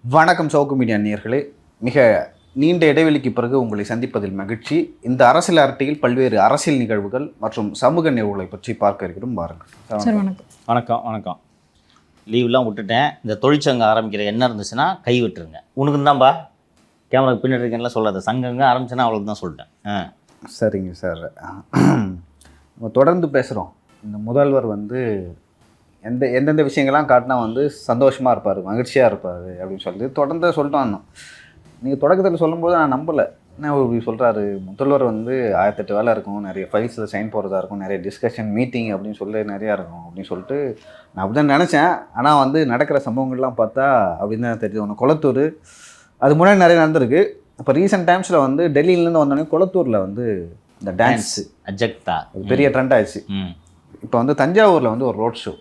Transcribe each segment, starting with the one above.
வணக்கம் சவுக்கு மீடியா நேயர்களே. மிக நீண்ட இடைவெளிக்கு பிறகு உங்களை சந்திப்பதில் மகிழ்ச்சி. இந்த அரசியல் அரட்டையில் பல்வேறு அரசியல் நிகழ்வுகள் மற்றும் சமூக நிகழ்வுகளை பற்றி பார்க்க இருக்கிறோம். பாருங்கள் சார். வணக்கம். வணக்கம். லீவ்லாம் விட்டுட்டேன். இந்த தொழிற்சங்கம் ஆரம்பிக்கிற என்ன இருந்துச்சுன்னா கை விட்டுருங்க. உனக்கு தான்ப்பா கேமராக்கு பின்னாடி இருக்கேன்லாம் சொல்லாத. சங்கங்க ஆரம்பிச்சுன்னா அவ்வளோக்கு தான் சொல்லிட்டேன். சரிங்க சார். நம்ம தொடர்ந்து பேசுகிறோம். இந்த முதல்வர் எந்தெந்த விஷயங்கள்லாம் காட்டினா சந்தோஷமாக இருப்பார், மகிழ்ச்சியாக இருப்பார் அப்படின்னு தொடர்ந்து சொல்லிட்டு வந்தோம். நீங்கள் தொடக்கத்தில் சொல்லும்போது நான் நம்பலை. என்ன இப்படி சொல்கிறாரு, முதல்வர் 1008 வேலை இருக்கும், நிறைய ஃபைல்ஸில் சைன் போடுறதா இருக்கும், நிறைய டிஸ்கஷன் மீட்டிங் அப்படின்னு நிறையா இருக்கும் அப்படின்னு சொல்லிட்டு நான் அப்படி தான் நினச்சேன். ஆனால் நடக்கிற சம்பவங்கள்லாம் பார்த்தா அப்படின்னு தான் தெரியுது. ஒன்று கொளத்தூர், அது முன்னாடி நிறைய நடந்திருக்கு. இப்போ ரீசெண்ட் டைம்ஸில் டெல்லியிலேருந்து வந்தோடனே கொளத்தூரில் இந்த டான்ஸு அஜக்தா பெரிய ட்ரெண்ட் ஆயிடுச்சு. இப்போ தஞ்சாவூரில் ஒரு ரோட் ஷோ,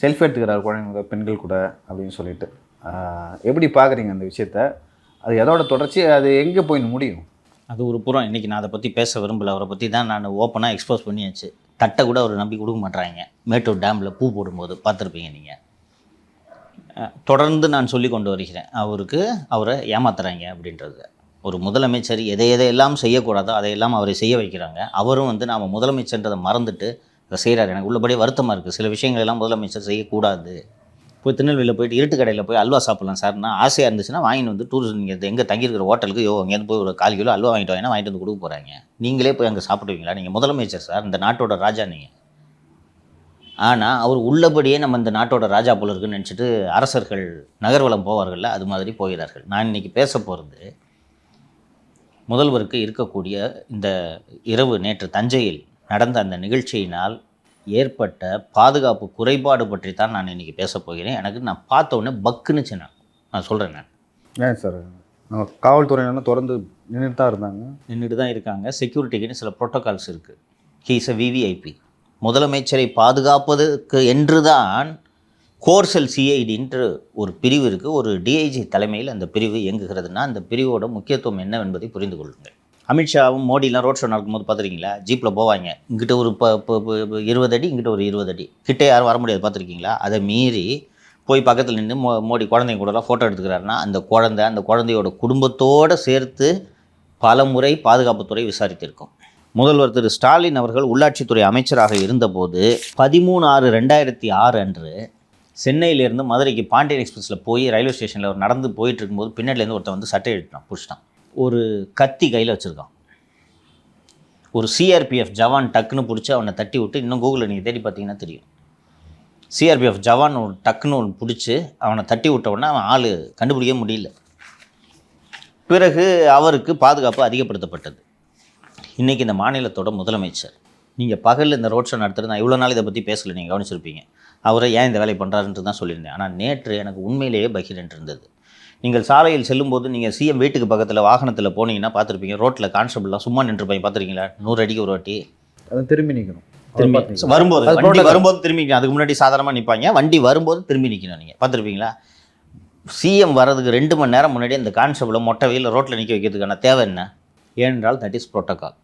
செல்ஃபி எடுத்துக்கிறார் குழந்தைங்க பெண்கள் கூட அப்படின்னு சொல்லிட்டு. எப்படி பார்க்குறீங்க அந்த விஷயத்த? அது எதோட தொடர்ச்சி, அது எங்கே போய் முடியும்? அது ஒரு புறம். இன்றைக்கி நான் அதை பற்றி பேச விரும்பலை. அவரை பற்றி தான் நான் ஓப்பனாக எக்ஸ்போஸ் பண்ணியாச்சு. தட்டை கூட அவர் நம்பி கொடுக்க மாட்டுறாங்க. மேட்டூர் டேமில் பூ போடும்போது பார்த்துருப்பீங்க நீங்கள். தொடர்ந்து நான் சொல்லி கொண்டு வருகிறேன், அவரை ஏமாத்துறாங்க அப்படின்றது. ஒரு முதலமைச்சர் எதையெல்லாம் செய்யக்கூடாதோ அதையெல்லாம் அவரை செய்ய வைக்கிறாங்க. அவரும் நாம் முதலமைச்சர்ன்றதை மறந்துட்டு அதை செய்கிறார். எனக்கு உள்ளபடியே வருத்தமாக இருக்குது. சில விஷயங்கள் எல்லாம் முதலமைச்சர் செய்யக்கூடாது. போய் திருநெல்வேலியில் போயிட்டு இருட்டு கடையில் போய் அல்வா சாப்பிட்லாம் சார்னா ஆசையாக இருந்துச்சுன்னா வாங்கிட்டு டூரிஸ்ட் நீங்கள் எங்கே தங்கியிருக்கிற ஹோட்டலுக்கு அங்கேருந்து போய் ஒரு 1/4 கிலோ அல்வா வாங்கிட்டு வாங்கிட்டு கொடுக்க போகிறாங்க. நீங்களே போய் அங்கே சாப்பிடுவீங்களா? நீங்கள் முதலமைச்சர் சார், இந்த நாட்டோட ராஜா நீங்கள். ஆனால் அவர் உள்ளபடியே நம்ம இந்த நாட்டோட ராஜா போல இருக்குன்னு நினச்சிட்டு அரசர்கள் நகர்வலம் போவார்கள்ல, அது மாதிரி போகிறார்கள். நான் இன்றைக்கி பேச போகிறது முதல்வருக்கு இருக்கக்கூடிய இந்த இரவு நேற்று தஞ்சையில் நடந்த அந்த நிகழ்ச்சியினால் ஏற்பட்ட பாதுகாப்பு குறைபாடு பற்றி தான் நான் இன்றைக்கி பேச போகிறேன். நான் பார்த்த உடனே பக்குனுச்சு. நான் சொல்கிறேன். ஏன் சார், காவல்துறையினரும் தொடர்ந்து நின்றுட்டு தான் இருக்காங்க. செக்யூரிட்டிக்குன்னு சில ப்ரோட்டோகால்ஸ் இருக்குது. He's a VVIP. முதலமைச்சரை பாதுகாப்பதற்கு என்று தான் கோர்சல் சிஐடின்ற ஒரு பிரிவு இருக்குது. ஒரு டிஐஜி தலைமையில் அந்த பிரிவு இயங்குகிறதுனா அந்த பிரிவோட முக்கியத்துவம் என்னவென்பதை புரிந்து கொள்ளுங்கள். அமித்ஷாவும் மோடிலாம் ரோட் ஷோ நடக்கும்போது பார்த்துருக்கீங்களா? ஜீப்பில் போவாங்க. இங்கிட்ட ஒரு 20 அடி, இங்கிட்ட ஒரு 20 அடி, கிட்டே யாரும் வர முடியாது. பார்த்துருக்கீங்களா? அதை மீறி போய் பக்கத்தில் நின்று மோடி குழந்தைங்க கூடலாம் ஃபோட்டோ எடுத்துக்கிறாருன்னா அந்த குழந்தையோட குடும்பத்தோடு சேர்த்து பல முறை பாதுகாப்புத்துறை விசாரித்திருக்கும். முதல்வர் திரு ஸ்டாலின் அவர்கள் உள்ளாட்சித்துறை அமைச்சராக இருந்தபோது 13/6/2006 அன்று சென்னையிலேருந்து மதுரைக்கு பாண்டியன் எக்ஸ்பிரஸில் போய் ரயில்வே ஸ்டேஷனில் அவர் நடந்து போயிட்டு இருக்கும்போது பின்னாடிலேருந்து ஒருத்தன் சட்டை எடுத்தான், பிடிச்சிட்டான். ஒரு கத்தி கையில் வச்சுருக்கான். ஒரு சிஆர்பிஎஃப் ஜவான் டக்குன்னு பிடிச்சி அவனை தட்டி விட்டு, இன்னும் கூகுளில் நீங்கள் தேடி பார்த்தீங்கன்னா தெரியும், சிஆர்பிஎஃப் ஜவான் ஒரு டக்குன்னு ஒன்று பிடிச்சி அவனை தட்டி விட்ட உடனே அவன் ஆள் கண்டுபிடிக்க முடியல. பிறகு அவருக்கு பாதுகாப்பு அதிகப்படுத்தப்பட்டது. இன்றைக்கி இந்த மாநிலத்தோட முதலமைச்சர், நீங்கள் பகலில் இந்த ரோட் ஷோ நடத்துகிறது, நான் இவ்வளோ நாள் இதை பற்றி பேசலை, நீங்கள் கவனிச்சிருப்பீங்க. அவரை ஏன் இந்த வேலை பண்ணுறாருன்ட்டு தான் சொல்லியிருந்தேன். ஆனால் நேற்று எனக்கு உண்மையிலேயே பகீரன் இருந்தது. நீங்கள் சாலையில் செல்லும்போது நீங்கள் சிஎம் வீட்டுக்கு பக்கத்தில் வாகனத்தில் போனீங்கன்னா பார்த்துருப்பீங்க, ரோட்டில் கான்ஸ்டபிள்லாம் சும்மா நின்றுப்பாங்க. பார்த்துருக்கீங்களா? 100 அடிக்கு ஒரு வாட்டி திரும்பி நிற்கணும். வரும்போது திரும்பி நிற்கணும். அதுக்கு முன்னாடி சாதாரணமாக நிற்பாங்க. வண்டி வரும்போது திரும்பி நிற்கணும். நீங்கள் பார்த்துருப்பீங்களா? சிஎம் வர்றதுக்கு 2 மணி நேரம் முன்னாடி அந்த கான்ஸ்டபிளை மொட்டை வெயிலில் ரோட்டில் நிற்க வைக்கிறதுக்கான தேவை என்ன? ஏனென்றால் தட் இஸ் ப்ரோட்டோகால்.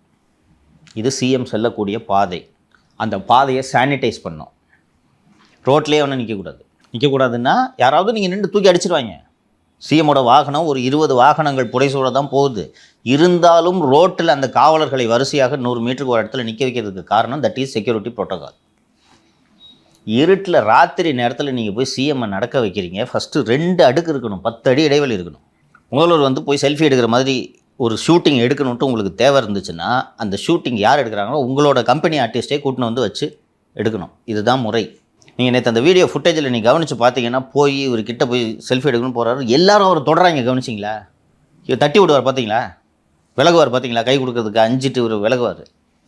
இது சிஎம் செல்லக்கூடிய பாதை. அந்த பாதையை சானிடைஸ் பண்ணோம். ரோட்லேயே ஒன்றும் நிற்கக்கூடாதுன்னா யாராவது நீங்கள் நின்று தூக்கி அடிச்சிருவாங்க. சிஎம்மோட வாகனம் ஒரு 20 வாகனங்கள் புடைசூழ தான் போகுது. இருந்தாலும் ரோட்டில் அந்த காவலர்களை வரிசையாக 100 மீட்டருக்கு ஒரு இடத்துல நிற்க வைக்கிறதுக்கு காரணம் தட் இஸ் செக்யூரிட்டி ப்ரோட்டோகால். இருட்டில் ராத்திரி நேரத்தில் நீங்கள் போய் சிஎம்மை நடக்க வைக்கிறீங்க. ஃபஸ்ட்டு 2 அடுக்கு இருக்கணும், 10 அடி இடைவெளி இருக்கணும். முதல்வர் போய் செல்ஃபி எடுக்கிற மாதிரி ஒரு ஷூட்டிங் எடுக்கணுன்ட்டு உங்களுக்கு தேவை இருந்துச்சுன்னா அந்த ஷூட்டிங் யார் எடுக்கிறாங்களோ உங்களோட கம்பெனி ஆர்டிஸ்ட்டே கூட்டின்னு வச்சு எடுக்கணும். இதுதான் முறை. நீங்கள் நேற்று அந்த வீடியோ ஃபுட்டேஜில் நீங்கள் கவனித்து பார்த்தீங்கன்னா, போய் இவர்கிட்ட போய் செல்ஃபி எடுக்கணும்னு போகிறாரு. எல்லாரும் அவர் தொடராங்க. கவனிச்சிங்களா? இவர் தட்டி விடுவார். பார்த்தீங்களா? விலகுவார். பார்த்தீங்களா? கை கொடுக்கறதுக்கு அஞ்சிட்டு இவர் விலகுவார்.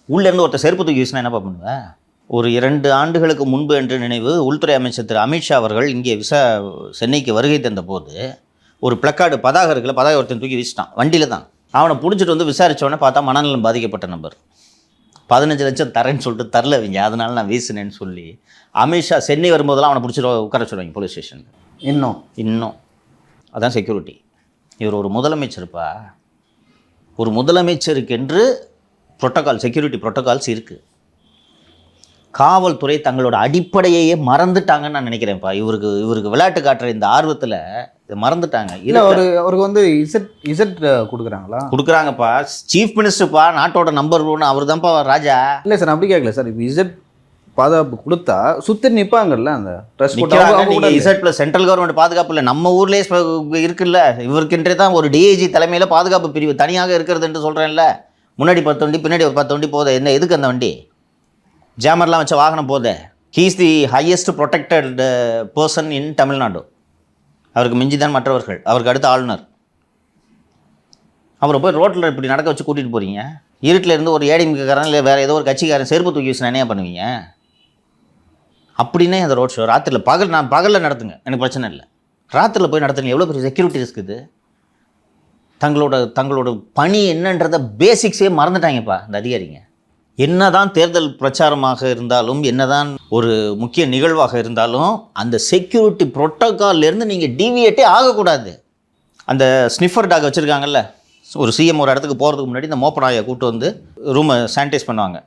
உள்ளேருந்து ஒருத்தர் செருப்பு தூக்கி வீசினா என்னப்பா பண்ணுவேன்? ஒரு 2 ஆண்டுகளுக்கு முன்பு என்று நினைவு, உள்துறை அமைச்சர் திரு அமித்ஷா அவர்கள் இங்கே சென்னைக்கு வருகை தந்த போது ஒரு பிளக்கார்டு பதாக இருக்குல்ல, பதாக ஒருத்தன் தூக்கி வீசிட்டான் வண்டியில் தான். அவனை பிடிச்சிட்டு விசாரித்தவொடனே பார்த்தா மனநலம் பாதிக்கப்பட்ட நபர். 15 லட்சம் தரேன்னு சொல்லிட்டு தரலவீங்க, அதனால நான் வீசினேன்னு சொல்லி அமித்ஷா சென்னை வரும்போதெல்லாம் அவனை பிடிச்சிட்டு உட்கார வச்சுருவாங்க போலீஸ் ஸ்டேஷனில். இன்னும் அதான் செக்யூரிட்டி. இவர் ஒரு முதலமைச்சருப்பா. ஒரு முதலமைச்சருக்கென்று ப்ரோட்டோகால், செக்யூரிட்டி ப்ரோட்டோகால்ஸ் இருக்குது. காவல்துறை தங்களோட அடிப்படையையே மறந்துட்டாங்கன்னு நான் நினைக்கிறேன்ப்பா. இவருக்கு விளையாட்டு காட்டுற இந்த ஆர்வத்தில் இதை மறந்துட்டாங்க. இல்லை அவருக்கு வந்து இசட் கொடுக்குறாங்களா? கொடுக்குறாங்கப்பா. சீஃப் மினிஸ்டர்ப்பா, நாட்டோட நம்பர் 1 அவர் தான்ப்பா ராஜா. இல்லை சார், அப்படி கேட்கல சார். இப்போ இசட் பாதுகாப்பு கொடுத்தா சுற்றி நிற்பாங்கல்ல அந்த ட்ரஸ்ட் போட்டு. இசட் ப்ளஸ் சென்ட்ரல் கவர்மெண்ட் பாதுகாப்பு இல்லை, நம்ம ஊர்லேயே இருக்குல்ல. இவருக்குன்றே தான் ஒரு டிஐஜி தலைமையில் பாதுகாப்பு பிரிவு தனியாக இருக்கிறது என்று சொல்கிறேன்ல. முன்னாடி 10 வண்டி, பின்னாடி ஒரு 10 வண்டி போதே. என்ன எதுக்கு அந்த வண்டி? ஜாமர்லாம் வச்ச வாகனம் போதே. He is the highest protected person in Tamil Nadu. அவருக்கு மிஞ்சி தான் மற்றவர்கள். அவருக்கு அடுத்த ஆளுநர். அவரை போய் ரோட்டில் இப்படி நடக்க வச்சு கூட்டிகிட்டு போகிறீங்க. இருட்டில் இருந்து ஒரு ஏடிஎம்காரன் இல்லை வேறு ஏதோ ஒரு கட்சிக்காரன் செருப்பு தூக்கி வச்சு என்ன பண்ணுவீங்க? அப்படின்னே அந்த ரோட் ஷோ ராத்திரியில் நான் பகலில் நடத்துங்க, எனக்கு பிரச்சனை இல்லை. ராத்திரியில் போய் நடத்துங்க. எவ்வளோ பெரிய செக்யூரிட்டி இருக்குது. தங்களோட பணி என்னன்றத பேசிக்ஸே மறந்துட்டாங்கப்பா இந்த அதிகாரிங்க. என்னதான் தேர்தல் பிரச்சாரமாக இருந்தாலும், என்னதான் ஒரு முக்கிய நிகழ்வாக இருந்தாலும், அந்த செக்யூரிட்டி ப்ரோட்டோக்கால்லேருந்து நீங்கள் டீவியேட்டே ஆகக்கூடாது. அந்த ஸ்னிஃபர் டாக் வச்சுருக்காங்கல்ல, ஒரு சிஎம் ஒரு இடத்துக்கு போகிறதுக்கு முன்னாடி இந்த மோப்ப நாயை கூப்பிட்டு வந்து ரூமை சானிடைஸ் பண்ணுவாங்க.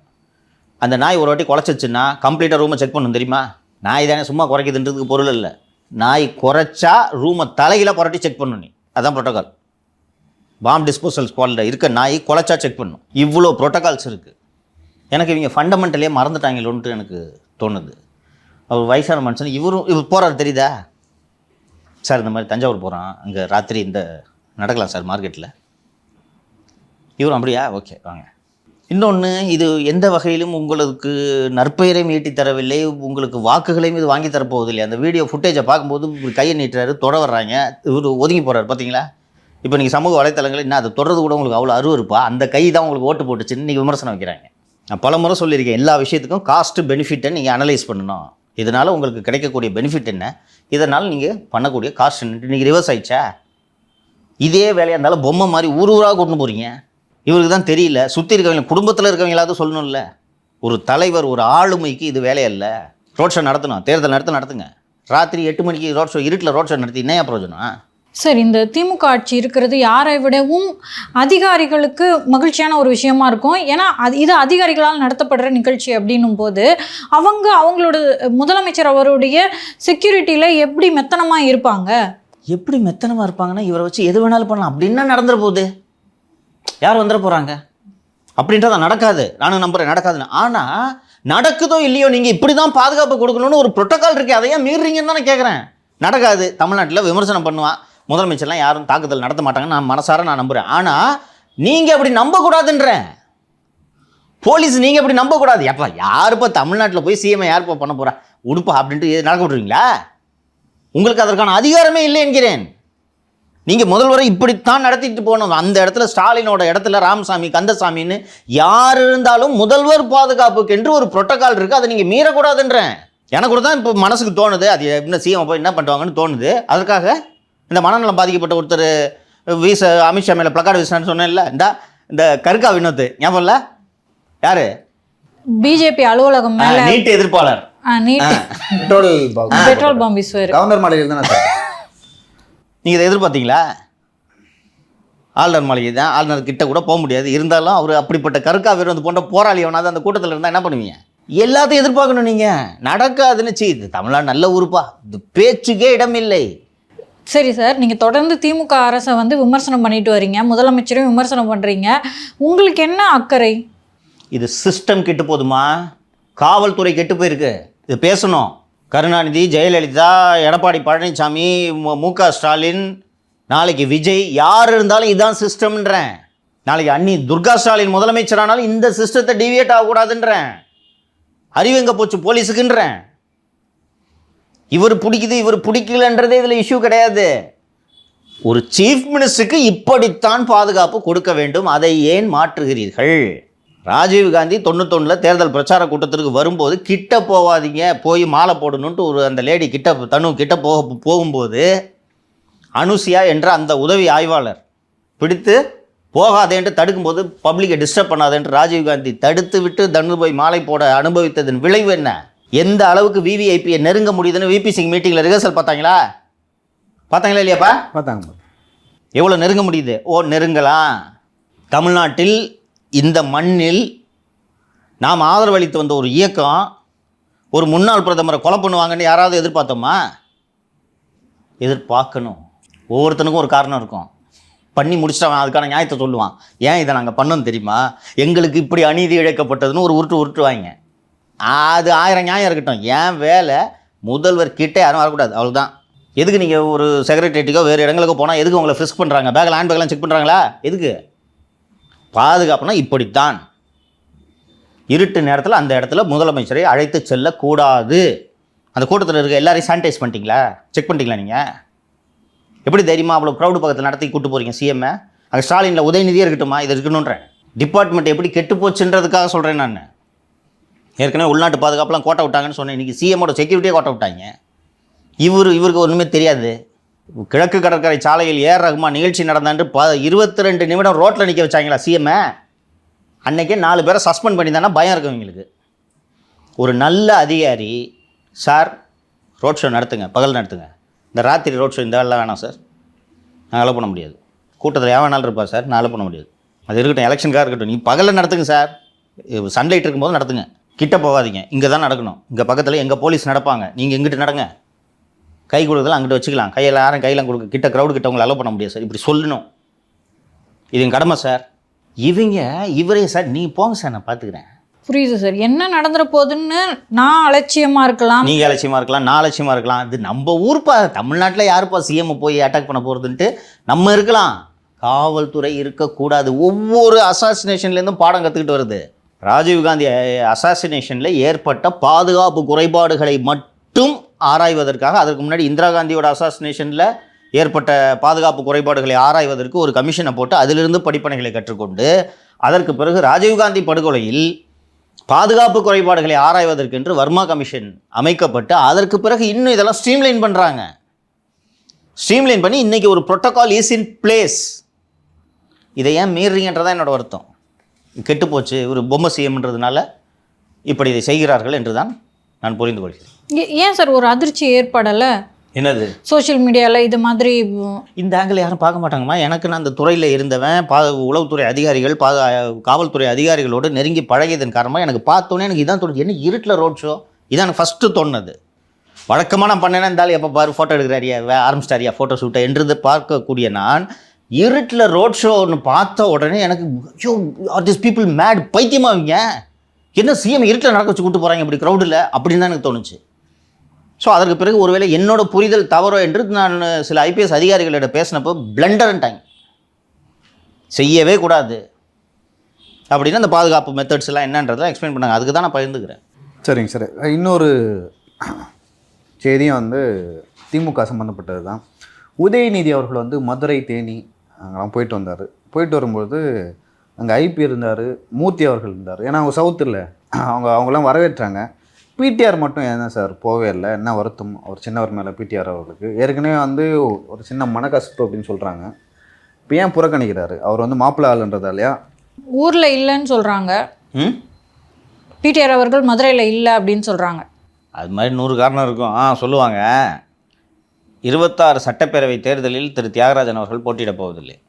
அந்த நாய் ஒரு வாட்டி குறைச்சிச்சுன்னா கம்ப்ளீட்டாக ரூமை செக் பண்ணணும் தெரியுமா? நாய் தானே சும்மா குறைக்குதுன்றதுக்கு பொருள் இல்லை. நாய் குறைச்சா ரூமை தலையில புரட்டி செக் பண்ணணும். நீ அதான் ப்ரோட்டோக்கால். பாம் டிஸ்போசல் ஸ்குவாடில் இருக்க நாய் குலைச்சா செக் பண்ணணும். இவ்வளோ ப்ரோட்டோகால்ஸ் இருக்குது. எனக்கு இவங்க ஃபண்டமெண்டலே மறந்துட்டாங்களோன்ட்டு எனக்கு தோணுது. அவர் வயசான மனுஷன். இவர் போகிறாரு தெரியுதா சார்? இந்த மாதிரி தஞ்சாவூர் போகிறான், அங்கே ராத்திரி இந்த நடக்கலாம் சார் மார்க்கெட்டில். இவரும் அப்படியா? ஓகே வாங்க. இன்னொன்று, இது எந்த வகையிலும் உங்களுக்கு நற்பெயரையும் ஈட்டி தரவில்லை, உங்களுக்கு வாக்குகளையும் இது வாங்கி தரப்போகுது இல்லையா? அந்த வீடியோ ஃபுட்டேஜை பார்க்கும்போது கையை நீட்டுறாரு, தொட வர்றாங்க, இவர் ஒதுங்கி போகிறாரு. பார்த்தீங்களா? இப்போ நீங்கள் சமூக வலைத்தளங்கள் என்ன அதை தொடர்றது கூட உங்களுக்கு அவ்வளோ அருவருப்பா? அந்த கை தான் உங்களுக்கு ஓட்டு போட்டுச்சுன்னு இன்றைக்கி விமர்சனம் வைக்கிறாங்க. நான் பல முறை சொல்லியிருக்கேன், எல்லா விஷயத்துக்கும் காஸ்ட்டு பெனிஃபிட்டை நீங்கள் அனலைஸ் பண்ணணும். இதனால் உங்களுக்கு கிடைக்கக்கூடிய பெனிஃபிட் என்ன, இதனால் நீங்கள் பண்ணக்கூடிய காஸ்ட் என்ன. இன்றைக்கி ரிவர்ஸ் ஆயிடுச்சா? இதே வேலையாக இருந்தாலும் பொம்மை மாதிரி ஊராக கொண்டு போகிறீங்க. இவருக்கு தான் தெரியல. சுற்றி இருக்கவங்க குடும்பத்தில் இருக்கவங்களாவது சொல்லணும்ல. ஒரு தலைவர், ஒரு ஆளுமைக்கு இது வேலையல்ல. ரோட் ஷோ நடத்தணும், தேர்தல் நடத்துங்க. ராத்திரி 8 மணிக்கு ரோட் ஷோ, இருட்டில் ரோட் ஷோ நடத்தி என்ன பிரயோஜனம்? சார், இந்த திமுக ஆட்சி இருக்கிறது யாரை விடவும் அதிகாரிகளுக்கு மகிழ்ச்சியான ஒரு விஷயமா இருக்கும். ஏன்னா இது அதிகாரிகளால் நடத்தப்படுற நிகழ்ச்சி அப்படின்னும் போது அவங்களோட முதலமைச்சர் அவருடைய செக்யூரிட்டியில் எப்படி மெத்தனமாக இருப்பாங்க? எப்படி மெத்தனமாக இருப்பாங்கன்னா, இவரை வச்சு எது வேணாலும் பண்ணலாம். அப்படின்னா நடந்துட போகுது, யார் வந்துட போகிறாங்க அப்படின்றத நடக்காது. நானும் நம்புகிறேன் நடக்காதுன்னு. ஆனால் நடக்குதோ இல்லையோ, நீங்கள் இப்படி தான் பாதுகாப்பு கொடுக்கணும்னு ஒரு ப்ரோட்டோக்கால் இருக்குது, அதையே மீறுறீங்கன்னு தான் நான் கேட்குறேன். நடக்காது. தமிழ்நாட்டில் விமர்சனம் பண்ணுவான், முதலமைச்சர்லாம் யாரும் தாக்குதல் நடத்த மாட்டாங்கன்னு நான் மனசார நம்புகிறேன். ஆனால் நீங்கள் அப்படி நம்பக்கூடாதுன்றேன். போலீஸ் நீங்கள் அப்படி நம்பக்கூடாது. எப்போ யாருப்பா தமிழ்நாட்டில் போய் சிஎம்ஐ யாருப்பா பண்ண போகிறா உடுப்பா அப்படின்ட்டு நடக்க விட்றீங்களா? உங்களுக்கு அதற்கான அதிகாரமே இல்லை என்கிறேன். நீங்கள் முதல்வரை இப்படித்தான் நடத்திட்டு போகணும். அந்த இடத்துல ஸ்டாலினோட இடத்துல ராமசாமி, கந்தசாமின்னு யார் இருந்தாலும் முதல்வர் பாதுகாப்புக்கு என்று ஒரு புரோட்டோக்கால் இருக்குது, அதை நீங்கள் மீறக்கூடாதுன்றேன். எனக்கு கூட தான் இப்போ மனசுக்கு தோணுது, அது என்ன சிஎம் போய் என்ன பண்ணுவாங்கன்னு தோணுது. அதற்காக இந்த மனநலம் பாதிக்கப்பட்ட ஒருத்தர் அமித்ஷா மேலே பிளக்கார்டு வீசினான்னு சொன்னேன்ல, இந்த கருக்கா வினோத் ஞாபகம் இல்லை? யாரு? பிஜேபி அலுவலகம் மேல நீட் எதிர்ப்பாளர். பெட்ரோல் பாம்பு வீசுவார். கவர்னர் மாளிகையில் தானே சார்? நீங்கள் இதை எதிர்பார்த்தீங்களா? ஆளுநர் மாளிகை தான், ஆளுநர் கிட்ட கூட போக முடியாது. இருந்தாலும் அவர் அப்படிப்பட்ட கருக்கா வினோத் போன்ற போராளி அவனாவது அந்த கூட்டத்தில் இருந்தால் என்ன பண்ணுவீங்க? எல்லாத்தையும் எதிர்பார்க்கணும். நீங்கள் நடக்காதுன்னு இது தமிழ்நாடு நல்ல ஊருப்பா, இது பேச்சுக்கே இடமில்லை. சரி சார், நீங்கள் தொடர்ந்து திமுக அரசை விமர்சனம் பண்ணிட்டு வரீங்க, முதலமைச்சரையும் விமர்சனம் பண்ணுறீங்க. உங்களுக்கு என்ன அக்கறை? இது சிஸ்டம் கெட்டு போதுமா? காவல்துறை கெட்டு போயிருக்கு. இது பேசணும். கருணாநிதி, ஜெயலலிதா, எடப்பாடி பழனிசாமி, மு.க. ஸ்டாலின், நாளைக்கு விஜய், யார் இருந்தாலும் இதுதான் சிஸ்டம்ன்றேன். நாளைக்கு அண்ணி துர்கா ஸ்டாலின் முதலமைச்சரானாலும் இந்த சிஸ்டத்தை டிவியேட் ஆகக்கூடாதுன்றேன். அறிவெங்க போச்சு போலீஸுக்குன்றேன். இவர் பிடிக்குது இவர் பிடிக்கலன்றதே இதில் இஷ்யூ கிடையாது. ஒரு சீஃப் மினிஸ்டருக்கு இப்படித்தான் பாதுகாப்பு கொடுக்க வேண்டும், அதை ஏன் மாற்றுகிறீர்கள்? ராஜீவ்காந்தி 91 தேர்தல் பிரச்சார கூட்டத்திற்கு வரும்போது கிட்ட போகாதீங்க, போய் மாலை போடணுன்ட்டு அந்த லேடி கிட்ட போகும்போது அனுசியா என்ற அந்த உதவி ஆய்வாளர் பிடித்து போகாதேன்ட்டு தடுக்கும்போது பப்ளிக்கை டிஸ்டர்ப் பண்ணாதேன்ட்டு ராஜீவ்காந்தி தடுத்து விட்டு தனு போய் மாலை போட அனுபவித்ததன் விளைவு என்ன? எந்த அளவுக்கு விவிஐபியை நெருங்க முடியுதுன்னு விபி சிங் மீட்டிங்கில் ரிஹர்சல் பார்த்தாங்களா இல்லையாப்பா? பார்த்தாங்க. எவ்வளோ நெருங்க முடியுது? நெருங்கலாம். தமிழ்நாட்டில் இந்த மண்ணில் நாம் ஆதரவளித்து வந்த ஒரு இயக்கம் ஒரு முன்னாள் பிரதமரை கொலை பண்ணுவாங்கன்னு யாராவது எதிர்பார்த்தோமா? எதிர்பார்க்கணும். ஒவ்வொருத்தனுக்கும் ஒரு காரணம் இருக்கும். பண்ணி முடிச்சிட்டவன் அதுக்கான நியாயத்தை சொல்லுவான். ஏன் இதை நாங்கள் பண்ணோம் தெரியுமா, எங்களுக்கு இப்படி அநீதி இழைக்கப்பட்டதுன்னு ஒரு உருட்டுவாங்க. அது 1000 நியாயம் இருக்கட்டும். ஏன் வேலை முதல்வர் கிட்டே யாரும் வரக்கூடாது, அவ்வளோதான். எதுக்கு நீங்கள் ஒரு செக்ரட்டரியேட்டுக்கோ வேறு இடங்களுக்கோ போனால் எதுக்கு உங்களை ஃப்ரிஸ்க் பண்ணுறாங்க? ஹேண்ட் பேக்லாம் செக் பண்ணுறாங்களா? எதுக்கு? பாதுகாப்புனா இப்படித்தான். இருட்டு நேரத்தில் அந்த இடத்துல முதலமைச்சரை அழைத்து செல்லக்கூடாது. அந்த கூட்டத்தில் இருக்க எல்லாரையும் சானிடைஸ் பண்ணிட்டீங்களா? செக் பண்ணிட்டீங்களா? நீங்கள் எப்படி தைரியமா அவ்வளோ க்ரௌடு பக்கத்தில் நடத்தி கூட்டு போகிறீங்க சிஎம்ஐ? அங்கே ஸ்டாலினில் உதயநிதியே இருக்கட்டுமா? இது இருக்கணுன்றேன். டிபார்ட்மெண்ட் எப்படி கெட்டு போச்சுன்றதுக்காக சொல்கிறேன் நான். ஏற்கனவே உள்நாட்டு பாதுகாப்புலாம் கோட்டை விட்டாங்கன்னு சொன்னேன். இன்றைக்கி சிஎம்மோட செக்யூரிட்டியே கோட்டை விட்டாங்க. இவருக்கு ஒன்றுமே தெரியாது. கிழக்கு கடற்கரை சாலையில் ஏஆர் ரஹ்மான் நிகழ்ச்சி நடந்தாண்டு 22 நிமிடம் ரோட்டில் நிற்க வச்சாங்களா சிஎம்ஐ? அன்றைக்கே 4 பேரை சஸ்பெண்ட் பண்ணி தானே பயம் இருக்கும் இவங்களுக்கு. ஒரு நல்ல அதிகாரி, சார் ரோட் ஷோ நடத்துங்க, பகல் நடத்துங்க, இந்த ராத்திரி ரோட் ஷோ இந்த வேலைலாம் வேணாம் சார், நான் அலோ பண்ண முடியாது. கூட்டத்தில் எவன் வேணாலும் இருப்பார் சார், நான் அலோ பண்ண முடியாது. அது இருக்கட்டும், எலெக்ஷனுக்காக இருக்கட்டும், நீ பகலில் நடத்துங்க சார், சன்லைட் இருக்கும்போது நடத்துங்க, கிட்ட போகாதீங்க, இங்கே தான் நடக்கணும், இங்கே பக்கத்தில் எங்கள் போலீஸ் நடப்பாங்க, நீங்கள் எங்கிட்ட நடங்க, கை கொடுக்குறதுலாம் அங்கிட்ட வச்சுக்கலாம், கையில் யாரும் கையெல்லாம் கொடுக்க, கிட்ட க்ரௌடு கிட்ட உங்களை அலோ பண்ண முடியாது சார், இப்படி சொல்லணும். இது என் கடமை சார். இவரே சார் நீ போங்க சார், நான் பார்த்துக்கிறேன். புரியுது சார். என்ன நடந்துற போகுதுன்னு நான் அலட்சியமா இருக்கலாம், நீங்க அலட்சியமா இருக்கலாம், நான் அலட்சியமா இருக்கலாம். அது நம்ம ஊர்ப்பா, தமிழ்நாட்டில் யாருப்பா சிஎம் போய் அட்டாக் பண்ண போகிறதுன்ட்டு நம்ம இருக்கலாம். காவல்துறை இருக்கக்கூடாது. ஒவ்வொரு அசாசினேஷன்லேருந்தும் பாடம் கற்றுக்கிட்டு வருது. ராஜீவ்காந்தி அசாசினேஷனில் ஏற்பட்ட பாதுகாப்பு குறைபாடுகளை மட்டும் ஆராய்வதற்காக, அதற்கு முன்னாடி இந்திரா காந்தியோட அசாசினேஷனில் ஏற்பட்ட பாதுகாப்பு குறைபாடுகளை ஆராய்வதற்கு ஒரு கமிஷனை போட்டு அதிலிருந்து படிப்பனைகளை கற்றுக்கொண்டு, அதற்கு பிறகு ராஜீவ்காந்தி படுகொலையில் பாதுகாப்பு குறைபாடுகளை ஆராய்வதற்கென்று வர்மா கமிஷன் அமைக்கப்பட்டு, அதற்கு பிறகு இன்னும் இதெல்லாம் ஸ்ட்ரீம்லைன் பண்ணுறாங்க. ஸ்ட்ரீம்லைன் பண்ணி இன்றைக்கி ஒரு ப்ரோட்டோகால் இஸ் இன் பிளேஸ். இதை ஏன் மீறுறீங்கன்றதான் என்னோட வருத்தம். கெட்டு போச்சு, ஒரு பொம்மை சிஎம்ன்றதுனால இப்படி இதை செய்கிறார்கள் என்று தான் நான் புரிந்து கொள்கிறேன். ஏன் சார் ஒரு அதிர்ச்சி ஏற்படலை? என்னது? சோஷியல் மீடியாவில் இது மாதிரி இந்த ஆங்கிள் யாரும் பார்க்க மாட்டாங்கம்மா. எனக்கு நான் அந்த துறையில் இருந்தவன், உளவுத்துறை அதிகாரிகள், காவல்துறை அதிகாரிகளோடு நெருங்கி பழகியதன் காரணமாக எனக்கு பார்த்தோன்னே எனக்கு இதான் தோணுது. என்ன இருட்டில் ரோட் ஷோ? இதான் எனக்கு ஃபஸ்ட்டு தோணுது. வழக்கமாக நான் பண்ணேன்னா இருந்தாலும் எப்போ பாரு ஃபோட்டோ எடுக்கிறாரியா, ஆரம்பிச்சிட்டாரியா ஃபோட்டோ ஷூட்டை என்றது பார்க்கக்கூடிய நான், இருட்டில் ரோட் ஷோ ஒன்று பார்த்த உடனே எனக்கு ஐயோ ஆர் திஸ் பீப்புள் மேட், பைத்தியமாவீங்க, என்ன சிஎம் இருட்டில் நடக்க வச்சு கூப்பிட்டு போகிறாங்க இப்படி க்ரௌடில் அப்படின்னு தான் எனக்கு தோணுச்சு. ஸோ அதற்கு பிறகு ஒருவேளை என்னோட புரிதல் தவறோ என்று நான் சில ஐபிஎஸ் அதிகாரிகளிடம் பேசினப்போ பிளண்டர்ன்ட்டாங்க, செய்யவே கூடாது அப்படின்னு அந்த பாதுகாப்பு மெத்தட்ஸ் எல்லாம் என்னன்றதெல்லாம் எக்ஸ்பிளைன் பண்ணாங்க. அதுக்கு தான் நான் பகிர்ந்துக்கிறேன். சரிங்க சார். இன்னொரு செய்தியும் வந்து திமுக சம்மந்தப்பட்டது தான். உதயநிதி அவர்கள் வந்து மதுரை, தேனி அங்கெல்லாம் போயிட்டு வந்தார். போயிட்டு வரும்போது அங்கே ஐபி இருந்தார், மூர்த்தி அவர்கள் இருந்தார். ஏன்னா அவங்க சவுத்தில் அவங்களாம் வரவேற்றாங்க. பிடிஆர் மட்டும் ஏன் சார் போவே இல்லை? என்ன வருத்தம் அவர் சின்னவர் மேலே பிடிஆர் அவர்களுக்கு? ஏற்கனவே வந்து ஒரு சின்ன மனக்கசப்பு அப்படின்னு சொல்கிறாங்க. இப்போ ஏன் புறக்கணிக்கிறாரு? அவர் வந்து மாப்பிள்ளை ஆளுன்றதாலையா? ஊரில் இல்லைன்னு சொல்கிறாங்க, பிடிஆர் அவர்கள் மதுரையில் இல்லை அப்படின்னு சொல்கிறாங்க. அது மாதிரி 100 காரணம் இருக்கும். சொல்லுவாங்க. 26 சட்டப்பேரவை தேர்தலில் திரு தியாகராஜன் அவர்கள் போட்டியிட போவதில்லை.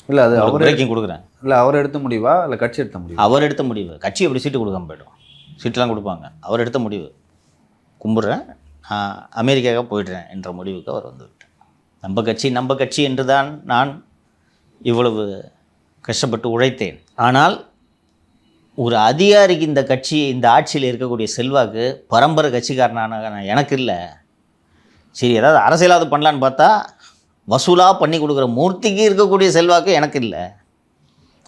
இல்லை அது அவர் பிரேக்கிங் கொடுக்குறேன். இல்லை அவர் எடுத்த முடிவா இல்லை கட்சி எடுத்த முடிவா? அவர் எடுத்த முடிவு. கட்சி எப்படி சீட்டு கொடுக்காம போய்டும்? சீட்டெலாம் கொடுப்பாங்க. அவர் எடுத்த முடிவு. கும்பிட்றேன், அமெரிக்காவுக்கு போயிடுறேன் என்ற முடிவுக்கு அவர் வந்துவிட்டார். நம்ம கட்சி என்று தான் நான் இவ்வளவு கஷ்டப்பட்டு உழைத்தேன். ஆனால் ஒரு அதிகாரிக்கு இந்த கட்சி, இந்த ஆட்சியில் இருக்கக்கூடிய செல்வாக்கு பரம்பரை கட்சிக்காரனான எனக்கு இல்லை. சரி, ஏதாவது அரசியலாவது பண்ணலான்னு பார்த்தா வசூலாக பண்ணி கொடுக்குற மூர்த்திக்கு இருக்கக்கூடிய செல்வாக்கு எனக்கு இல்லை.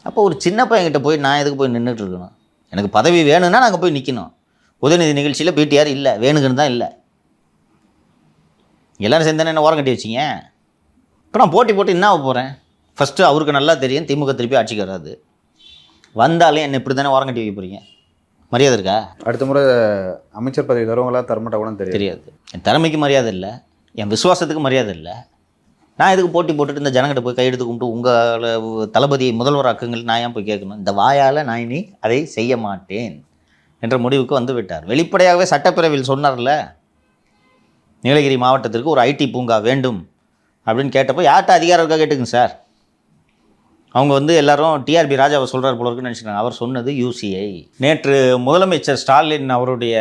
அப்போ ஒரு சின்ன பையன்கிட்ட போய் நான் எதுக்கு போய் நின்றுட்டு இருக்கணும்? எனக்கு பதவி வேணும்னா நாங்கள் போய் நிற்கணும். உதயநிதி நிகழ்ச்சியில் பிடிஆர் இல்லை, வேணுங்கன்னு தான் இல்லை. எல்லோரும் சேர்ந்தானே என்ன ஓரம் கட்டி வச்சிங்க. இப்போ நான் போட்டு என்ன ஆக போகிறேன்? ஃபஸ்ட்டு அவருக்கு நல்லா தெரியும் திமுக திருப்பி ஆட்சிக்கு வராது. வந்தாலே என்ன இப்படி தானே ஓரம் கட்டி வைக்க போகிறீங்க? மரியாதை இருக்கா? அடுத்த முறை அமைச்சர் பதவி தருவங்களா தரமாட்டா கூட தெரியாது. என் திறமைக்கு மரியாதை இல்லை, என் விசுவாசத்துக்கு மரியாதை இல்லை. நான் எதுக்கு போட்டுட்டு இந்த ஜனங்கிட்ட போய் கையெடுத்து கும்பிட்டு உங்களை தளபதியை முதல்வராக்குங்கள் நான் ஏன் போய் கேட்கணும்? இந்த வாயால் நான் இனி அதை செய்ய மாட்டேன் என்ற முடிவுக்கு வந்து விட்டார். வெளிப்படையாகவே சட்டப்பேரவையில் சொன்னார்ல, நீலகிரி மாவட்டத்திற்கு ஒரு ஐடி பூங்கா வேண்டும் அப்படின்னு கேட்டப்போ யார்கிட்ட அதிகாரம் இருக்கா கேட்டுக்குங்க சார். அவங்க வந்து எல்லாரும் டிஆர்பி ராஜாவை சொல்கிறார் போல இருக்குன்னு நினச்சிக்கிறாங்க. அவர் சொன்னது யூசிஐ. நேற்று முதலமைச்சர் ஸ்டாலின் அவருடைய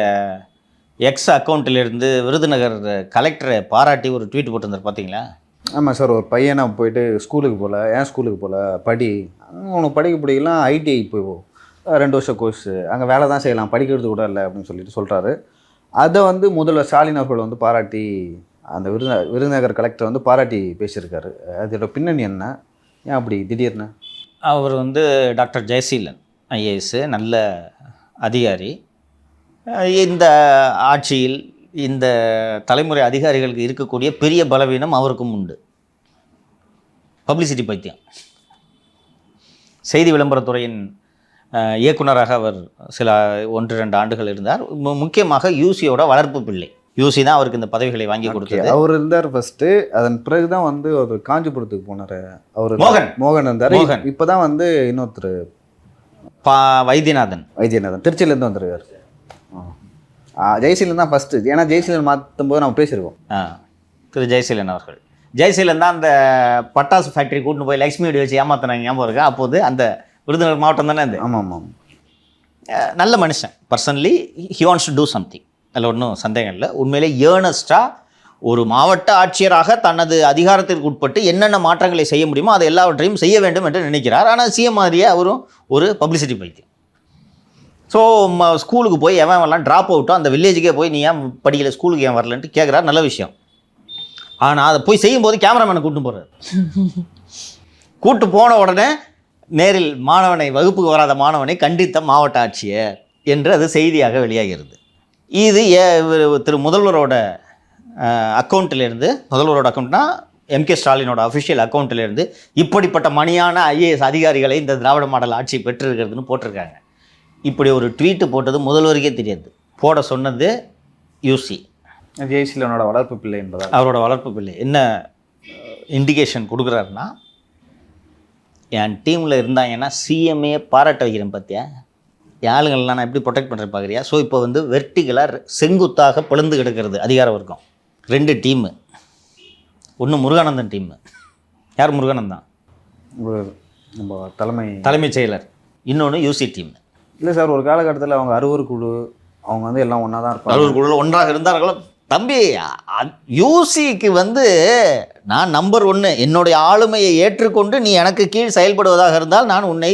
எக்ஸ் அக்கௌண்ட்டிலிருந்து விருதுநகர் கலெக்டரை பாராட்டி ஒரு ட்வீட் போட்டிருந்தார் பார்த்தீங்களா? ஆமாம் சார், ஒரு பையனை போயிட்டு ஸ்கூலுக்கு போகல, ஏன் ஸ்கூலுக்கு போகல, படி, உனக்கு படிக்க பிடிக்கலாம், ஐடிஐ போய் 2 வருஷம் கோர்ஸு, அங்கே வேலை தான் செய்யலாம், படிக்கிறது கூட இல்லை அப்படின்னு சொல்லிட்டு சொல்கிறாரு. அதை வந்து முதல்வர் ஸ்டாலின் அவர்கள் வந்து பாராட்டி, அந்த விருதுநகர் கலெக்டர் வந்து பாராட்டி பேசியிருக்காரு. அதோட பின்னணி என்ன, ஏன் அப்படி திடீர்னு? அவர் வந்து டாக்டர் ஜெயசீலன் ஐஏஎஸ், நல்ல அதிகாரி. இந்த ஆட்சியில் இந்த தலைமுறை அதிகாரிகளுக்கு இருக்கக்கூடிய பெரிய பலவீனம் அவருக்கும் உண்டு, பப்ளிசிட்டி பைத்தியம். செய்தி விளம்பரத்துறையின் இயக்குனராக அவர் சில 1-2 ஆண்டுகள் இருந்தார். முக்கியமாக யூசியோட வளர்ப்பு பிள்ளை. யூசி தான் அவருக்கு இந்த பதவிகளை வாங்கி கொடுத்தது. அவர் இருந்தார் ஃபஸ்ட்டு, அதன் பிறகு தான் வந்து ஒரு காஞ்சிபுரத்துக்கு போனார். அவர் மோகன் இருந்தார். இப்போ தான் வந்து இன்னொருத்தர் வைத்தியநாதன் திருச்சியிலேருந்து வந்துருக்கார். ஜெயசீலன் தான் ஃபஸ்ட்டு, ஏன்னா ஜெயசீலன் மாற்றும் போது நம்ம பேசியிருக்கோம். திரு ஜெயசீலன் அவர்கள். ஜெயசீலன் தான் அந்த பட்டாசு ஃபேக்ட்ரி கூட்டின்னு போய் லக்ஷ்மி வீடு வச்சு ஏமாத்தினாங்க, ஞாபகம் இருக்கா? அப்போது அந்த விருதுநகர் மாவட்டம் தானே அது. ஆமாம். நல்ல மனுஷன். Personally he wants to do something, அதில் ஒன்றும் சந்தேகம் இல்லை. உண்மையிலே ஏர்னஸ்டாக ஒரு மாவட்ட ஆட்சியராக தனது அதிகாரத்திற்கு உட்பட்டு என்னென்ன மாற்றங்களை செய்ய முடியுமோ அதை எல்லாவற்றையும் செய்ய வேண்டும் என்று நினைக்கிறார். ஆனால் சிஎம் மாதிரியே அவரும் ஒரு பப்ளிசிட்டி பைத்தியம். ஸோ ஸ்கூலுக்கு போய் எவன்லாம் ட்ராப் அவுட்டோ அந்த வில்லேஜுக்கே போய் நீ ஏன் படிக்கல, ஸ்கூலுக்கு ஏன் வரலன்ட்டு கேட்குறாரு. நல்ல விஷயம். ஆனால் அதை போய் செய்யும்போது கேமராமேனை கூப்பிட்டு போகிறார். கூப்பிட்டு போன உடனே நேரில் மாணவனை, வகுப்புக்கு வராத மாணவனை கண்டித்த மாவட்ட ஆட்சியர் என்று அது செய்தியாக வெளியாகிறது. இது திரு முதல்வரோட அக்கௌண்ட்டிலேருந்து, முதல்வரோட அக்கௌண்ட்னா எம்கே ஸ்டாலினோட அஃபிஷியல் அக்கௌண்ட்டிலேருந்து இப்படிப்பட்ட மணியான ஐஏஎஸ் அதிகாரிகளை இந்த திராவிட மாடல் ஆட்சி பெற்றிருக்கிறதுன்னு போட்டிருக்காங்க. இப்படி ஒரு ட்வீட்டு போட்டது முதல்வருக்கே தெரியாது. போட சொன்னது யூசி, ஜெயசீலனோட வளர்ப்பு பிள்ளை என்பதால். அவரோட வளர்ப்பு பிள்ளை என்ன இண்டிகேஷன் கொடுக்குறாருன்னா, என் டீமில் இருந்தாங்கன்னா சிஎம்ஏ பாராட்ட வைக்கிறேன் பார்த்தியா, ஆளுங்கள்லாம் நான் எப்படி ப்ரொடெக்ட் பண்ணுறேன் பார்க்குறியா. ஸோ இப்போ வந்து வெர்டிகலாக செங்குத்தாக பிளந்து கிடக்கிறது அதிகார வர்க்கம். 2 டீமு. ஒன்று முருகானந்தன் டீமு. யார்? முருகானந்தன் நம்ம தலைமைச் செயலர். இன்னொன்று யூசி டீம். இல்லை சார், ஒரு காலகட்டத்தில் அவங்க 60 குழு, அவங்க வந்து எல்லாம் ஒன்றா தான் இருப்பாங்க. 60 குழுவில் ஒன்றாக இருந்தார்களோ தம்பி. யூசிக்கு வந்து நான் நம்பர் 1, என்னுடைய ஆளுமையை ஏற்றுக்கொண்டு நீ எனக்கு கீழ் செயல்படுவதாக இருந்தால் நான் உன்னை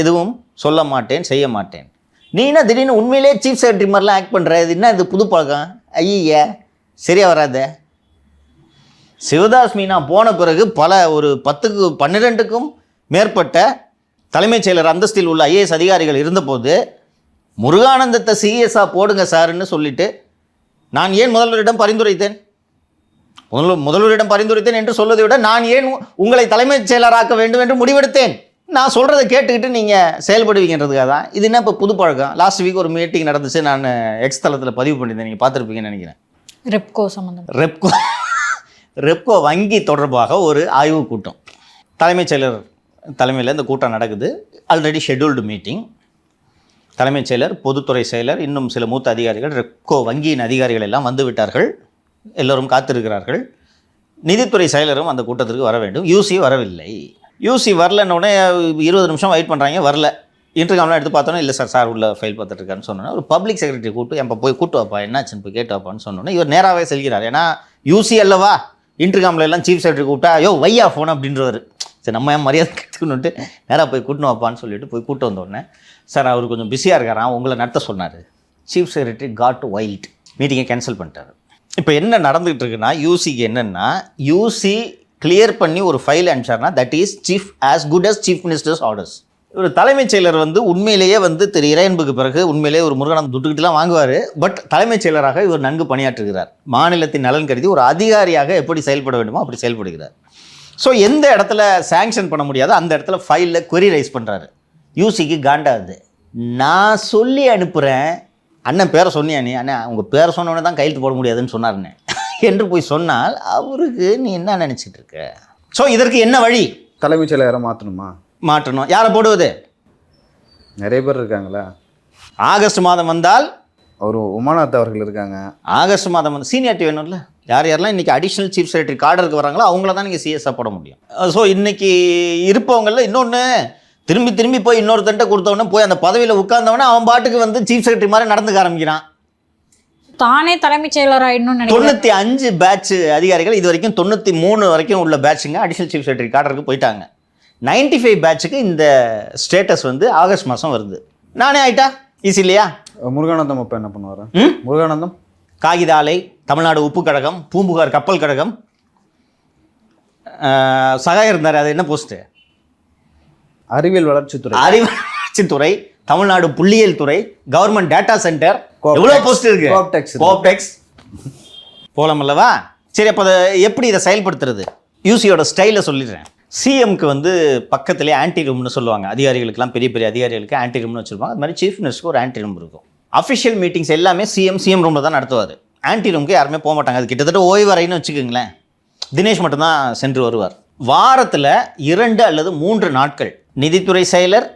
எதுவும் சொல்ல மாட்டேன், செய்ய மாட்டேன். நீ என்ன திடீர்னு உண்மையிலே சீஃப் செக்ரட்டரி மாதிரிலாம் ஆக்ட் பண்ணுற, இது என்ன, இது புது பழக்கம்? ஐயா சரியாக வராத. சிவதாஸ் மீனா போன பிறகு ஒரு 10-12க்கும் மேற்பட்ட தலைமைச் செயலர் அந்தஸ்தில் உள்ள ஐஏஎஸ் அதிகாரிகள் இருந்தபோது முருகானந்தத்தை சிஎஸ்ஆ போடுங்க சார்ன்னு சொல்லிட்டு நான் ஏன் முதல்வரிடம் பரிந்துரைத்தேன்? முதல்வரிடம் பரிந்துரைத்தேன் என்று சொல்வதை விட நான் ஏன் உங்களை தலைமைச் செயலராக்க வேண்டும் என்று முடிவெடுத்தேன். நான் சொல்கிறத கேட்டுக்கிட்டு நீங்கள் செயல்படுவீங்கன்றதுக்காக தான். இது என்ன இப்போ புது பழக்கம்? லாஸ்ட் வீக் ஒரு மீட்டிங் நடந்துச்சு, நான் எக்ஸ் தளத்தில் பதிவு பண்ணியிருந்தேன், நீங்கள் பார்த்துருப்பீங்கன்னு நினைக்கிறேன். ரெப்கோ வங்கி தொடர்பாக ஒரு ஆய்வு கூட்டம் தலைமைச் செயலர் தலைமையில் இந்த கூட்டம் நடக்குது. Already scheduled meeting. தலைமைச் செயலர், பொதுத்துறை செயலர், இன்னும் சில மூத்த அதிகாரிகள், ரெப்கோ வங்கியின் அதிகாரிகள் எல்லாம் வந்து விட்டார்கள். எல்லோரும் காத்திருக்கிறார்கள். நிதித்துறை செயலரும் அந்த கூட்டத்திற்கு வர வேண்டும். யூசி வரவில்லை. யூசி வரலன்னொடனே 20 நிமிஷம் வெயிட் பண்ணுறாங்க, வரல. இன்டர்காம்லாம் எடுத்து பார்த்தோன்னே இல்லை சார் உள்ள ஃபைல் பார்த்துட்ருக்காருன்னு சொன்னோன்னே ஒரு பப்ளிக் செக்ரட்டரி கூப்பிட்டு எப்போ போய் கூட்டு வாப்பா, என்னாச்சுன்னு போய் கேட்டு வாப்பான்னு சொன்னோன்னே இவர் நேராகவே செல்கிறார். ஏன்னா யூசி அல்லவா, இன்டர்காமில் எல்லாம் சீஃப் செக்ரட்டரி கூப்பிட்டா யோ வையா ஃபோன் அப்படின்றவர். சரி நம்ம ஏன் மரியாதை கற்றுக்கணுன்ட்டு நேராக போய் கூட்டின்னு வாப்பான்னு சொல்லிட்டு போய் கூட்டு வந்தோடனே, சார் அவர் கொஞ்சம் பிஸியாக இருக்காராம், உங்களை நடத்த சொன்னார். சீஃப் செக்ரட்டரி காட் வைல்ட், மீட்டிங்கை கேன்சல் பண்ணிட்டார். இப்போ என்ன நடந்துகிட்டு இருக்குன்னா, யூசிக்கு என்னென்னா, யூசி கிளியர் பண்ணி ஒரு ஃபைல் அனுப்பிச்சார்னா that is chief as good as chief ministers orders. ஒரு தலைமைச் செயலர் வந்து உண்மையிலேயே வந்து திரு இறையன்புக்கு பிறகு உண்மையிலேயே ஒரு முருகானந்தம் துட்டுக்கிட்டுலாம் வாங்குவார். பட் தலைமைச் செயலராக இவர் நன்கு பணியாற்றுகிறார். மாநிலத்தின் நலன் கருதி ஒரு அதிகாரியாக எப்படி செயல்பட வேண்டுமோ அப்படி செயல்படுகிறார். ஸோ எந்த இடத்துல சேங்ஷன் பண்ண முடியாதோ அந்த இடத்துல ஃபைலில் query ரைஸ் பண்ணுறாரு. யூசிக்கு காண்டாகுது. நான் சொல்லி அனுப்புகிறேன், அண்ணன் பேரை சொன்னியா நீ, அண்ணன் உங்கள் பேரை சொன்னோன்னே தான் கையெழுத்து போட முடியாதுன்னு சொன்னார்ண்ணே என்று போய் சொன்னால் அவருக்கு நீ என்ன நினச்சிட்டு இருக்க? ஸோ இதற்கு என்ன வழி? தலைமைச் செயலரை மாற்றணும். யாரை போடுவது? நிறைய பேர் இருக்காங்களா. ஆகஸ்ட் மாதம் வந்தால் அவர் உமாநாத் அவர்கள் இருக்காங்க. ஆகஸ்ட் மாதம் வந்து சீனியாரிட்டி வேணும்ல. யாரெல்லாம் இன்றைக்கி அடிஷ்னல் சீஃப் செக்ரட்டரி கார்டருக்கு வராங்களோ அவங்கள தான் நீங்கள் சிஎஸ்ஆ போட முடியும். ஸோ இன்றைக்கி இருப்பவங்களில் இன்னொன்று திரும்பி போய் இன்னொருத்தன்ட்ட கொடுத்தவொடனே போய் அந்த பதவியில் உட்கார்ந்தவொடனே அவன் பாட்டுக்கு வந்து சீஃப் செக்ரட்டரி மாதிரி நடந்துக்க ஆரம்பிக்கிறான். தானே தலைமைச் செயலர் ஆயிடணும்னு நினைக்கிறேன். 95 பேட்ச் அதிகாரிகள் இது வரைக்கும் 93 வரைக்கும் உள்ள பேட்சுங்க அடிஷனல் சீஃப் செக்ரட்டரி கார்டருக்கு போயிட்டாங்க. 95 பேட்சுக்கு இந்த ஸ்டேட்டஸ் வந்து ஆகஸ்ட் மாதம் வருது. நானே ஆயிட்டா ஈஸி இல்லையா? முருகானந்தம் அப்போ என்ன பண்ணுவார்? முருகானந்தம் காகித ஆலை, தமிழ்நாடு உப்பு கழகம், பூம்புகார் கப்பல் கழகம் சகாயம் இருந்தார். அது என்ன போஸ்ட்டு? அறிவியல் வளர்ச்சித்துறை. அறிவியல் வளர்ச்சித்துறை, தமிழ்நாடு புள்ளியியல் துறை, கவர்மெண்ட் டேட்டா சென்டர், எவ்வளோ போஸ்ட் இருக்கு? கோப்டெக்ஸ் போலாம் அல்லவா? சரி, அப்போ எப்படி இதை செயல்படுத்துறது? யூசியோட ஸ்டைலை சொல்லிடுறேன். சிஎம்க்கு வந்து பக்கத்துலேயே ஆன்டி ரூம்னு சொல்லுவாங்க. அதிகாரிகளுக்கெல்லாம் பெரிய பெரிய அதிகாரிகளுக்கு ஆன்டி ரூம்னு வச்சுருப்பாங்க. அது மாதிரி சீஃப் மினிஸ்டருக்கு ஒரு ஆன்டி ரூம் இருக்கும். அஃபிஷியல் மீட்டிங்ஸ் எல்லாமே சிஎம் ரூமில் தான் நடத்துவார். ஆன்டி ரூமுக்கு யாருமே போக மாட்டாங்க. அது கிட்டத்தட்ட ஓய்வறைன்னு வச்சுக்கோங்களேன். தினேஷ் மட்டும்தான் சென்று வருவார். வாரத்தில் 2 அல்லது 3 நாட்கள் நிதித்துறை செயலர்,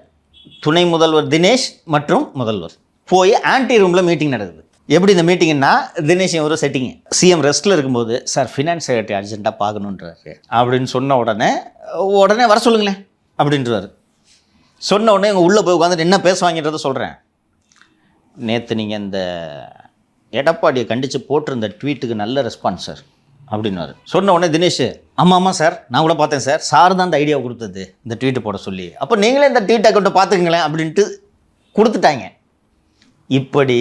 துணை முதல்வர் தினேஷ் மற்றும் முதல்வர் போய் ஆன்டி ரூமில் மீட்டிங் நடக்குது. எப்படி இந்த மீட்டிங்னா, தினேஷ் ஒரு செட்டிங்கு. சிஎம் ரெஸ்ட்டில் இருக்கும்போது, சார் ஃபினான்ஸ் செக்ரட்டரி அர்ஜென்ட்டாக பார்க்கணுன்றாரு அப்படின்னு சொன்ன உடனே வர சொல்லுங்களேன் அப்படின்றாரு. சொன்ன உடனே இவங்க உள்ளே போய் உட்காந்துட்டு என்ன பேசுவாங்கன்றதை சொல்கிறேன். நேற்று நீங்கள் இந்த எடப்பாடியை கண்டித்து போட்டிருந்த ட்வீட்டுக்கு நல்ல ரெஸ்பான்ஸ் சார் அப்படின்னாரு. சொன்ன உடனே தினேஷ், ஆமாம் சார், நான் கூட பார்த்தேன் சார், சார் தான் இந்த ஐடியா கொடுத்தது இந்த ட்வீட்டு போட சொல்லி, அப்போ நீங்களே இந்த ட்வீட் அக்கௌண்ட்டை பார்த்துக்குங்களேன் அப்படின்ட்டு கொடுத்துட்டாங்க. இப்படி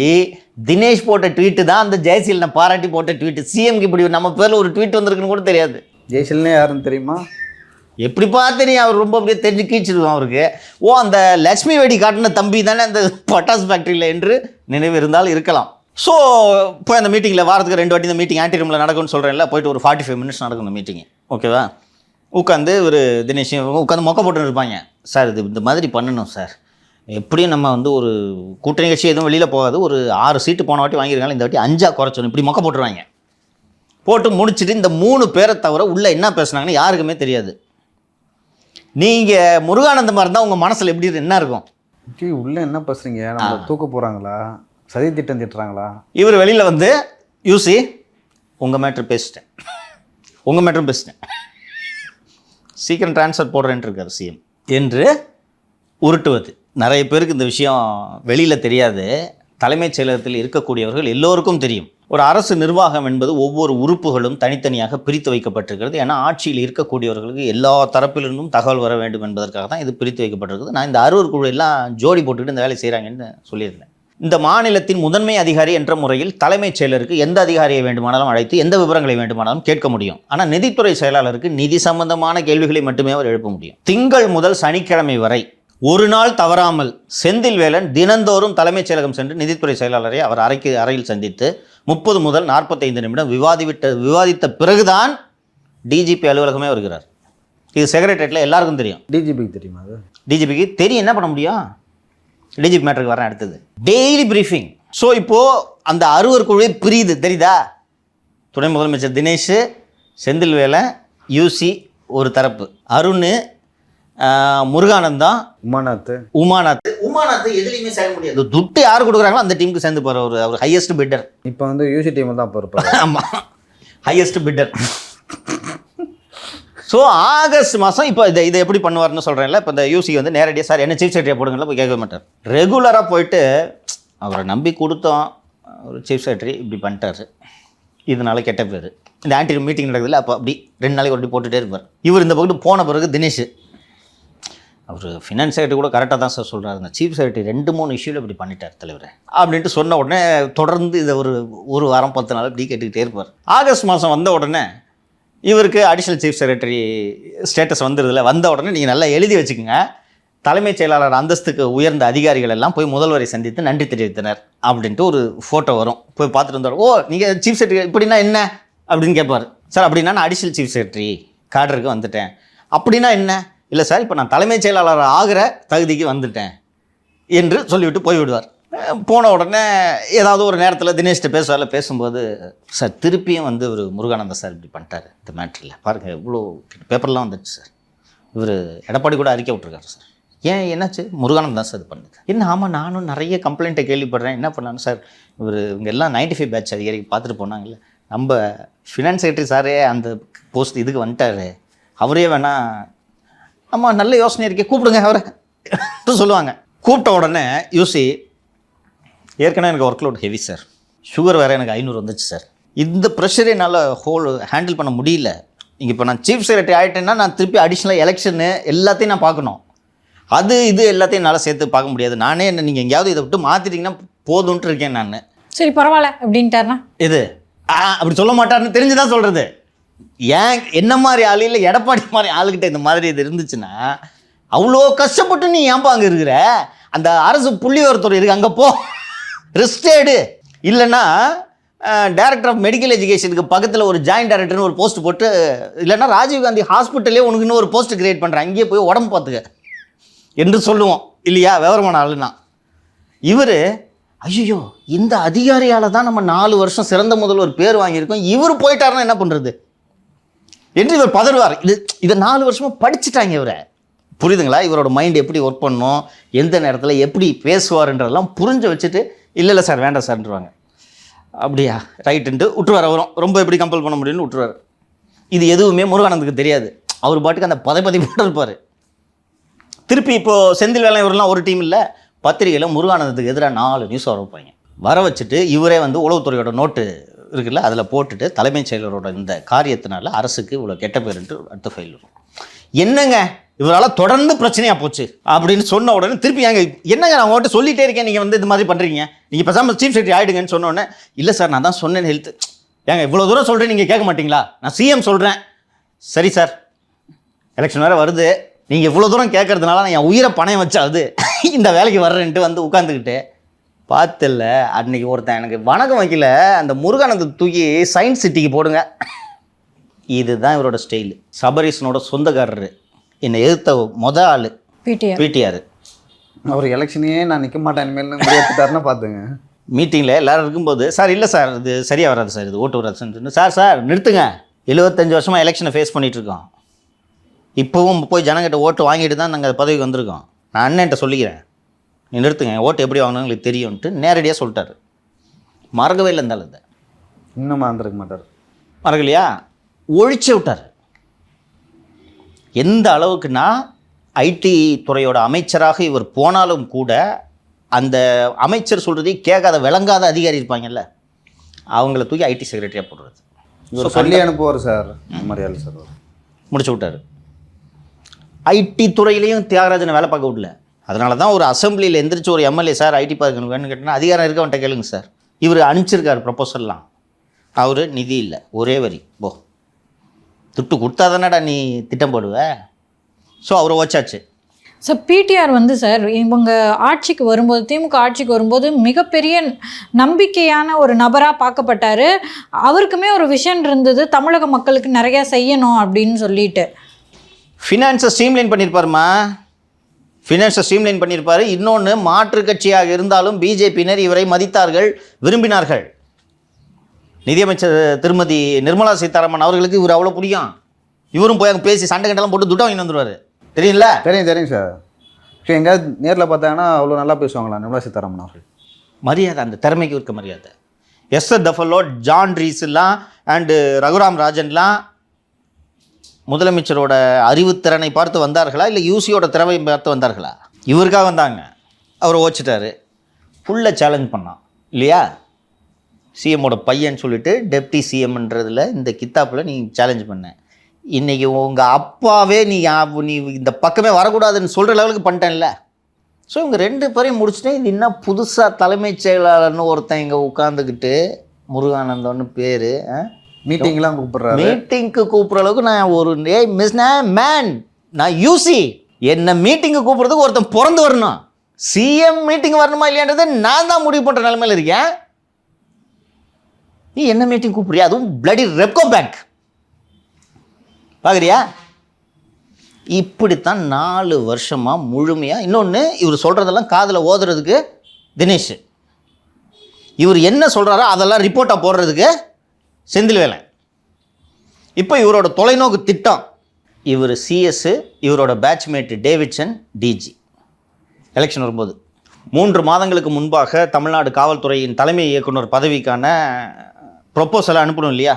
தினேஷ் போட்ட ட்வீட்டு தான் அந்த ஜெயசீலனை பாராட்டி போட்ட ட்வீட்டு. சிஎம்க்கு இப்படி நம்ம பேரில் ஒரு ட்வீட் வந்திருக்குன்னு கூட தெரியாது. ஜெயசீலனே யாருன்னு தெரியுமா? எப்படிப்பா தெரியும்? அவர் ரொம்ப அப்படியே தெரிஞ்சு கீழ்ச்சிடுவோம் அவருக்கு. ஓ, அந்த லக்ஷ்மி வெடி காட்டின தம்பி தானே அந்த பட்டாசு ஃபேக்ட்ரியில் என்று நினைவு இருந்தால் இருக்கலாம். ஸோ போய் அந்த மீட்டிங்கில் வாரத்துக்கு 2 வாட்டி இந்த மீட்டிங் ஆன்டி ரூமில் நடக்கும்னு சொல்கிறேன்ல, போயிட்டு ஒரு 45 மினிட்ஸ் நடக்கும் இந்த மீட்டிங்கு. ஓகேவா? உட்காந்து ஒரு தினேஷும் உட்காந்து மொக்க போட்டு இருப்பாங்க. சார் இது இந்த மாதிரி பண்ணணும் சார், எப்படியும் நம்ம வந்து ஒரு கூட்டணி கட்சி எதுவும் வெளியில் போகாது, ஒரு 6 சீட்டு போன வாட்டி வாங்கியிருக்காங்க, இந்த வாட்டி 5 குறைச்சணும், இப்படி மொக்க போட்டுருவாங்க. போட்டு முடிச்சுட்டு இந்த 3 பேரை தவிர உள்ளே என்ன பேசுனாங்கன்னு யாருக்குமே தெரியாது. நீங்கள் முருகானந்தமாக இருந்தால் உங்கள் மனசில் எப்படி என்ன இருக்கும்? உள்ளே என்ன பேசுகிறீங்க? நம்ம தூக்க போகிறாங்களா, சதி திட்டம் திட்டுறாங்களா? இவர் வெளியில் வந்து யூசி உங்கள் மேட்ரு பேசிட்டேன், உங்கள் மேட்ரும் பேசிட்டேன், சீக்கிரம் ட்ரான்ஸ்ஃபர் போடுறேன்ட்டு இருக்கார் சிஎம் என்று உருட்டுவது. நிறைய பேருக்கு இந்த விஷயம் வெளியில் தெரியாது. தலைமைச் செயலகத்தில் இருக்கக்கூடியவர்கள் எல்லோருக்கும் தெரியும். ஒரு அரசு நிர்வாகம் என்பது ஒவ்வொரு உறுப்புகளும் தனித்தனியாக பிரித்து வைக்கப்பட்டிருக்கிறது. ஏன்னா ஆட்சியில் இருக்கக்கூடியவர்களுக்கு எல்லா தரப்பிலிருந்தும் தகவல் வர வேண்டும் என்பதற்காக தான் இது பிரித்து வைக்கப்பட்டிருக்குது. நான் இந்த 60 குழு எல்லாம் ஜோடி போட்டுக்கிட்டு இந்த வேலை செய்கிறாங்கன்னு சொல்லியிருந்தேன். இந்த மாநிலத்தின் முதன்மை அதிகாரி என்ற முறையில் தலைமைச் செயலருக்கு எந்த அதிகாரியை வேண்டுமானாலும் அழைத்து எந்த விவரங்களை வேண்டுமானாலும் கேட்க முடியும். ஆனால் நிதித்துறை செயலாளருக்கு நிதி சம்பந்தமான கேள்விகளை மட்டுமே அவர் எழுப்ப முடியும். திங்கள் முதல் சனிக்கிழமை வரை ஒரு நாள் தவறாமல் செந்தில்வேலன் தினந்தோறும் தலைமைச் செயலகம் சென்று நிதித்துறை செயலாளரை அவர் அறையில் சந்தித்து 30 முதல் 45 நிமிடம் விவாதித்த பிறகுதான் டிஜிபி அலுவலகமே வருகிறார். இது செக்ரட்டரியேட்டில் எல்லாருக்கும் தெரியும். டிஜிபிக்கு தெரியுமா? அது டிஜிபிக்கு தெரியும். என்ன பண்ண முடியும்? டிஜிபி மேட்டருக்கு வரேன் அடுத்தது. Daily briefing. ஸோ இப்போது அந்த 60 குழு பிரியுது, தெரியுதா? துணை முதலமைச்சர் தினேஷ், செந்தில்வேலன், யூசி ஒரு தரப்பு, அருண், முருகானந்தம், உமாநாத் எதுலையுமே சேர்க்க முடியாது. துட்டு யார் கொடுக்குறாங்களோ அந்த டீமுக்கு சேர்ந்து போகிற ஒரு ஹையஸ்ட் பிட்டர். இப்போ வந்து யூசி டீம் தான் இருப்பார். ஆமாம், ஹையஸ்ட் பிட்டர். ஸோ ஆகஸ்ட் மாதம் இப்போ இதை எப்படி பண்ணுவார்னு சொல்கிறேன்ல. இப்போ இந்த யூசி வந்து நேரடியாக சார் என்ன சீஃப் செக்ரட்டரியாக போடுங்களா போய் கேட்க மாட்டார். ரெகுலராக போயிட்டு அவரை நம்பி கொடுத்தோம், ஒரு சீஃப் செக்ரட்டரி இப்படி பண்ணிட்டார், இதனால கெட்ட பேர். இந்த ஆன்டி மீட்டிங் நடக்குதுல்ல, அப்போ அப்படி 2 நாளைக்கு ஒரு போட்டுகிட்டே இருப்பார். இவர் இந்த பக்கத்து போன பிறகு தினேஷ் அவர் ஃபினான்ஸ் செக்ரட்டரி கூட கரெக்டாக தான் சார் சொல்கிறாரு, இந்த சீஃப் செக்ரட்டரி 2-3 இஷ்யூவில் இப்படி பண்ணிட்டார் தலைவர் அப்படின்ட்டு சொன்ன உடனே தொடர்ந்து இதை ஒரு வாரம் 10 நாள் இப்படி கேட்டுக்கிட்டே இருப்பார். ஆகஸ்ட் மாதம் வந்த உடனே இவருக்கு அடிஷனல் சீஃப் செக்ரட்டரி ஸ்டேட்டஸ் வந்துடுதுல, வந்த உடனே நீங்கள் நல்லா எழுதி வச்சுக்கோங்க, தலைமைச் செயலாளர் அந்தஸ்துக்கு உயர்ந்த அதிகாரிகள் எல்லாம் போய் முதல்வரை சந்தித்து நன்றி தெரிவித்தனர் அப்படின்ட்டு ஒரு ஃபோட்டோ வரும். போய் பார்த்துட்டு வந்தார். ஓ, நீங்கள் சீஃப் செக்ரட்டரி இப்படின்னா என்ன அப்படின்னு கேட்பார். சார் அப்படின்னா நான் அடிஷனல் சீஃப் செக்ரட்டரி கார்டருக்கு வந்துட்டேன். அப்படின்னா என்ன? இல்லை சார், இப்போ நான் தலைமைச் செயலாளர் ஆகிற தகுதிக்கு வந்துட்டேன் என்று சொல்லிவிட்டு போய்விடுவார். போன உடனே ஏதாவது ஒரு நேரத்தில் தினேஷ்கிட்ட பேசும்போது சார் திருப்பியும் வந்து ஒரு முருகானந்தம் சார் இப்படி பண்ணிட்டார் இந்த மேட்ரில், பாருங்கள் இவ்வளோ பேப்பர்லாம் வந்துடுச்சு சார், இவர் எடப்பாடி கூட அறிக்கை விட்டுருக்காரு சார், ஏன் என்னாச்சு? முருகானந்தம் சார் இது பண்ணுது. என்ன? ஆமாம், நானும் நிறைய கம்ப்ளைண்ட்டை கேள்விப்படுறேன், என்ன பண்ணான்னு சார், இவங்க எல்லாம் 95 பேட்ச் அதிகாரிக்கு பார்த்துட்டு போனாங்கல்ல, நம்ம ஃபினான்ஸ் செக்ரட்டரி சாரே அந்த போஸ்ட் இதுக்கு வந்துட்டார், அவரே வேணால் ஆமாம் நல்ல யோசனை இருக்கே கூப்பிடுங்க அவரை சொல்லுவாங்க. கூப்பிட்ட உடனே யூசி ஏற்கனவே எனக்கு work load heavy sir, sugar வேறு எனக்கு 500 வந்துச்சு சார். இந்த ப்ரெஷரே என்னால் ஹேண்டில் பண்ண முடியல. இங்கே இப்போ நான் சீஃப் செக்ரட்டரி ஆகிட்டேன்னா நான் திருப்பி அடிஷ்னலாக எலெக்ஷனு எல்லாத்தையும் நான் பார்க்கணும். இது எல்லாத்தையும் என்னால் சேர்த்து பார்க்க முடியாது. நானே என்ன நீங்கள் எங்கேயாவது இதை விட்டு மாற்றிட்டிங்கன்னா போதுன்ட்டு இருக்கேன் நான். சரி பரவாயில்ல அப்படின்ட்டாருனா இது அப்படி சொல்ல மாட்டாருன்னு தெரிஞ்சு தான் சொல்கிறது. ஏன் என்ன மாதிரி ஆள் இல்லை எடப்பாடி மாதிரி ஆளுகிட்ட இந்த மாதிரி இது இருந்துச்சுன்னா அவ்வளோ கஷ்டப்பட்டு நீ ஏன்பா அங்கே இருக்கிற? அந்த அரசு புள்ளிவிவரத்துறை இருக்குது, அங்கே போ, ரெஸ்டேடு. இல்லைன்னா டைரக்டர் ஆஃப் மெடிக்கல் எஜுகேஷனுக்கு பக்கத்தில் ஒரு ஜாயின்ட் டைரக்டர்னு ஒரு போஸ்ட் போட்டு, இல்லைன்னா ராஜீவ்காந்தி ஹாஸ்பிட்டலே உனக்கு இன்னும் ஒரு போஸ்ட் கிரியேட் பண்ணுறேன், அங்கேயே போய் உடம்பு பார்த்துக்க என்று சொல்லுவோம் இல்லையா, விவரமான ஆளுனா. இவர் ஐயோ இந்த அதிகாரியால் தான் நம்ம 4 வருஷம் சிறந்த முதல்வர் பேர் வாங்கியிருக்கோம், இவர் போயிட்டாருன்னா என்ன பண்ணுறது என்று இவர் பதறுவார். இதை 4 வருஷமாக படிச்சுட்டாங்க இவரை. புரியுதுங்களா? இவரோட மைண்ட் எப்படி ஒர்க் பண்ணணும், எந்த நேரத்தில் எப்படி பேசுவார்ன்றதெல்லாம் புரிஞ்சு வச்சுட்டு இல்லை சார் வேண்டாம் சார்ன்றுவாங்க. அப்படியா ரைட்டுன்ட்டு விட்டுருவார். அவரும் ரொம்ப எப்படி கம்பல் பண்ண முடியும்னு விட்டுருவார். இது எதுவுமே முருகானந்துக்கு தெரியாது. அவர் பாட்டுக்கு அந்த பதை போட்டு இருப்பார். திருப்பி இப்போது செந்தில் வேலை இவரெல்லாம் ஒரு டீம் இல்லை, பத்திரிகையில் முருகானந்தத்துக்கு எதிராக 4 நியூஸ் வர வைப்பாங்க. வர வச்சுட்டு இவரே வந்து உளவுத்துறையோட நோட்டு இருக்குல்ல அதில் போட்டுட்டு தலைமைச் செயலரோட இந்த காரியத்தினால அரசுக்கு இவ்வளோ கெட்ட பேருன்ட்டு அடுத்த ஃபைல் வரும். என்னங்க இவரால் தொடர்ந்து பிரச்சனையாக போச்சு அப்படின்னு சொன்ன உடனே திருப்பி என்னங்க நான் உங்கள்கிட்ட சொல்லிகிட்டே இருக்கேன், நீங்கள் வந்து இது மாதிரி பண்ணுறீங்க, நீங்கள் பேசாமல் சீஃப் செக்ரட்டரி ஆகிடுங்கன்னு சொன்னோடனே, இல்லை சார் நான் தான் சொன்னேன் ஹெல்த். ஏங்க இவ்வளோ தூரம் சொல்கிறேன் நீங்கள் கேட்க மாட்டிங்களா? நான் சிஎம் சொல்கிறேன். சரி சார் எலெக்ஷன் வேறு வருது, நீங்கள் இவ்வளோ தூரம் கேட்கறதுனால நான் என் உயிரை பணையம் வச்சாது இந்த வேலைக்கு வர்றேன்ட்டு வந்து உட்காந்துக்கிட்டு பார்த்தில்ல. அன்றைக்கி ஒருத்தன் எனக்கு வணக்கம் வைக்கல, அந்த முருகானந்த தூக்கி சயின்ஸ் சிட்டிக்கு போடுங்க. இதுதான் இவரோட ஸ்டைலு. சபரீஷனோட சொந்தக்காரரு என்னை எதிர்த்த ஆள் பிடிஆர். அவர் எலெக்ஷனையே நான் நிற்க மாட்டேன் இனிமேல் முடியாதுட்டாருன்னா பார்த்துங்க. மீட்டிங்கில் எல்லோரும் இருக்கும்போது சார் இல்லை சார் இது சரியாக வராது சார், இது ஓட்டு வராதுன்னு சொன்னு, சார் நிறுத்துங்க, 75 வருஷமாக எலெக்ஷனை ஃபேஸ் பண்ணிகிட்ருக்கோம், இப்போவும் போய் ஜனங்கிட்ட ஓட்டு வாங்கிட்டு தான் நாங்கள் பதவிக்கு வந்திருக்கோம், நான் அண்ணன்ட்ட சொல்லிக்கிறேன், நீ நிறுத்துங்க, ஓட்டு எப்படி வாங்கணும் எங்களுக்கு தெரியும்ன்ட்டு நேரடியாக சொல்லிட்டாரு. மறக்கவே இல்லை இருந்தாலும் இதை இன்னும் மறந்துருக்க மாட்டார். மறக்கலையா? ஒழிச்சு விட்டார். எந்த அளவுக்குன்னா ஐடி துறையோட அமைச்சராக இவர் போனாலும் கூட அந்த அமைச்சர் சொல்கிறதே கேட்காத விளங்காத அதிகாரி இருப்பாங்கல்ல, அவங்கள தூக்கி ஐடி செக்ரட்டரியாக போடுறது. இவர் சொல்லி அனுப்புவார் சார், மரியாதை சார் முடிச்சு விட்டார். ஐடி துறையிலையும் தியாகராஜனை வேலை பார்க்க விடல. அதனால தான் ஒரு அசம்பிளியில் எந்திரிச்சு ஒரு எம்எல்ஏ சார் ஐடி பார்க்கணும் வேணும்னு கேட்டால் அதிகாரம் இருக்கவன்ட்ட கேளுங்க சார். இவர் அனுப்பிச்சிருக்காரு ப்ரப்போசல்லாம், அவர் நிதி இல்லை, ஒரே வரி போ, துட்டு கொடுத்தா தானடா நீ திட்டம் போடுவ. ஸோ அவரை வச்சாச்சு. சார் பிடிஆர் வந்து சார் இவங்க ஆட்சிக்கு வரும்போது, திமுக ஆட்சிக்கு வரும்போது மிகப்பெரிய நம்பிக்கையான ஒரு நபராக பார்க்கப்பட்டார். அவருக்குமே ஒரு விஷன் இருந்தது, தமிழக மக்களுக்கு நிறையா செய்யணும் அப்படின்னு சொல்லிட்டு. ஃபினான்ஸை ஸ்ட்ரீம்லைன் பண்ணியிருப்பாருமா, ஃபினான்ஸை ஸ்ட்ரீம்லைன் பண்ணியிருப்பார். இன்னொன்று, மாற்று கட்சியாக இருந்தாலும் பிஜேபியினர் இவரை மதித்தார்கள், விரும்பினார்கள். நிதியமைச்சர் திருமதி நிர்மலா சீதாராமன் அவர்களுக்கு இவர் அவ்வளோ பிடிக்கும். இவரும் போய் அங்கே பேசி சண்டை கண்டெல்லாம் போட்டு துட்டம் வாங்கி வந்துடுவார். தெரியுங்களா? தெரியும் சார். ஸோ எங்கேயாவது நேரில் பார்த்தாங்கன்னா அவ்வளோ நல்லா பேசுவாங்களா நிர்மலா சீதாராமன் அவர்கள்? மரியாதை, அந்த திறமைக்கு இருக்க மரியாதை. எஸ்ஆர் தஃபலோ, ஜான் ரீஸ்லாம் அண்டு ரகுராம் ராஜன்லாம் முதலமைச்சரோட அறிவுத்திறனை பார்த்து வந்தார்களா, இல்லை யூசியோட திறமை பார்த்து வந்தார்களா? இவருக்காக வந்தாங்க. அவரை ஓச்சிட்டாரு. ஃபுல்லாக சேலஞ்ச் பண்ணான் இல்லையா? சிஎம்மோட பையன் சொல்லிட்டு டெப்டி சிஎம்ன்றதில் இந்த கித்தாப்பில் நீ சேலஞ்ச் பண்ண. இன்றைக்கி உங்கள் அப்பாவே நீ இந்த பக்கமே வரக்கூடாதுன்னு சொல்கிற லெவலுக்கு பண்ணிட்டேன்ல. ஸோ இவங்க 2 பேரையும் முடிச்சுட்டு இது இன்னும் புதுசாக தலைமைச் செயலாளர்னு ஒருத்தன் இங்கே உட்காந்துக்கிட்டு முருகானந்தம்னு பேர் மீட்டிங்லாம் கூப்பிட்றாரு. மீட்டிங்க்கு கூப்பிட்ற அளவுக்கு நான் ஒரு மேன், நான் யூசி, என்னை மீட்டிங்கு கூப்பிட்றதுக்கு ஒருத்தன் பிறந்து வரணும். சிஎம் மீட்டிங் வரணுமா இல்லையான்றதை நான் தான் முடிவு பண்ணுற நிலைமையில் இருக்கேன். நீ என்ன மீட்டிங் கூப்பிடுறியா? அதுவும் பிளடி ரெப்கோ பேங்க் பார்க்குறியா? இப்படித்தான் 4 வருஷமாக முழுமையாக. இன்னொன்று, இவர் சொல்கிறதெல்லாம் காதில் ஓதுறதுக்கு தினேஷ், இவர் என்ன சொல்கிறாரோ அதெல்லாம் ரிப்போர்ட்டாக போடுறதுக்கு செந்தில் வேலை. இப்போ இவரோட தொலைநோக்கு திட்டம், இவர் சிஎஸ்ஸு, இவரோட பேட்ச்மேட்டு டேவிட்சன் டிஜி. எலெக்ஷன் வரும்போது 3 மாதங்களுக்கு முன்பாக தமிழ்நாடு காவல்துறையின் தலைமை இயக்குனர் பதவிக்கான ப்ரொப்போசலை அனுப்பணும் இல்லையா?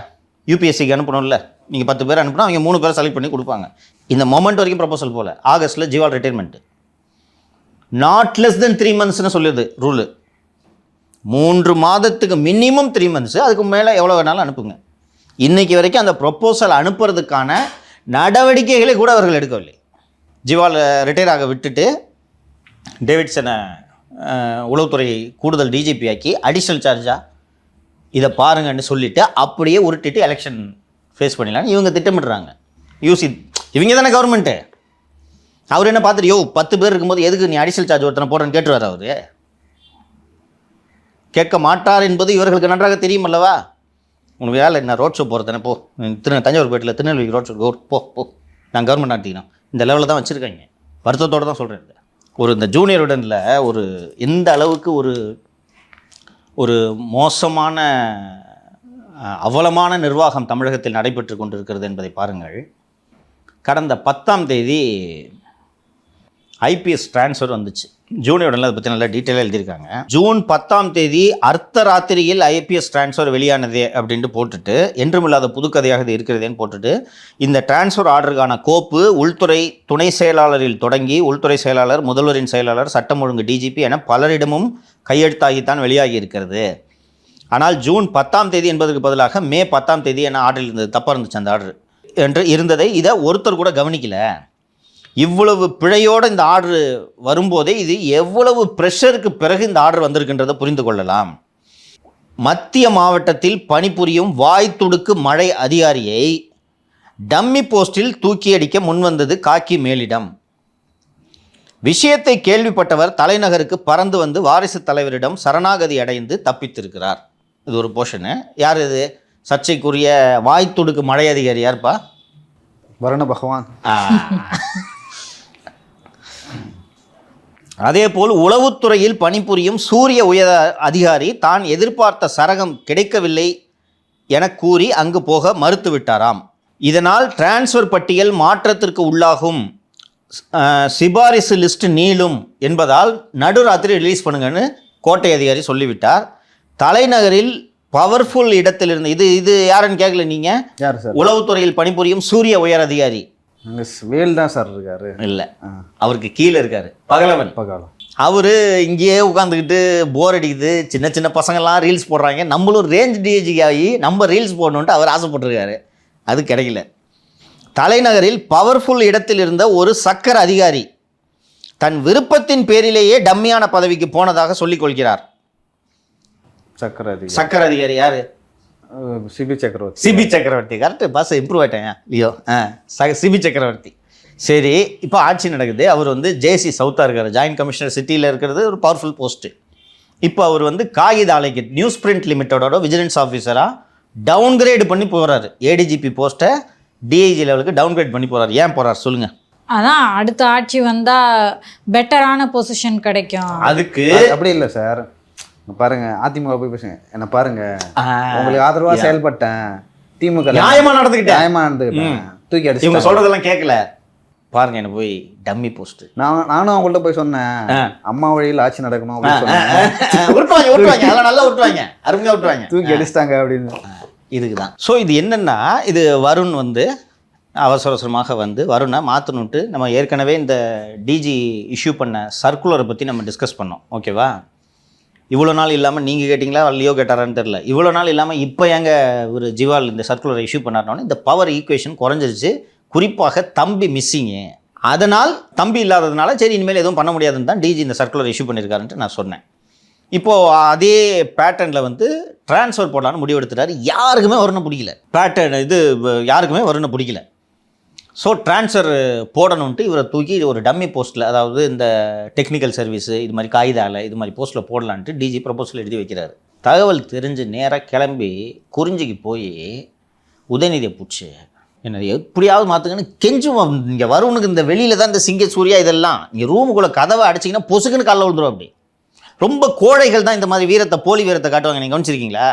யூபிஎஸ்சிக்கு அனுப்பணும்ல. நீங்கள் 10 பேர் அனுப்பினா அவங்க 3 பேரை செலக்ட் பண்ணி கொடுப்பாங்க. இந்த மொமெண்ட் வரைக்கும் ப்ரொப்போசல் போல். ஆகஸ்ட்டில் Jiwal retirement, not less than 3 monthsனு சொல்லிடுது ரூலு. 3 மாதத்துக்கு மினிமம் 3 months, அதுக்கு மேலே எவ்வளோ வேணாலும் அனுப்புங்க. இன்றைக்கி வரைக்கும் அந்த ப்ரொப்போசல் அனுப்புறதுக்கான நடவடிக்கைகளை கூட அவர்கள் எடுக்கவில்லை. ஜிவால் ரிட்டையர் ஆக விட்டுட்டு டேவிட்சனை உளவுத்துறை கூடுதல் டிஜிபி ஆக்கி அடிஷ்னல் சார்ஜாக இதை பாருங்கன்னு சொல்லிவிட்டு அப்படியே உருட்டிட்டு எலெக்ஷன் ஃபேஸ் பண்ணிடலான்னு இவங்க திட்டமிடுறாங்க. இவங்க தானே கவர்மெண்ட்டு. அவர் என்ன பார்த்துட்டு 10 பேர் இருக்கும்போது எதுக்கு நீ அடிஷ்னல் சார்ஜ் ஒருத்தனை போடுறேன்னு கேட்டுருவார். அவர் கேட்க மாட்டார் என்பது இவர்களுக்கு நன்றாக தெரியும் அல்லவா. உனக்கு வேலை என்ன, ரோட் ஷோ போகிறதானே, போ Thanjavur battle Tirunelveli road show போ நான் கவர்மெண்ட் நடத்திக்கணும். இந்த லெவலில் தான் வச்சுருக்காங்க. வருத்தத்தோடு தான் சொல்கிறேன். இந்த ஜூனியர் உடனில் எந்த அளவுக்கு ஒரு மோசமான அவலமான நிர்வாகம் தமிழகத்தில் நடைபெற்று கொண்டிருக்கிறது என்பதை பாருங்கள். கடந்த 10ஆம் தேதி ஐபிஎஸ் ட்ரான்ஸ்ஃபர் வந்துச்சு. ஜூனியருடன் அதை பற்றி நல்லா டீட்டெயிலாக எழுதியிருக்காங்க. ஜூன் 10ஆம் தேதி அர்த்த ராத்திரியில் ஐபிஎஸ் ட்ரான்ஸ்ஃபர் வெளியானதே அப்படின்ட்டு போட்டுட்டு, என்றுமில்லாத புதுக்கதையாக இது இருக்கிறதேன்னு போட்டுட்டு, இந்த ட்ரான்ஸ்ஃபர் ஆர்டருக்கான கோப்பு உள்துறை துணை செயலாளரில் தொடங்கி உள்துறை செயலாளர், முதல்வரின் செயலாளர், சட்டம் ஒழுங்கு டிஜிபி என பலரிடமும் கையெழுத்தாகித்தான் வெளியாகி இருக்கிறது. ஆனால் ஜூன் 10ஆம் தேதி என்பதற்கு பதிலாக மே 10ஆம் தேதி என ஆர்டர் இருந்தது. தப்பாக இருந்துச்சு அந்த ஆர்டர் என்று இருந்ததை இதை ஒருத்தர் கூட கவனிக்கல. இவ்வளவு பிழையோடு இந்த ஆர்டர் வரும்போதே இது எவ்வளவு ப்ரெஷருக்கு பிறகு இந்த ஆர்டர் வந்திருக்கின்றதை புரிந்து கொள்ளலாம். மத்திய மாவட்டத்தில் பணிபுரியும் வாய் துடுக்கு மழை அதிகாரியை டம்மி போஸ்டில் தூக்கியடிக்க முன்வந்தது காக்கி மேலிடம். விஷயத்தை கேள்விப்பட்டவர் தலைநகருக்கு பறந்து வந்து வாரிசு தலைவரிடம் சரணாகதி அடைந்து தப்பித்திருக்கிறார். இது ஒரு போர்ஷனு. யார் இது? சர்ச்சைக்குரிய வாய் துடுக்கு மழை அதிகாரி யார்ப்பா? வருண பகவான். அதேபோல் உளவுத்துறையில் பணிபுரியும் சூரிய உயர் அதிகாரி தான் எதிர்பார்த்த சரகம் கிடைக்கவில்லை என கூறி அங்கு போக மறுத்துவிட்டாராம். இதனால் டிரான்ஸ்ஃபர் பட்டியல் மாற்றத்திற்கு உள்ளாகும், சிபாரிசு லிஸ்ட் நீளும் என்பதால் நடுராத்திரி ரிலீஸ் பண்ணுங்கன்னு கோட்டை அதிகாரி சொல்லிவிட்டார். தலைநகரில் பவர்ஃபுல் இடத்தில் இருந்த இது யாருன்னு கேட்கல நீங்கள்? யார் சார்? உளவுத்துறையில் பணிபுரியும் சூரிய உயர் அதிகாரி. அங்கே வேல் தான் சார் இருக்காரு. இல்லை, அவருக்கு கீழே இருக்காரு பகலவன். அவர் இங்கேயே உட்காந்துக்கிட்டு போர் அடிக்குது, சின்ன சின்ன பசங்கள்லாம் ரீல்ஸ் போடுறாங்க, நம்மளும் ரேஞ்ச் டிஜி ஆகி நம்ம ரீல்ஸ் போடணுன்ட்டு அவர் ஆசைப்பட்டிருக்காரு. அது கிடைக்கல. தலைநகரில் பவர்ஃபுல் இடத்தில் இருந்த ஒரு சக்கர அதிகாரி தன் விருப்பத்தின் பேரிலேயே டம்மியான பதவிக்கு போனதாக சொல்லிக் கொள்கிறார். சக்கர அதிகாரி யாரு? சிபி சக்கரவர்த்தி. கரெக்டு, பாஸ் இம்ப்ரூவ் ஆகிட்டேன். ஐயோ சிபி சக்கரவர்த்தி. சரி, இப்போ ஆட்சி நடக்குது. அவர் ஜேசி சவுத்தாக இருக்கார், ஜாயின்ட் கமிஷனர் சிட்டியில் இருக்கிறது ஒரு பவர்ஃபுல் போஸ்ட்டு. இப்போ அவர் காகித ஆலைக்கு நியூஸ் பிரிண்ட் லிமிட்டோட விஜிலன்ஸ் ஆஃபீஸராக டவுன்கிரேட் பண்ணி போகிறாரு. ஏடிஜிபி போஸ்ட்டை டிஐஜி லெவலுக்கு டவுன்கிரேட் பண்ணி போகிறார். ஏன் போகிறார் சொல்லுங்கள்? அதான் அடுத்த ஆட்சி வந்தால் பெட்டரான பொசிஷன் கிடைக்கும். அதுக்கு அப்படி இல்லை சார். பாருங்க, அதிமுக போய் பேசுங்க, என்ன பாருங்க, உங்களுக்கு ஆதரவா செயல்பட்டேன், திமுக நியாயமா நடந்துக்கிட்டேன், தூக்கி அடிச்சு. இவங்க சொல்றதெல்லாம் கேட்கல பாருங்க, என்ன போய் டம்மி போஸ்ட். நானும் அவங்கள்ட்ட போய் சொன்னேன், அம்மா வழியில் ஆட்சி நடக்கணும் அப்படின்னு சொன்னேன். நல்லா விட்டுவாங்க, அருமையா விட்டுவாங்க, தூக்கி அடிச்சிட்டாங்க அப்படின்னு. இதுக்குதான். ஸோ இது என்னன்னா, இது வருண் அவசர அவசரமாக வருணை மாற்றணுன்ட்டு நம்ம ஏற்கனவே இந்த டிஜி இஷ்யூ பண்ண சர்க்குலரை பற்றி நம்ம டிஸ்கஸ் பண்ணோம். ஓகேவா? இவ்வளோ நாள் இல்லாமல் நீங்கள் கேட்டிங்களா லியோ கேட்டாரான்னு தெரில. இவ்வளோ நாள் இல்லாமல் இப்போ ஒரு ஜிவால் இந்த சர்க்குலரை இஷ்யூ பண்ணாருனோன்னு இந்த பவர் ஈக்குவேஷன் குறைஞ்சிருச்சு. குறிப்பாக தம்பி மிஸ்ஸிங்கு. அதனால் தம்பி இல்லாததுனால சரி இனிமேல் எதுவும் பண்ண முடியாதுன்னு தான் டிஜி இந்த சர்க்குலர் இஷ்யூ பண்ணியிருக்காருன்ட்டு நான் சொன்னேன். இப்போது அதே பேட்டர்னில் ட்ரான்ஸ்ஃபர் போடலான்னு முடிவெடுத்துட்டாரு. யாருக்குமே வருணை பிடிக்கல. யாருக்குமே வருணை பிடிக்கல. ஸோ ட்ரான்ஸ்ஃபர் போடணுன்ட்டு இவரை தூக்கி ஒரு டம்மி போஸ்ட்டில், அதாவது இந்த டெக்னிக்கல் சர்வீஸு இது மாதிரி காகித ஆலை இது மாதிரி போஸ்ட்டில் போடலான்ட்டு டிஜி ப்ரொபோசல் எழுதி வைக்கிறாரு. தகவல் தெரிஞ்சு நேராக கிளம்பி குறிஞ்சிக்கு போய் உதயநிதியை பிடிச்சி என்ன எப்படியாவது மாற்றுங்கன்னு கெஞ்சும். இங்கே வருவனுக்கு இந்த வெளியில் தான் இந்த சிங்க சூர்யா இதெல்லாம் இங்கே ரூமுக்குள்ளே கதவை அடிச்சிங்கன்னா பொசுக்குன்னு காலைல விழுந்துடும். அப்படி ரொம்ப கோழைகள் தான் இந்த மாதிரி வீரத்தை, போலி வீரத்தை காட்டுவாங்க. நீங்கள் கவனிச்சிருக்கீங்களா?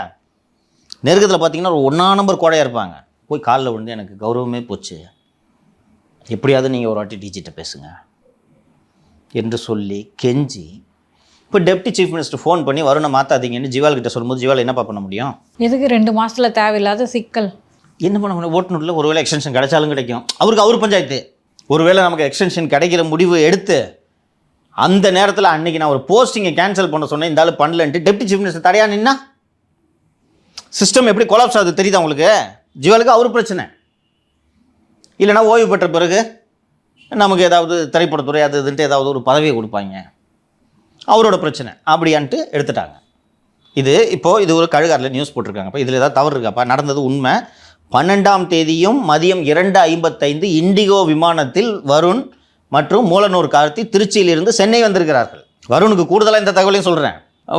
நெருக்கத்தில் பார்த்தீங்கன்னா ஒரு 1ஆம் நம்பர் கோழையாக இருப்பாங்க. போய் காலில் விழுந்து எனக்கு கௌரவமே போச்சு, எப்படியாவது நீங்கள் ஒரு வாட்டி டிஜிட்ட பேசுங்க என்று சொல்லி கெஞ்சி, இப்போ டெப்டி சீஃப் மினிஸ்டர் ஃபோன் பண்ணி வருணை மாற்றாதீங்கன்னு ஜிவால் கிட்ட சொல்லும்போது ஜிவால் என்னப்பா பண்ண முடியும்? எதுக்கு 2 மாதத்தில் தேவையில்லாத சிக்கல்? என்ன பண்ண முடியும்? ஓட்டுநரில் ஒருவேளை எக்ஸ்டென்ஷன் கிடைச்சாலும் கிடைக்கும். அவர் பஞ்சாயத்து ஒருவேளை நமக்கு எக்ஸ்டென்ஷன் கிடைக்கிற முடிவு எடுத்து அந்த நேரத்தில் அன்னைக்கு நான் ஒரு போஸ்டிங்கை கேன்சல் பண்ண சொன்னேன், இந்த ஆள் பண்ணலன்ட்டு டெப்டி சீஃப் மினிஸ்டர் தடையா நின்னா சிஸ்டம் எப்படி கொலாப்ஸ் ஆகுது தெரியுதா உங்களுக்கு? ஜுவலுக்கு அவர் பிரச்சனை இல்லைனா ஓய்வு பெற்ற பிறகு நமக்கு ஏதாவது திரைப்படத்துறை அது இதுன்ட்டு ஏதாவது ஒரு பதவியை கொடுப்பாங்க, அவரோட பிரச்சனை அப்படியான்ட்டு எடுத்துட்டாங்க. இது ஒரு கழுகாரில் நியூஸ் போட்டிருக்காங்க. இப்போ இதில் ஏதாவது தவறு இருக்காப்பா? நடந்தது உண்மை. 12ஆம் தேதியும் மதியம் 2:55 இண்டிகோ விமானத்தில் வருண் மற்றும் மூலனூர் கார்த்தி திருச்சியிலிருந்து சென்னை வந்திருக்கிறார்கள். வருணுக்கு கூடுதலாக இந்த தகவலையும் சொல்கிறேன்.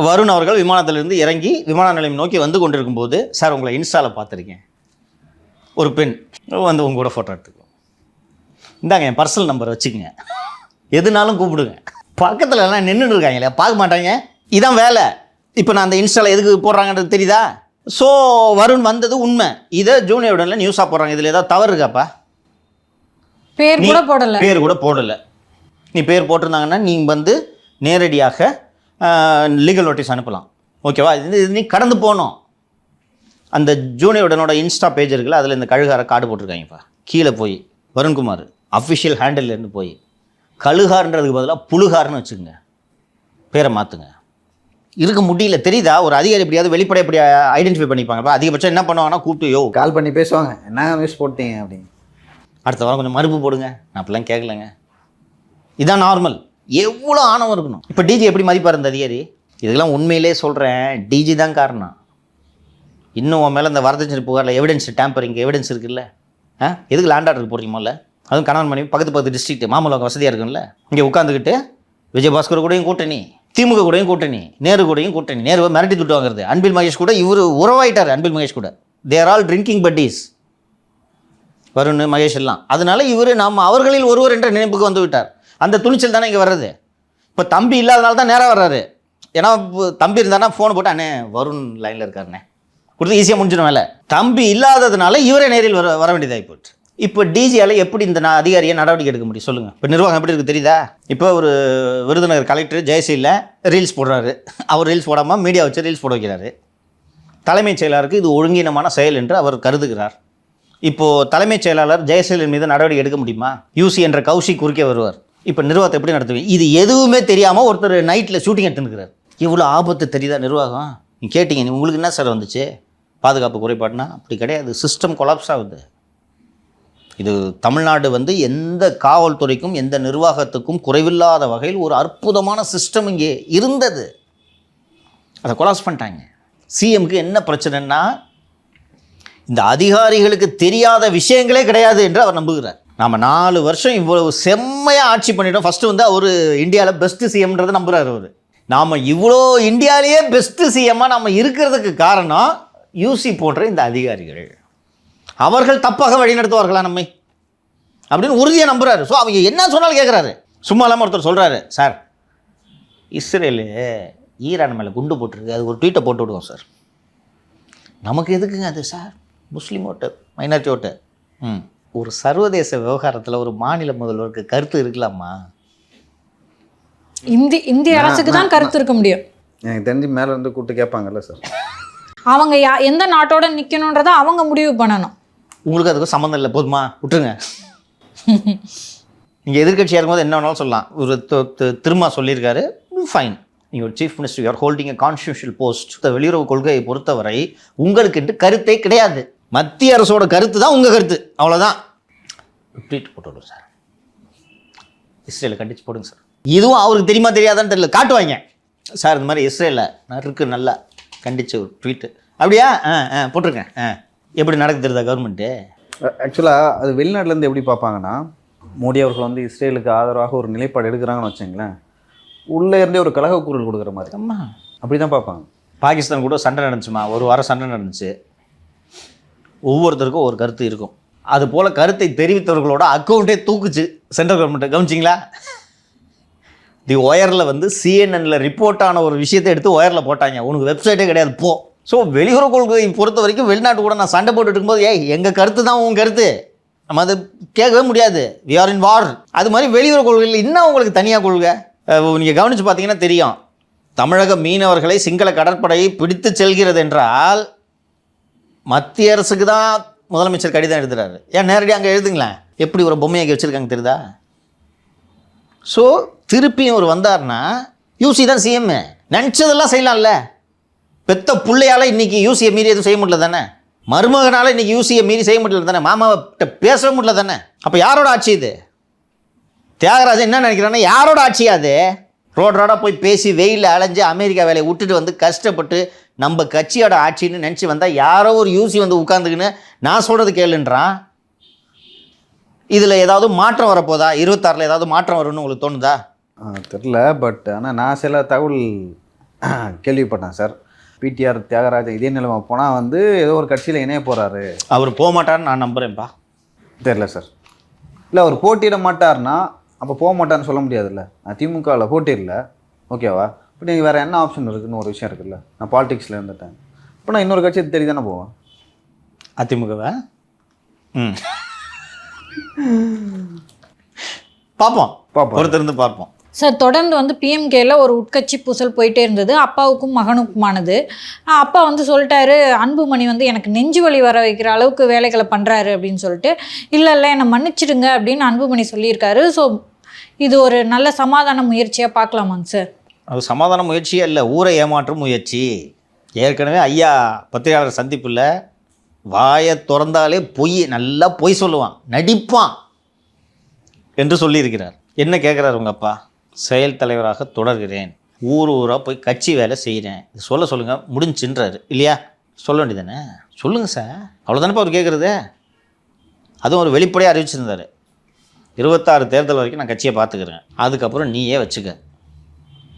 வருண் அவர்கள் விமானத்திலிருந்து இறங்கி விமான நிலையம் நோக்கி வந்து கொண்டிருக்கும் போது, சார் உங்களை இன்ஸ்டாவில் பார்த்துருக்கேன், ஒரு பெண் வந்து உங்க கூட ஃபோட்டோ எடுத்துக்கோ, இந்தாங்க என் பர்சனல் நம்பர் வச்சுக்கோங்க, எதுனாலும் கூப்பிடுங்க. பக்கத்தில் எல்லாம் நின்றுட்டு இருக்காங்களே, பார்க்க மாட்டாங்க, இதான் வேலை. இப்போ நான் அந்த இன்ஸ்டாவில் எதுக்கு போடுறாங்கன்றது தெரியுதா? ஸோ வருண் வந்தது உண்மை. இதை ஜூனியர் உடனே நியூஸாக போடுறாங்க. இதில் ஏதாவது தவறு இருக்காப்பா? பேர் கூட போடலை. நீ பேர் போட்டிருந்தாங்கன்னா நீ வந்து நேரடியாக லீகல் நோட்டீஸ் அனுப்பலாம். ஓகேவா? இது நீ கடந்து போகணும். அந்த ஜூனியர் உடனோட இன்ஸ்டா பேஜ் இருக்குல்ல, அதில் இந்த கழுகார கார்டு போட்டிருக்காங்கப்பா. கீழே போய் வருண்குமார் அஃபிஷியல் ஹேண்டில்லேருந்து போய் கழுகார்ன்றதுக்கு பதிலாக புழுகார்னு வச்சுக்கோங்க, பேரை மாற்றுங்க. இருக்க முடியல, தெரியுதா? ஒரு அதிகாரி எப்படியாவது வெளிப்படை எப்படி ஐடென்டிஃபை பண்ணிப்பாங்கப்பா. அதிகபட்சம் என்ன பண்ணுவாங்கன்னா கூப்பிட்டு கால் பண்ணி பேசுவாங்க, என்ன நியூஸ் போட்டீங்க அப்படின்னு. அடுத்த வாரம் கொஞ்சம் மறுப்பு போடுங்க, நான் அப்படிலாம் கேட்கலங்க. இதான் நார்மல். எவ்வளோ ஆணவம் இருக்கணும். இப்போ டிஜி எப்படி மதிப்பார் இந்த அதிகாரி? இதுக்கெல்லாம் உண்மையிலே சொல்கிறேன், டிஜி தான் காரணம். இன்னும் உன் மேலே இந்த வரதட்சணை புகாரில் எவிடன்ஸ் டேம்பரிங் எவிடன்ஸ் இருக்குல்ல, எதுக்கு லேண்ட் ஆர்டருக்கு போடுறீங்களா? அதுவும் கணவன் மனைவி பக்கத்து டிஸ்ட்ரிக்ட், மாமல்லவங்க வசதியாக இருக்குல்ல, இங்கே உட்காந்துக்கிட்டு விஜயபாஸ்கர் கூடயும் கூட்டணி, திமுக கூடயும் கூட்டணி, நேரு கூடயும் கூட்டணி. நேருவை மிரட்டி துட்டு வாங்குறது. அன்பில் மகேஷ் கூட இவர் உறவாயிட்டார். அன்பில் மகேஷ் கூட they're all drinking buddies, Varun Mahesh எல்லாம். அதனால இவர் அவர்களில் ஒருவர் என்ற நினைப்புக்கு வந்து விட்டார். அந்த துணிச்சல் தானே இங்கே வர்றது. இப்போ தம்பி இல்லாதனால தான் நேராக வர்றாரு. ஏன்னா தம்பி இருந்தாருன்னா ஃபோன் போட்டு, அண்ணே வருண் லைனில் இருக்காருண்ணே கொடுத்து ஈஸியாக முடிஞ்சிடும் வேலை. தம்பி இல்லாததுனால இவரே நேரில் வர வேண்டியதாகி போச்சு. இப்போ டிஜியால் எப்படி இந்த அதிகாரியை நடவடிக்கை எடுக்க முடியும் சொல்லுங்கள்? இப்போ நிர்வாகம் எப்படி இருக்குது தெரியுதா? இப்போ ஒரு விருதுநகர் கலெக்டர் ஜெயசீலில் ரீல்ஸ் போடுறாரு. அவர் ரீல்ஸ் போடாமல் மீடியா வச்சு ரீல்ஸ் போட வைக்கிறாரு. தலைமைச் செயலாளருக்கு இது ஒழுங்கீனமான செயல் என்று அவர் கருதுகிறார். இப்போது தலைமைச் செயலாளர் ஜெயசீலன் மீது நடவடிக்கை எடுக்க முடியுமா? யூசி என்ற கௌஷிக் குறுக்கே வருவார். இப்போ நிர்வாகத்தை எப்படி நடத்துவீங்க? இது எதுவுமே தெரியாமல் ஒருத்தர் நைட்டில் ஷூட்டிங் எடுத்துருக்கிறார். இவ்வளோ ஆபத்து தெரியுதா நிர்வாகம்? நீங்கள் கேட்டீங்க, உங்களுக்கு என்ன சார் வந்துச்சு பாதுகாப்பு குறைபாடுனா? அப்படி கிடையாது, சிஸ்டம் கொலாப்ஸ் ஆகுது. இது தமிழ்நாடு வந்து எந்த காவல்துறைக்கும் எந்த நிர்வாகத்துக்கும் குறைவில்லாத வகையில் ஒரு அற்புதமான சிஸ்டம் இங்கே இருந்தது. அதை கொலாப்ஸ் பண்ணிட்டாங்க. சிஎம்க்கு என்ன பிரச்சனைன்னா, இந்த அதிகாரிகளுக்கு தெரியாத விஷயங்களே கிடையாது என்று அவர் நம்புகிறார். நாம் 4 வருஷம் இவ்வளவு செம்மையாக ஆட்சி பண்ணிட்டோம். ஃபஸ்ட்டு வந்து அவர் இந்தியாவில் பெஸ்ட்டு சிஎம்ன்றதை நம்புகிறார் அவர். நாம் இவ்வளோ இந்தியாவிலேயே பெஸ்ட்டு சிஎம்மாக நம்ம இருக்கிறதுக்கு காரணம் யூசி போன்ற இந்த அதிகாரிகள். அவர்கள் தப்பாக வழிநடத்துவார்களா நம்மை அப்படின்னு உறுதியாக நம்புகிறாரு. ஸோ அவங்க என்ன சொன்னாலும் கேட்குறாரு. சும்மா இல்லாமல் ஒருத்தர் சொல்கிறாரு, சார் இஸ்ரேலு ஈரான் மேலே குண்டு போட்டிருக்கு, அது ஒரு ட்வீட்டை போட்டு விடுவோம் சார். நமக்கு எதுக்குங்க அது சார்? முஸ்லீம் ஓட்டு, மைனாரிட்டி ஓட்டு. ஒரு சர்வதேச விவகாரத்தில் ஒரு மாநில முதல்வருக்கு கருத்து இருக்கலாமா? இந்திய அரசுக்கு தான் கருத்து இருக்க முடியும். எனக்கு தெரிஞ்சு மேலே இருந்து கூப்பிட்டு கேட்பாங்கல்ல சார், அவங்க எந்த நாட்டோட நிற்கணுன்றதை அவங்க முடிவு பண்ணணும். உங்களுக்கு அதுக்கும் சம்மந்தம் இல்லை, போதுமா விட்டுருங்க. நீங்கள் எதிர்கட்சியாக இருக்கும்போது என்ன வேணாலும் சொல்லலாம். ஒரு திரும்ப சொல்லியிருக்காரு, ஃபைன், நீங்கள் ஒரு chief minister, you're holding a constitutional post. வெளியுறவு கொள்கையை பொறுத்தவரை உங்களுக்கு கருத்தே கிடையாது. மத்திய அரசோட கருத்து தான் உங்கள் கருத்து, அவ்வளோதான். ட்வீட் போட்டு விடுங்க சார், இஸ்ரேலை கண்டிச்சு போடுங்க சார். இதுவும் அவருக்கு தெரியுமா தெரியாதான்னு தெரியல, காட்டுவாங்க சார் இந்த மாதிரி இஸ்ரேலில் நறுக்கு நல்லா கண்டிச்சு ஒரு ட்வீட்டு. அப்படியா? போட்டிருக்கேன். எப்படி நடக்கு தெரியுதா கவர்மெண்ட்டு? ஆக்சுவலாக அது வெளிநாட்டிலேருந்து எப்படி பார்ப்பாங்கன்னா, மோடி அவர்கள் வந்து இஸ்ரேலுக்கு ஆதரவாக ஒரு நிலைப்பாடு எடுக்கிறாங்கன்னு வச்சுங்களேன், உள்ளே இருந்தே ஒரு கலக குரல் கொடுக்குற மாதிரி. அம்மா அப்படி தான் பார்ப்பாங்க. பாகிஸ்தான் கூட சண்டை நடந்துச்சுமா, ஒரு வாரம் சண்டை நடந்துச்சு. ஒவ்வொருத்தருக்கும் ஒரு கருத்து இருக்கும். அது போல் கருத்தை தெரிவித்தவர்களோட அக்கௌண்ட்டே தூக்குச்சு சென்ட்ரல் கவர்மெண்ட்டை. கவனிச்சிங்களா? தி ஒயரில் வந்து சிஎன்என்ல ரிப்போர்ட் ஆன ஒரு விஷயத்தை எடுத்து ஒயரில் போட்டாங்க. உனக்கு வெப்சைட்டே கிடையாது போ. ஸோ வெளியுறவு கொள்கையை பொறுத்த வரைக்கும் வெளிநாட்டு கூட நான் சண்டை போட்டுட்டு இருக்கும்போது, எங்கள் கருத்து தான் உங்கள் கருத்து, நம்ம அதை கேட்கவே முடியாது, வி ஆர் இன் வார். அது மாதிரி வெளியுறவு கொள்கையில் இன்னும் உங்களுக்கு தனியாக கொள்கை. நீங்கள் கவனித்து பார்த்தீங்கன்னா தெரியும், தமிழக மீனவர்களை சிங்கள கடற்படை பிடித்து செல்கிறது என்றால் மத்திய அரசுக்கு தான் முதலமைச்சர் கடிதம் எழுதுறாரு. ஏன் நேரடியாக அங்கே எழுதுங்களேன், எப்படி ஒரு பொம்மையாக்கி வச்சுருக்காங்க தெரியுதா? ஸோ திருப்பியும் அவர் வந்தார்னா யூசி தான் சிஎம், நினச்சதெல்லாம் செய்யலாம்ல. பெத்த பிள்ளையால் இன்றைக்கி யூசியை மீறி எதுவும் செய்ய முடியல தானே, மருமகனால் இன்றைக்கி யூசியை மீறி செய்ய முடியல தானே, மாமாவிட்ட பேசவே முடியல தானே. அப்போ யாரோட ஆட்சி இது? தியாகராஜன் என்ன நினைக்கிறான்னா யாரோட ஆட்சியா அது? ரோடாக போய் பேசி வெயிலில் அலைஞ்சு அமெரிக்கா வேலையை விட்டுட்டு வந்து கஷ்டப்பட்டு நம்ம கட்சியோட ஆட்சின்னு நினச்சி வந்தால் யாரோ ஒரு யூசி வந்து உட்காந்துக்குன்னு நான் சொல்கிறது கேளுன்றான். இதில் ஏதாவது மாற்றம் வரப்போதா? 26 ஏதாவது மாற்றம் வரும்னு உங்களுக்கு தோணுதா? தெரில. பட் ஆனால் நான் சில தகவல் கேள்விப்பட்டேன் சார். பிடிஆர் தியாகராஜன் இதே நிலைமை போனால் வந்து ஏதோ ஒரு கட்சியில் இணைய போகிறாரு. அவர் போக மாட்டார்னு நான் நம்புகிறேன்ப்பா. தெரில சார். இல்லை அவர் போட்டியிட மாட்டார்னா அப்போ போக மாட்டார்னு சொல்ல முடியாதுல்ல. நான் திமுகவில் போட்டியிடல, ஓகேவா? இப்போ நீங்கள் வேறு என்ன ஆப்ஷன் இருக்குதுன்னு ஒரு விஷயம் இருக்குல்ல. நான் பாலிடிக்ஸில் இருந்துட்டேன், இப்போ நான் இன்னொரு கட்சியை தேடி தானே போவேன். அதிமுகவை பார்ப்போம், பொறுத்திருந்து பார்ப்போம். சார் தொடர்ந்து வந்து பிஎம்கேல ஒரு உட்கட்சி பூசல் போயிட்டே இருந்தது, அப்பாவுக்கும் மகனுக்குமானது. அப்பா வந்து சொல்லிட்டாரு, அன்புமணி வந்து எனக்கு நெஞ்சு வலி வர வைக்கிற அளவுக்கு வேலைகளை பண்ணுறாரு அப்படின்னு சொல்லிட்டு. இல்லை என்னை மன்னிச்சிடுங்க அப்படின்னு அன்புமணி சொல்லியிருக்காரு. ஸோ இது ஒரு நல்ல சமாதான முயற்சியாக பார்க்கலாமாங்க சார்? அது சமாதான முயற்சியே இல்லை, ஊரை ஏமாற்றும் முயற்சி. ஏற்கனவே ஐயா பத்திரிகையாளர் சந்திப்பில் வாயை திறந்தாலே பொய், நல்லா பொய் சொல்லுவான், நடிப்பான் என்று சொல்லியிருக்கிறார். என்ன கேட்குறாரு உங்கள் அப்பா? செயல் தலைவராக தொடர்கிறேன், ஊராக போய் கட்சி வேலை செய்கிறேன், இது சொல்லுங்கள் முடிஞ்சுன்றாரு இல்லையா? சொல்ல வேண்டியதானே, சொல்லுங்கள் சார், அவ்வளோதானப்பா அவர் கேட்குறது. அதுவும் ஒரு வெளிப்படையாக அறிவிச்சிருந்தார், 26 தேர்தல் வரைக்கும் நான் கட்சியை பார்த்துக்கிறேன், அதுக்கப்புறம் நீயே வச்சுக்க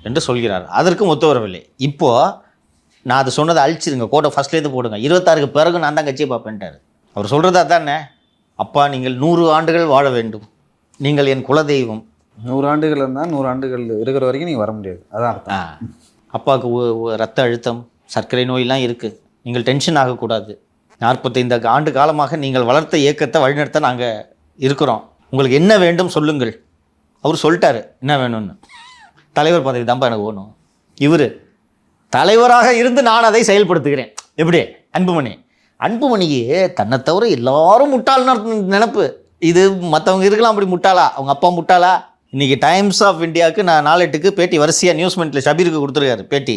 என்று சொல்கிறார். அதற்கும் ஒத்து வரவில்லை. இப்போது நான் அது சொன்னதை அழிச்சிருங்க, கோட்டை ஃபஸ்ட்லேருந்து போடுங்க, 26க்கு பிறகு நான் தான் கட்சியை பார்ப்பேன்ட்டார். அவர் சொல்கிறது அதானே, அப்பா நீங்கள் 100 ஆண்டுகள் வாழ வேண்டும், நீங்கள் என் குலதெய்வம். 100 ஆண்டுகள் இருந்தால் 100 ஆண்டுகள் இருக்கிற வரைக்கும் நீங்கள் வர முடியாது, அதான் அர்த்தம். அப்பாவுக்கு ரத்த அழுத்தம், சர்க்கரை நோயெலாம் இருக்குது, நீங்கள் டென்ஷன் ஆகக்கூடாது. 45 ஆண்டு காலமாக நீங்கள் வளர்த்த இயக்கத்தை வழிநடத்த நாங்கள் இருக்கிறோம், உங்களுக்கு என்ன வேண்டும் சொல்லுங்கள். அவர் சொல்லிட்டாரு என்ன வேணும்னு. தலைவர் பதவி தான்ப்பா எனக்கு வேணும். இவர் தலைவராக இருந்து நான் அதை செயல்படுத்துகிறேன். எப்படி? அன்புமணிக்கு தன்னை தவிர எல்லாரும் முட்டாள்னு நினப்பு. இது மற்றவங்க இருக்கலாம் அப்படி முட்டாளா, அவங்க அப்பா முட்டாளா? இன்றைக்கி டைம்ஸ் ஆஃப் இந்தியாவுக்கு நான் 4-8க்கு பேட்டி வரிசையாக நியூஸ்மெண்ட்டில் ஷபீருக்கு கொடுத்துருக்காரு பேட்டி,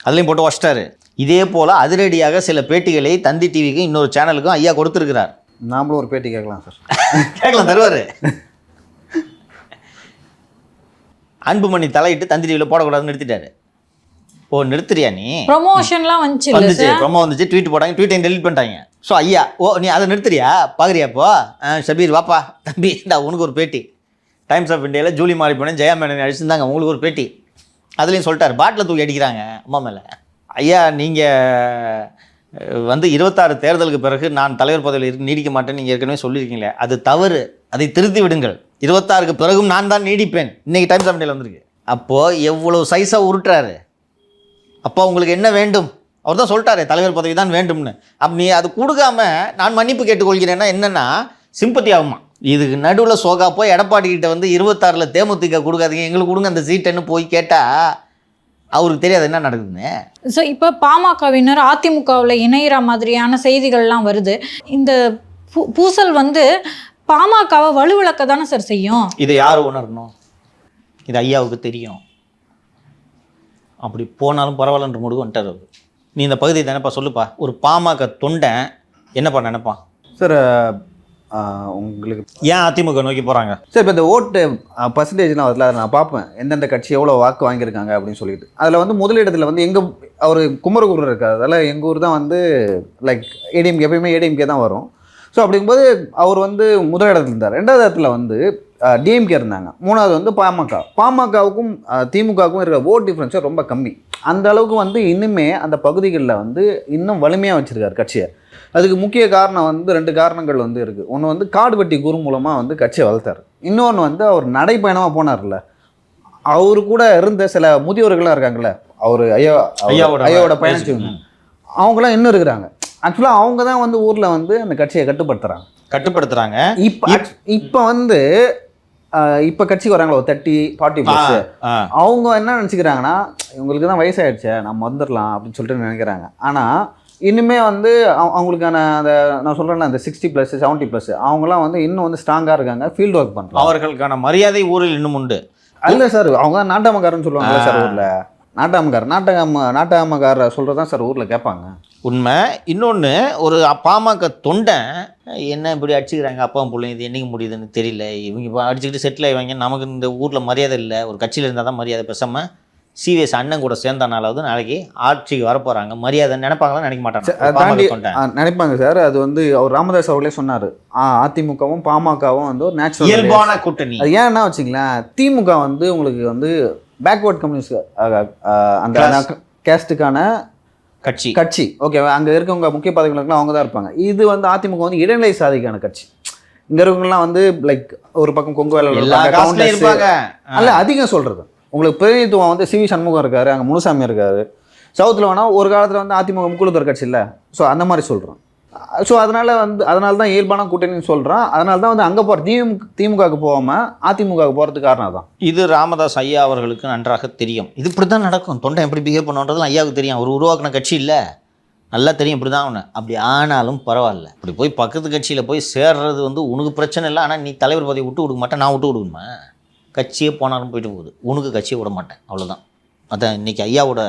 அதுலேயும் போட்டு வச்சிட்டாரு. இதே போல் அதிரடியாக சில பேட்டிகளை தந்தி டிவிக்கும் இன்னொரு சேனலுக்கும் ஐயா கொடுத்துருக்கிறார். நாமளும் ஒரு பேட்டி கேட்கலாம் சார். கேட்கலாம், தருவார். அன்புமணி தலையிட்டு தந்தி டிவியில் போடக்கூடாதுன்னு நிறுத்திட்டாரு. ஓ நிறுத்துறியா நீ? ப்ரொமோஷன்லாம் வந்துச்சு, ப்ரொமோ வந்துச்சு, ட்வீட் போட்டாங்க, ட்வீட்டையும் டெலிட் பண்ணிட்டாங்க. ஸோ ஐயா, ஓ நீ அதை நிறுத்துறியா, பார்க்குறியாப்போ? ஷபீர் வாப்பா தம்பி, நான் உனக்கு ஒரு பேட்டி. டைம்ஸ் ஆஃப் இந்தியாவில் ஜூலி மாறி போனேன், ஜெயா மேனன் அடிச்சிருந்தாங்க, உங்களுக்கு ஒரு பேட்டி. அதுலேயும் சொல்லிட்டார், பாட்டில் தூக்கி அடிக்கிறாங்க அம்மா மேலே. ஐயா நீங்கள் வந்து 26 தேர்தலுக்கு பிறகு நான் தலைவர் பதவியில் நீடிக்க மாட்டேன்னு நீங்கள் ஏற்கனவே சொல்லியிருக்கீங்களே, அது தவறு, அதை திருத்தி விடுங்கள். 26க்கு பிறகும் நான் தான் நீடிப்பேன். இன்றைக்கி டைம்ஸ் ஆஃப் இந்தியாவில் வந்திருக்கு. அப்போது எவ்வளோ சைஸாக உருட்டுறாரு. அப்போ உங்களுக்கு என்ன வேண்டும்? அவர் தான் சொல்லிட்டாரு தலைவர் பதவி தான் வேண்டும்னு. அப்போ நீ அது கொடுக்காம நான் மன்னிப்பு கேட்டுக்கொள்கிறேன்னா என்னென்னா சிம்பத்தி ஆகுமா? இதுக்கு நடுவில் சோகா போய் எடப்பாடி கிட்ட வந்து 26ல் தேமுதிக கொடுக்காதீங்க, எங்களுக்கு கொடுங்க அந்த சீட்டுன்னு போய் கேட்டால் அவருக்கு தெரியாது என்ன நடக்குதுன்னு. ஸோ இப்போ பாமகவினர் அதிமுகவில் இணைகிற மாதிரியான செய்திகள்லாம் வருது. இந்த பூசல் வந்து பாமகவை வலுவிழக்க தானே சார் செய்யும்? இதை யார் உணரணும்? இது ஐயாவுக்கு தெரியும். அப்படி போனாலும் பரவாயில்லன்ற முடிவு வந்துட்டார் அவர். நீ இந்த பகுதியை தானேப்பா சொல்லுப்பா, ஒரு பாமக தொண்டை என்னப்பா நினைப்பான் சார்? உங்களுக்கு ஏன் அதிமுக நோக்கி போகிறாங்க சார்? இப்போ இந்த ஓட்டு பர்சன்டேஜ்லாம் அதில் நான் பார்ப்பேன் எந்தெந்த கட்சி எவ்வளோ வாக்கு வாங்கியிருக்காங்க அப்படின்னு சொல்லிட்டு. அதில் வந்து முதலிடத்தில் வந்து எங்கள் அவர் குமரகுரு இருக்காது, அதெல்லாம் எங்கள் ஊர் தான் வந்து லைக் ஏடிஎம்கே, எப்பயுமே ஏடிஎம்கே தான் வரும். ஸோ அப்படிங்கும்போது அவர் வந்து முதலிடத்தில் இருந்தார். 2வது இடத்துல வந்து டிஎம்கே இருந்தாங்க. 3வது வந்து பாமகவுக்கும் திமுகவுக்கும் இருக்கிற ஓட் டிஃப்ரென்ஸே ரொம்ப கம்மி. அந்த அளவுக்கு வந்து இன்னுமே அந்த பகுதிகளில் வந்து இன்னும் வலிமையாக வச்சுருக்காரு கட்சியை. அதுக்கு முக்கிய காரணம் வந்து 2 காரணங்கள் வந்து இருக்குது. ஒன்று வந்து காடு வெட்டி குரு மூலமாக வந்து கட்சியை வளர்த்தார். இன்னொன்று வந்து அவர் நடைப்பயணமாக போனார்ல, அவரு கூட இருந்த சில முதியோர்கள்லாம் இருக்காங்கல்ல, அவர் ஐயாவோட பயணிச்சவங்க, அவங்களாம் இன்னும் இருக்கிறாங்க. ஆக்சுவலாக அவங்க தான் வந்து ஊரில் வந்து அந்த கட்சியை கட்டுப்படுத்துகிறாங்க. இப்போ வந்து இப்போ கட்சிக்கு வராங்களோ 30-40+, அவங்க என்ன நினச்சிக்கிறாங்கன்னா இவங்களுக்கு தான் வயசாகிடுச்சே நம்ம வந்துடலாம் அப்படின்னு சொல்லிட்டு நினைக்கிறாங்க. ஆனால் இன்னுமே வந்து அவங்களுக்கான அந்த நான் சொல்கிறேன்னா அந்த 60+, 70+, அவங்களாம் வந்து இன்னும் வந்து ஸ்ட்ராங்காக இருக்காங்க, ஃபீல்டு ஒர்க் பண்ணுறாங்க. அவர்களுக்கான மரியாதை ஊரில் இன்னும் உண்டு. அல்ல சார், அவங்க நாட்டாமக்காரன்னு சொல்லுவாங்கல்ல சார் ஊரில். நாட்டாமக்கார சொல்கிறதான் சார் ஊரில் கேட்பாங்க. உண்மை. இன்னொன்று, ஒரு பாமக தொண்டை என்ன இப்படி அடிச்சுக்கிறாங்க அப்பா பிள்ளைங்க, இது என்றைக்கு முடியுதுன்னு தெரியல, இவங்க இப்போ அடிச்சுக்கிட்டு செட்டில் ஆகிவாங்க, நமக்கு இந்த ஊரில் மரியாதை இல்லை, ஒரு கட்சியில் இருந்தால் தான் மரியாதை, பேசாமல் சிவிஎஸ் அண்ணன் கூட சேர்ந்தனாலாவது நாளைக்கு ஆட்சிக்கு வரப்போகிறாங்க, மரியாதை நினைப்பாங்களா நினைக்க மாட்டாங்க. நினைப்பாங்க சார். அது வந்து அவர் ராமதாஸ் அவர்களே சொன்னார், அதிமுகவும் பாமகவும் வந்து ஒரு நேச்சுரல் இயல்பான கூட்டணி. அது ஏன்னா வச்சுங்களேன், திமுக வந்து உங்களுக்கு வந்து பேக்வர்ட் கம்யூனிஸ்ட் அந்த கேஸ்ட்டுக்கான கட்சி ஓகேவா, அங்கே இருக்கவங்க முக்கிய பதவிகளுக்குலாம் அவங்க தான் இருப்பாங்க. இது வந்து அதிமுக வந்து இடைநிலை சாதிக்கான கட்சி. இங்கே இருக்கவங்கலாம் வந்து லைக் ஒரு பக்கம் கொங்கு வேலை இருப்பாங்க. அல்ல அதிகம் சொல்கிறது உங்களுக்கு பிரதிநிதித்துவம் வந்து சிவி சண்முகம் இருக்காரு, அங்கே முனுசாமி இருக்காரு. சவுத்தில் வேணால் ஒரு காலத்தில் வந்து அதிமுக முக்குழுத்தர் கட்சி இல்லை. ஸோ அந்த மாதிரி சொல்கிறோம். ஸோ அதனால தான் இயல்பான கூட்டணின்னு சொல்கிறோம். அதனால தான் வந்து அங்கே போகிற திமுகவுக்கு போகாமல் அதிமுகவுக்கு போகிறதுக்கு காரணம் தான். இது ராமதாஸ் ஐயா அவர்களுக்கு நன்றாக தெரியும். இது இப்படி தான் நடக்கும், தொண்டை எப்படி பிஹேவ் பண்ணுன்றதுலாம் ஐயாவுக்கு தெரியும். அவர் உருவாக்கின கட்சி இல்லை, நல்லா தெரியும் இப்படி தான் அவனு. அப்படி ஆனாலும் பரவாயில்ல, இப்படி போய் பக்கத்து கட்சியில் போய் சேர்றது வந்து உனக்கு பிரச்சனை இல்லை. ஆனால் நீ தலைவர் பதவி விட்டு கொடுக்க மாட்டேன், நான் விட்டு கொடுக்குமா? கட்சியே போனாலும் போயிட்டு போகுது, உனக்கு கட்சியை விட மாட்டேன், அவ்வளோதான். அதான் இன்றைக்கி ஐயாவோட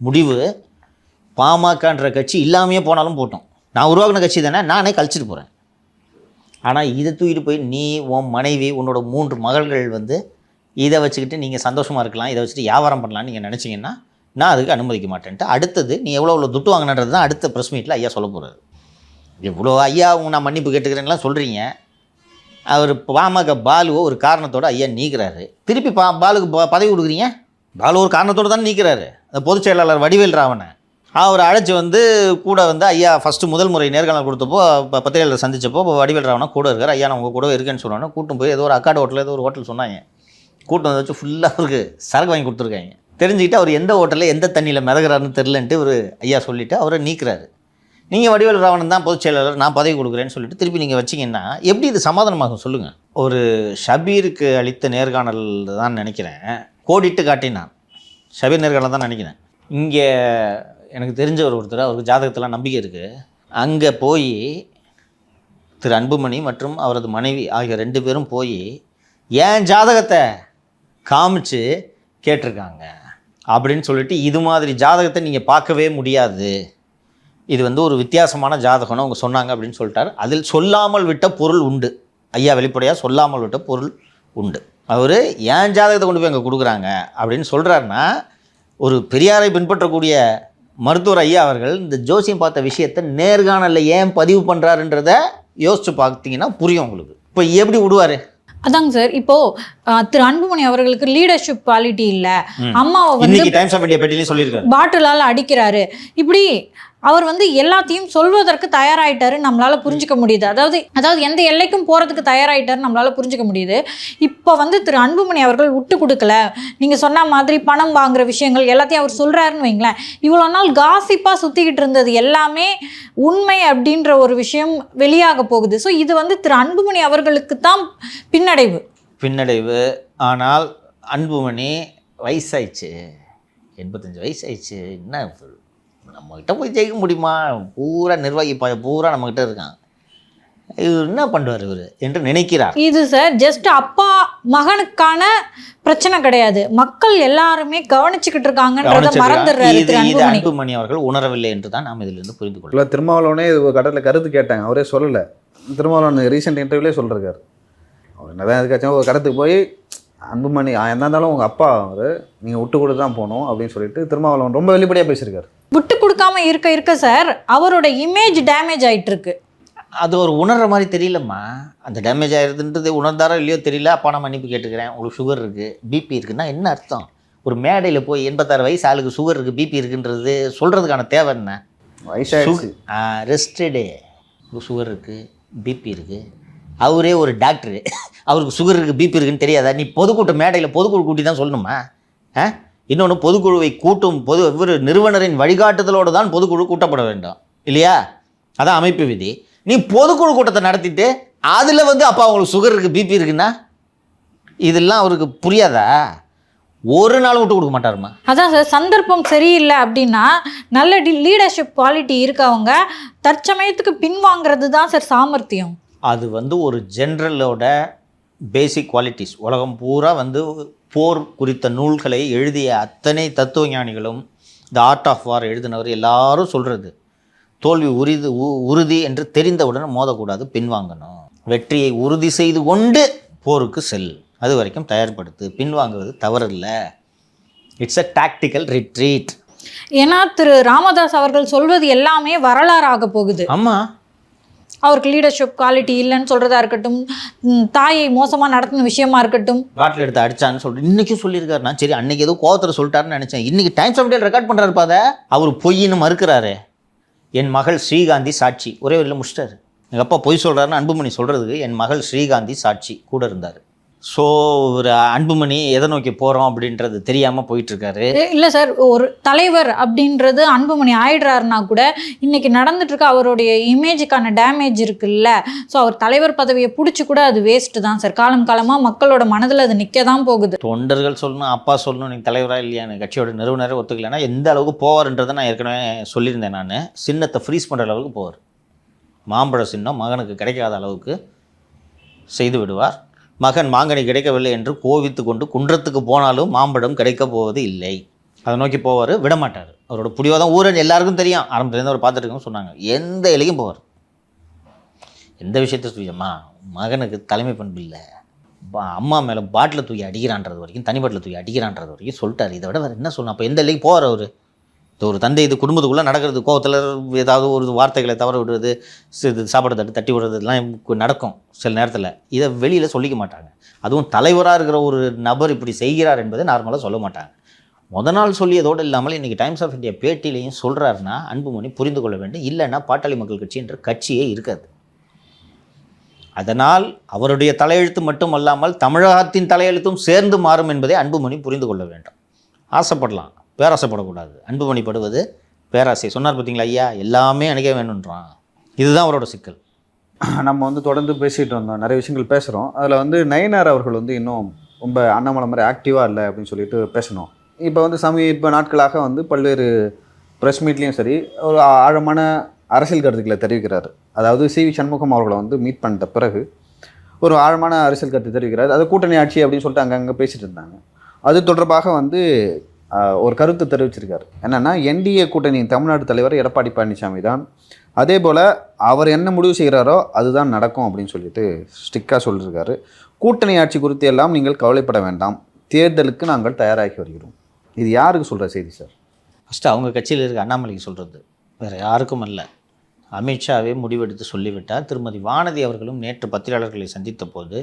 முடிவு. பாமகன்ற கட்சி இல்லாமையே போனாலும் போட்டோம், நான் உருவாக்கின கட்சி தானே, நானே கழிச்சிட்டு போகிறேன். ஆனால் இதை தூக்கிட்டு போய் நீ, உன் மனைவி, உன்னோட 3 மகள்கள் வந்து இதை வச்சுக்கிட்டு நீங்கள் சந்தோஷமாக இருக்கலாம், இதை வச்சுட்டு வியாபாரம் பண்ணலான்னு நீங்கள் நினச்சிங்கன்னா நான் அதுக்கு அனுமதிக்க மாட்டேன்ட்டு. அடுத்தது நீ எவ்வளோ துட்டு வாங்கினது தான் அடுத்த ப்ரெஸ் மீட்டில் ஐயா சொல்ல போகிறாரு. எவ்வளோ ஐயா நான் மன்னிப்பு கேட்டுக்கிறேன்லாம் சொல்கிறீங்க. அவர் பாமக பாலுவை ஒரு காரணத்தோடு ஐயா நீக்கிறாரு, திருப்பி பாலுக்கு பதவி கொடுக்குறீங்க. பாலு ஒரு காரணத்தோடு தான் நீக்கிறாரு. அந்த பொதுச் செயலாளர் வடிவேல் ராவனை அவரை அழைச்சி வந்து கூட வந்து ஐயா முதல் முறை நேர்காணல் கொடுத்தப்போ பத்திரிகையாளர் சந்தித்தப்போ வடிவேல் ராவனா கூட இருக்கார், ஐயா நான் உங்கள் கூட இருக்கேன்னு சொன்னோன்னே கூட்டம் போய் ஏதோ ஒரு அக்காடு ஹோட்டலில் ஏதோ ஒரு ஹோட்டல் சொன்னாங்க. கூட்டம் வந்து வச்சு ஃபுல்லாக அவருக்கு சரக்கு வாங்கி கொடுத்துருக்காங்க. தெரிஞ்சுக்கிட்டு அவர் எந்த ஹோட்டலில் எந்த தண்ணியில் மிதகிறாருன்னு தெரிலன்ட்டு ஒரு ஐயா சொல்லிவிட்டு அவரை நீக்கிறாரு. நீங்கள் வடிவேல் ராவணன் தான் பொதுச் செயலாளர், நான் பதவி கொடுக்குறேன்னு சொல்லிட்டு திருப்பி நீங்கள் வச்சிங்கன்னா எப்படி இது சமாதானமாகும் சொல்லுங்கள்? ஒரு ஷபீருக்கு அளித்த நேர்காணல் தான் நினைக்கிறேன், கோடிட்டு காட்டினான். ஷபீர் நேர்காணல் தான் நினைக்கிறேன். இங்கே எனக்கு தெரிஞ்ச ஒருத்தர், அவருக்கு ஜாதகத்தெல்லாம் நம்பிக்கை இருக்குது. அங்கே போய் திரு அன்புமணி மற்றும் அவரது மனைவி ஆகிய 2 பேரும் போய் ஏன் ஜாதகத்தை காமிச்சு கேட்டிருக்காங்க அப்படின்னு சொல்லிட்டு, இது மாதிரி ஜாதகத்தை நீங்கள் பார்க்கவே முடியாது, இது வந்து ஒரு வித்தியாசமான ஜாதகம்னு அவங்க சொன்னாங்க அப்படின்னு சொல்லிட்டார். அதில் சொல்லாமல் விட்ட பொருள் உண்டு. ஐயா வெளிப்படையாக சொல்லாமல் விட்ட பொருள் உண்டு. அவர் ஏன் ஜாதகத்தை கொண்டு போய் அங்கே கொடுக்குறாங்க அப்படின்னு சொல்கிறாருன்னா, ஒரு பெரியாரை பின்பற்றக்கூடிய மருத்துவர் ஐயா அவர்கள் இந்த ஜோசியம் பார்த்த விஷயத்தை நேர்காணலில் ஏன் பதிவு பண்ணுறாருன்றத யோசிச்சு பார்த்தீங்கன்னா புரியும் உங்களுக்கு. இப்போ எப்படி விடுவார்? அதாங்க சார், இப்போ திரு அன்புமணி அவர்களுக்கு லீடர்ஷிப் குவாலிட்டி இல்லை, அம்மாவை வந்து டைம்ஸ் ஆஃப் இந்தியா பேட்டிலையும் சொல்லியிருக்காரு, பாட்டிலால் அடிக்கிறாரு, இப்படி அவர் வந்து எல்லாத்தையும் சொல்வதற்கு தயாராகிட்டாரு நம்மளால புரிஞ்சுக்க முடியுது. அதாவது எந்த எல்லைக்கும் போகிறதுக்கு தயாராகிட்டாரு நம்மளால புரிஞ்சுக்க முடியுது. இப்போ வந்து திரு அன்புமணி அவர்கள் விட்டு கொடுக்கல, நீங்கள் சொன்ன மாதிரி பணம் வாங்குற விஷயங்கள் எல்லாத்தையும் அவர் சொல்கிறாருன்னு வைங்களேன். இவ்வளோ நாள் காசிப்பாக சுற்றிக்கிட்டு இருந்தது எல்லாமே உண்மை அப்படின்ற ஒரு விஷயம் வெளியாக போகுது. ஸோ இது வந்து திரு அன்புமணி அவர்களுக்கு தான் பின்னடைவு. ஆனால் அன்புமணி வயசாயிடுச்சு, 85 வயசு ஆயிடுச்சு, என்ன நம்மக்கிட்ட போய் ஜெயிக்க முடியுமா? பூரா நிர்வாகி பூரா நம்மக்கிட்ட இருக்கான், இவர் என்ன பண்ணுவார் இவர் என்று நினைக்கிறார். இது சார் ஜஸ்ட் அப்பா மகனுக்கான பிரச்சனை கிடையாது, மக்கள் எல்லாருமே கவனிச்சுக்கிட்டு இருக்காங்கன்றத மறந்துடுறாரு இது அன்புமணி அவர்கள் உணரவில்லை என்று தான் நாம் இதிலிருந்து புரிந்து கொள்ளலாம். திருமாவளவனே இது கடலில் கருத்து கேட்டாங்க, அவரே சொல்லலை. திருமாவளவன் ரீசெண்ட் இன்டர்வியூலே சொல்லிருக்காரு, அவர் என்னதான் எதுக்காச்சும் ஒரு கடத்துக்கு போய் அன்புமணி எந்த இருந்தாலும் உங்கள் அப்பா அவர் நீங்கள் விட்டு கொடுத்து தான் போகணும் அப்படின்னு சொல்லிட்டு திருமாவளவன் ரொம்ப வெளிப்படையாக பேசியிருக்காரு. விட்டு கொடுக்காம இருக்க சார் அவரோட இமேஜ் டேமேஜ் ஆகிட்டு இருக்கு. அது ஒரு உணர்ற மாதிரி தெரியலம்மா, அந்த டேமேஜ் ஆகிருதுன்றது உணர்ந்தாரோ இல்லையோ தெரியல. அப்பா நான் மன்னிப்பு கேட்டுக்கிறேன், உங்களுக்கு சுகர் இருக்குது பிபி இருக்குன்னா என்ன அர்த்தம்? ஒரு மேடையில் போய் 86 வயசு ஆளுக்கு சுகர் இருக்குது பிபி இருக்குன்றது சொல்கிறதுக்கான தேவை என்ன? வயசாக ரெஸ்டடே சுகர் இருக்குது பிபி இருக்குது, அவரே ஒரு டாக்டரு, அவருக்கு சுகர் இருக்குது பிபி இருக்குன்னு தெரியாதா? நீ பொதுக்கூட்ட மேடையில் பொதுக்குழு கூட்டி தான் சொல்லணுமா? இன்னொன்று, பொதுக்குழுவை கூட்டும் ஒவ்வொரு நிறுவனரின் வழிகாட்டுதலோடு தான் பொதுக்குழு கூட்டப்பட வேண்டும் இல்லையா? அதான் அமைப்பு விதி. நீ பொதுக்குழு கூட்டத்தை நடத்திட்டு அதில் வந்து அப்பா அவங்களுக்கு சுகர் இருக்குது பிபி இருக்குன்னா இதெல்லாம் அவருக்கு புரியாதா? ஒரு நாள் விட்டு கொடுக்க மாட்டாருமா. அதான் சார், சந்தர்ப்பம் சரியில்லை அப்படின்னா நல்ல லீடர்ஷிப் குவாலிட்டி இருக்கவங்க தற்சமயத்துக்கு பின்வாங்கிறது தான் சார் சாமர்த்தியம். அது வந்து ஒரு ஜென்ரலோட பேசிக் குவாலிட்டிஸ். உலகம் பூரா வந்து போர் குறித்த நூல்களை எழுதிய அத்தனை தத்துவ ஞானிகளும், த ஆர்ட் ஆஃப் வார் எழுதினவர் எல்லாரும் சொல்கிறது, தோல்வி உறுதி என்று தெரிந்தவுடன் மோதக்கூடாது, பின்வாங்கணும். வெற்றியை உறுதி செய்து கொண்டு போருக்கு செல், அது வரைக்கும் தயார்படுத்து, பின்வாங்குவது தவறில்லை. It's a tactical retreat. ஏன்னா திரு ராமதாஸ் அவர்கள் சொல்வது எல்லாமே வரலாறாக போகுது. ஆமாம், அவருக்கு லீடர்ஷிப் குவாலிட்டி இல்லைன்னு சொல்கிறதா இருக்கட்டும், தாயை மோசமாக நடத்தின விஷயமா இருக்கட்டும், பாட்டில் எடுத்து அடிச்சான்னு சொல்லிட்டு இன்றைக்கும் சொல்லியிருக்காரு. நான் சரி அன்றைக்கி ஏதோ கோவத்தில் சொல்லிட்டாருன்னு நினச்சேன். இன்றைக்கி டைம்ஸ் ஆஃப் இந்தியா ரெக்கார்ட் பண்ணுறாரு. பாத அவர் பொய்ன்னு மறுக்கிறாரு. என் மகள் ஸ்ரீகாந்தி சாட்சி, ஒரே வரையில் முடிச்சிட்டாரு. எங்கள் அப்பா பொய் சொல்கிறாருன்னு அன்புமணி சொல்கிறதுக்கு என் மகள் ஸ்ரீகாந்தி சாட்சி கூட இருந்தார். ஸோ ஒரு அன்புமணி எதை நோக்கி போகிறோம் அப்படின்றது தெரியாமல் போயிட்டுருக்காரு. இல்லை சார், ஒரு தலைவர் அப்படின்றது அன்புமணி ஆயிடுறாருனா கூட இன்றைக்கி நடந்துட்டுருக்க அவருடைய இமேஜுக்கான டேமேஜ் இருக்குல்ல. ஸோ அவர் தலைவர் பதவியை பிடிச்சி கூட அது வேஸ்ட்டு தான் சார். காலம் காலமாக மக்களோட மனதில் அது நிற்க தான் போகுது. தொண்டர்கள் சொல்லணும், அப்பா சொல்லணும், நீங்கள் தலைவராக இல்லையா, எனக்கு கட்சியோட நிறுவனரே ஒத்துக்கலைன்னா எந்த அளவுக்கு போவார்ன்றதை நான் ஏற்கனவே சொல்லியிருந்தேன். நான் சின்னத்தை ஃப்ரீஸ் பண்ணுற அளவுக்கு போவார். மாம்பழ சின்னம் மகனுக்கு கிடைக்காத அளவுக்கு செய்து விடுவார். மகன் மாங்கனி கிடைக்கவில்லை என்று கோவித்து கொண்டு குன்றத்துக்கு போனாலும் மாம்பழம் கிடைக்க போவது இல்லை. அதை நோக்கி போவார், விடமாட்டார். அவரோட புடிவாதம் ஊரன் எல்லாருக்கும் தெரியும். ஆரம்பத்துலேருந்து அவர் பார்த்துட்டு சொன்னாங்க. எந்த இலையும் போவார். எந்த விஷயத்த சொல்லியம்மா, மகனுக்கு தலைமை பண்பு இல்லை, அம்மா மேலே பாட்டில் தூக்கி அடிக்கிறான்றது வரைக்கும், தனி பாட்டில் தூக்கி அடிக்கிறான்றது வரைக்கும் சொல்லிட்டார். இதை விட வேறு என்ன சொல்லணும்? அப்போ எந்த இலைக்கு போவார் அவர்? ஒரு தந்தை இது குடும்பத்துக்குள்ளே நடக்கிறது. கோவத்தில் ஏதாவது ஒரு வார்த்தைகளை தவற விடுறது, சாப்பாடு தட்டி விடுறதுலாம் நடக்கும் சில நேரத்தில். இதை வெளியில் சொல்லிக்க மாட்டாங்க. அதுவும் தலைவராக இருக்கிற ஒரு நபர் இப்படி செய்கிறார் என்பதை நார்மலாக சொல்ல மாட்டாங்க. நாள் சொல்லியதோடு இல்லாமல் இன்றைக்கி டைம்ஸ் ஆஃப் இந்தியா பேட்டிலையும் சொல்கிறாருன்னா அன்புமணி புரிந்து கொள்ள வேண்டும். இல்லைன்னா பாட்டாளி மக்கள் கட்சி என்ற கட்சியே இருக்காது. அதனால் அவருடைய தலையெழுத்து மட்டும் அல்லாமல் தமிழகத்தின் தலையெழுத்தும் சேர்ந்து மாறும் என்பதை அன்புமணி புரிந்து கொள்ள வேண்டும். ஆசைப்படலாம், பேராசைப்படக்கூடாது. அன்புமணி படுவது பேராசை. சொன்னார் பார்த்தீங்களா ஐயா, எல்லாமே அணுக வேணுன்றான். இதுதான் அவரோட சிக்கல். நம்ம வந்து தொடர்ந்து பேசிகிட்டு வந்தோம், நிறைய விஷயங்கள் பேசுகிறோம். அதில் வந்து நயினார் அவர்கள் வந்து இன்னும் ரொம்ப அண்ணாமலை மாதிரி ஆக்டிவாக இல்லை அப்படின்னு சொல்லிட்டு பேசணும். இப்போ வந்து சமீப நாட்களாக வந்து பல்வேறு ப்ரெஸ் மீட்லேயும் சரி ஒரு ஆழமான அரசியல் கருத்துக்களை தெரிவிக்கிறார். அதாவது சி.வி. சண்முகம் அவர்களை வந்து மீட் பண்ணிட்ட பிறகு ஒரு ஆழமான அரசியல் கருத்து தெரிவிக்கிறார். அது கூட்டணி ஆட்சி அப்படின்னு சொல்லிட்டு அங்கங்கே பேசிகிட்டு இருந்தாங்க. அது தொடர்பாக வந்து ஒரு கருத்து தெரிவிச்சிருக்காரு. என்னென்னா, என்டிஏ கூட்டணியின் தமிழ்நாடு தலைவர் எடப்பாடி பழனிசாமி தான், அதே போல் அவர் என்ன முடிவு செய்கிறாரோ அதுதான் நடக்கும் அப்படின்னு சொல்லிட்டு ஸ்ட்ரிக்டாக சொல்லியிருக்காரு. கூட்டணி ஆட்சி குறித்து எல்லாம் நீங்கள் கவலைப்பட வேண்டாம், தேர்தலுக்கு நாங்கள் தயாராகி வருகிறோம். இது யாருக்கு சொல்கிற செய்தி சார்? ஃபஸ்ட்டு அவங்க கட்சியில் இருக்க அண்ணாமலைக்கு சொல்கிறது, வேறு யாருக்கும் அல்ல. அமித்ஷாவே முடிவெடுத்து சொல்லிவிட்டார். திருமதி வானதி அவர்களும் நேற்று பத்திரிகையாளர்களை சந்தித்த போது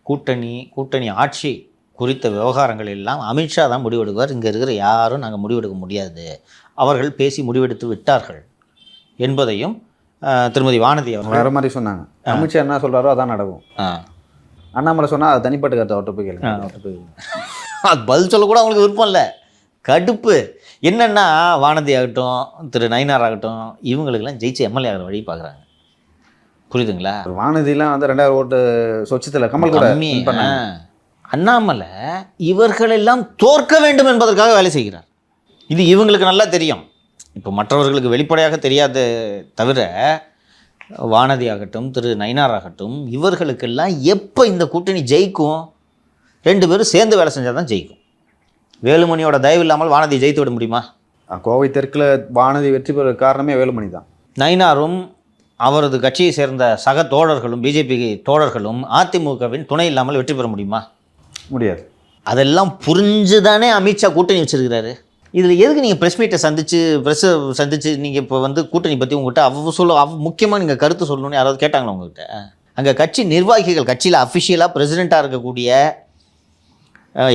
கூட்டணி ஆட்சி குறித்த விவகாரங்கள் எல்லாம் அமித்ஷா தான் முடிவெடுப்பார், இங்கே இருக்கிற யாரும் நாங்கள் முடிவெடுக்க முடியாது, அவர்கள் பேசி முடிவெடுத்து விட்டார்கள் என்பதையும் திருமதி வானதி அவர்கள் வேறு மாதிரி சொன்னாங்க. அமித்ஷா என்ன சொல்கிறாரோ அதான் நடக்கும். அண்ணாமலை சொன்னால் அது தனிப்பட்ட கருத்தை அவர்கிட்ட போய் கேளுங்க. அது பதில் சொல்லக்கூட அவங்களுக்கு விருப்பம் இல்லை, கடுப்பு. என்னென்னா வானதி ஆகட்டும், திரு நயினார் ஆகட்டும், இவங்களுக்கெல்லாம் ஜெயிச்சு எம்எல்ஏ ஆகிற வழி பார்க்குறாங்க. புரியுதுங்களா? வானதிலாம் வந்து 2000 ஓட்டு சொச்சத்தில் கமல் கூட பண்ணாங்க. அண்ணாமலை இவர்களெல்லாம் தோற்க வேண்டும் என்பதற்காக வேலை செய்கிறார். இது இவங்களுக்கு நல்லா தெரியும். இப்போ மற்றவர்களுக்கு வெளிப்படையாக தெரியாத தவிர வானதி ஆகட்டும், திரு நயினார் ஆகட்டும், இவர்களுக்கெல்லாம் எப்போ இந்த கூட்டணி ஜெயிக்கும், 2 பேரும் சேர்ந்து வேலை செஞ்சால் தான் ஜெயிக்கும். வேலுமணியோட தயவு இல்லாமல் வானதி ஜெயித்து விட முடியுமா? கோவை தெற்கில் வானதி வெற்றி பெற காரணமே வேலுமணி தான். நயினாரும் அவரது கட்சியை சேர்ந்த சக தோழர்களும் பிஜேபி தோழர்களும் அதிமுகவின் துணை இல்லாமல் வெற்றி பெற முடியுமா? முடியாது. அதெல்லாம் புரிஞ்சு தானே அமித்ஷா கூட்டணி வச்சுருக்கிறாரு. இதில் எதுக்கு நீங்கள் ப்ரெஸ் மீட்டை ப்ரெஸ்ஸை சந்தித்து நீங்கள் இப்போ வந்து கூட்டணி பற்றி உங்கள்கிட்ட முக்கியமாக நீங்கள் கருத்து சொல்லணும்னு யாராவது கேட்டாங்களா உங்கள்கிட்ட? அங்கே கட்சி நிர்வாகிகள், கட்சியில் அஃபிஷியலாக பிரசிடெண்ட்டாக இருக்கக்கூடிய